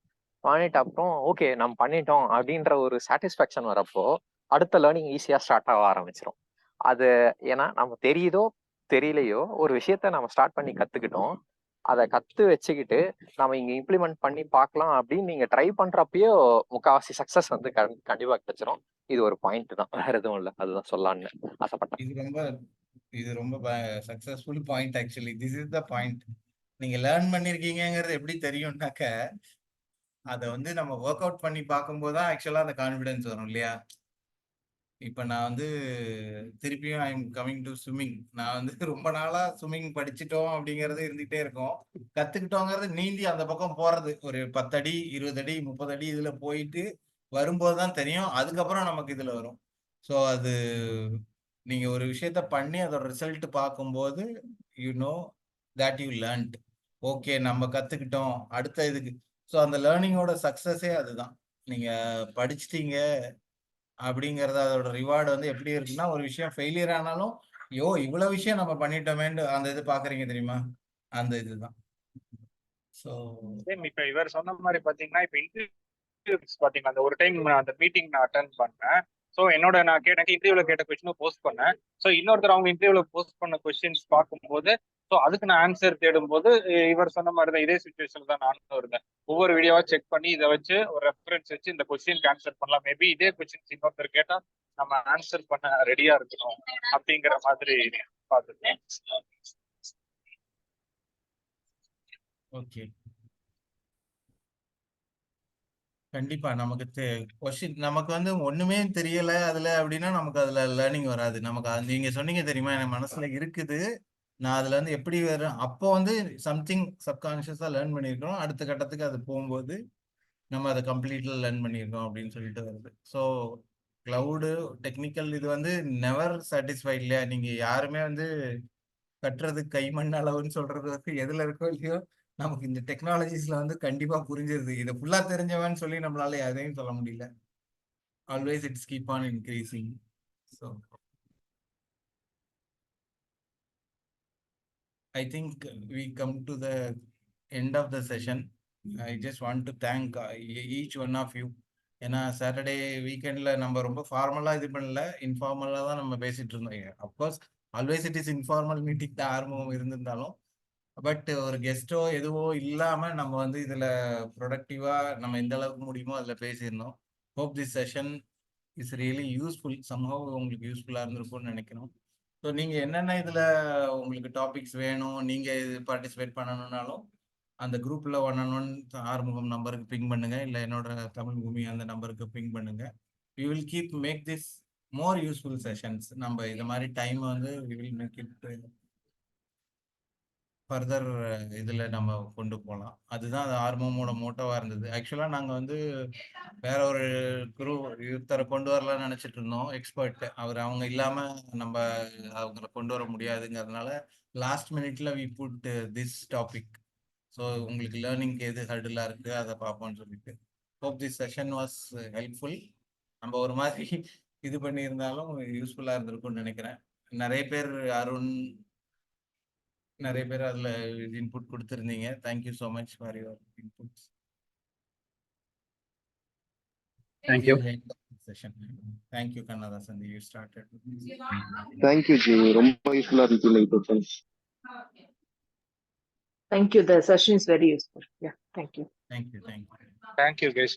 Speaker 11: அப்புறம் ஓகே நம்ம பண்ணிட்டோம் அப்படின்ற ஒரு சாட்டிஸ்ஃபேக்ஷன் வரப்போ அடுத்த லேர்னிங் ஈஸியாக ஸ்டார்ட் ஆக ஆரம்பிச்சிடும். அது ஏன்னா நம்ம தெரியுதோ தெரியலையோ ஒரு விஷயத்த நம்ம ஸ்டார்ட் பண்ணி கற்றுக்கிட்டோம். அதை கற்று வச்சுக்கிட்டு நம்ம இங்கே இம்ப்ளிமெண்ட் பண்ணி பார்க்கலாம் அப்படின்னு நீங்கள் ட்ரை பண்ணுறப்பயோ முக்கால்வாசி சக்ஸஸ் வந்து கண்டிப்பாக கிடைச்சிரும். இது ஒரு பாயிண்ட் தான், வேற எதுவும் இல்லை. அதுதான் சொல்லலான்னு ஆசைப்பட்டேன்.
Speaker 2: இது ரொம்ப successful point. Actually this is the point. நீங்க லேர்ன் பண்ணிருக்கீங்கிறது எப்படி தெரியும்னாக்க அதை வந்து நம்ம ஒர்க் அவுட் பண்ணி பார்க்கும்போது தான் ஆக்சுவலா அந்த கான்ஃபிடன்ஸ் வரும் இல்லையா? இப்ப நான் வந்து திருப்பியும் I am coming to swimming. நான் வந்து ரொம்ப நாளா ஸ்விம்மிங் படிச்சுட்டோம் அப்படிங்கறது இருந்துகிட்டே இருக்கும். கத்துக்கிட்டோங்கிறது நீந்தி அந்த பக்கம் போறது ஒரு 10 அடி 20 அடி 30 அடி இதுல போயிட்டு வரும்போதுதான் தெரியும். அதுக்கப்புறம் நமக்கு இதுல வரும். ஸோ அது நீங்க ஒரு விஷயத்த பண்ணி அதோட ரிசல்ட் பார்க்கும்போது you know that you learned. Okay நம்ம கத்துக்கிட்டோம் அடுத்த இதுக்கு. ஸோ அந்த லேர்னிங்கோட சக்சஸே அதுதான். நீங்க படிச்சிட்டீங்க அப்படிங்கறது அதோட ரிவார்டு வந்து எப்படி இருக்குன்னா, ஒரு விஷயம் ஃபெயிலியர் ஆனாலும் இவ்வளவு விஷயம் நம்ம பண்ணிட்டோமேன்னு அந்த இது பாக்குறீங்க தெரியுமா? அந்த இதுதான். ஸோ
Speaker 3: இப்ப இவர் சொன்ன மாதிரி பாத்தீங்கன்னா இப்ப இன்டர்வியூஸ் பாத்தீங்கன்னா அந்த ஒரு டைம் அந்த மீட்டிங் நான் அட்டன் பண்ணேன். ஸோ நான் இன்டர்வியூல கேட்ட கொஸ்டினும் போஸ்ட் பண்ணேன். ஸோ இன்னொருத்தர் அவங்க இன்டர்வியூல போஸ்ட் பண்ண கொஸ்டின்ஸ் பார்க்கும்போது ஸோ அதுக்கு நான் ஆன்சர் தேடும் போது இவர் சொன்ன மாதிரி தான் இதே சுச்சுவேஷன் தான் நானும் இருந்தேன். ஒவ்வொரு வீடியோவா செக் பண்ணி இதை வச்சு ஒரு ரெஃபரன்ஸ் வச்சு இந்த கொஸ்டினுக்கு ஆன்சர் பண்ணலாம். மேபி இதே கொஸ்டின்ஸ் இன்னொருத்தர் கேட்டா நம்ம ஆன்சர் பண்ண ரெடியா இருக்கணும் அப்படிங்கிற மாதிரி பார்த்துருக்கேன்.
Speaker 2: ஓகே, கண்டிப்பா நமக்கு கொஸ்டின் நமக்கு வந்து ஒண்ணுமே தெரியல அதுல அப்படின்னா நமக்கு அதுல லேர்னிங் வராது. நமக்கு நீங்க சொன்னீங்க தெரியுமா, என் மனசுல இருக்குது நான் அதுல இருந்து எப்படி வரும், அப்போ வந்து சம்திங் சப்கான்ஷியஸா லேர்ன் பண்ணியிருக்கிறோம், அடுத்த கட்டத்துக்கு அது போகும்போது நம்ம அதை கம்ப்ளீட்ல லேர்ன் பண்ணியிருக்கோம் அப்படின்னு சொல்லிட்டு வருது. ஸோ கிளவுடு டெக்னிக்கல் இது வந்து நெவர் சாட்டிஸ்ஃபைட் இல்லையா? நீங்க யாருமே வந்து கட்டுறது கைமண் அளவுன்னு சொல்றது வந்து எதுல இருக்கோ இல்லையோ, நமக்கு இந்த டெக்னாலஜிஸ்ல வந்து கண்டிப்பா புரிஞ்சிருது. இதை ஃபுல்லா தெரிஞ்சவன்னு சொல்லி நம்மளால எதையும் சொல்ல முடியல. Always it's keep on increasing. So I think we come to the end of the session. I just want to thank each one of you. ஏன்னா சாட்டர்டே வீக்கெண்டில் நம்ம ரொம்ப ஃபார்மலாக இது பண்ணல, இன்ஃபார்மலாக தான் நம்ம பேசிட்டு இருந்தோம். Of course always it is informal meeting தான் ஆரம்பம் இருந்திருந்தாலும், பட் ஒரு கெஸ்ட்டோ எதுவோ இல்லாமல் நம்ம வந்து இதில் ப்ரொடக்டிவாக நம்ம எந்த அளவுக்கு முடியுமோ அதில் பேசியிருந்தோம். Hope this session is really useful, somehow உங்களுக்கு யூஸ்ஃபுல்லாக இருந்திருக்கும்னு நினைக்கிறோம். ஸோ நீங்கள் என்னென்ன இதில் உங்களுக்கு டாபிக்ஸ் வேணும், நீங்கள் இது பார்ட்டிசிபேட் பண்ணணுன்னாலும் அந்த குரூப்பில் 1-on-1 ஆறுமுகம் நம்பருக்கு பிங் பண்ணுங்கள், இல்லை என்னோட தமிழ் பூமி அந்த நம்பருக்கு பிங் பண்ணுங்கள். We will keep make this more useful sessions. நம்ம இது மாதிரி டைம் வந்து we will make it further இதில் நம்ம கொண்டு போகலாம். அதுதான் அது ஆர்வமோட மோட்டோவாக இருந்தது. ஆக்சுவலாக நாங்கள் வந்து வேற ஒரு ஒருத்தரை கொண்டு வரலாம்னு நினச்சிட்டு இருந்தோம், எக்ஸ்பர்ட். அவங்க இல்லாமல் நம்ம அவங்கள கொண்டு வர முடியாதுங்கிறதுனால லாஸ்ட் மினிட்ல we put this topic. So உங்களுக்கு லேர்னிங்க்கு எது ஹர்டிலாக இருக்குது அதை பார்ப்போம்னு சொல்லிட்டு. Hope this session was helpful. நம்ம ஒரு மாதிரி இது பண்ணியிருந்தாலும் யூஸ்ஃபுல்லாக இருந்திருக்கும்னு நினைக்கிறேன். நிறைய பேர் அருண் நிறைய பேர் அதில் இன்புட் கொடுத்துருந்தீங்க. Thank you so much for your inputs.
Speaker 5: Thank you.
Speaker 2: Thank you Kannadasan, you started.
Speaker 1: Thank you G, ரொம்ப யூஸ்ஃபுல்லாக இருந்துச்சு இந்த sessions.
Speaker 9: Thank you. The session is very useful. Yeah, thank you.
Speaker 2: Thank you.
Speaker 3: Thank you guys.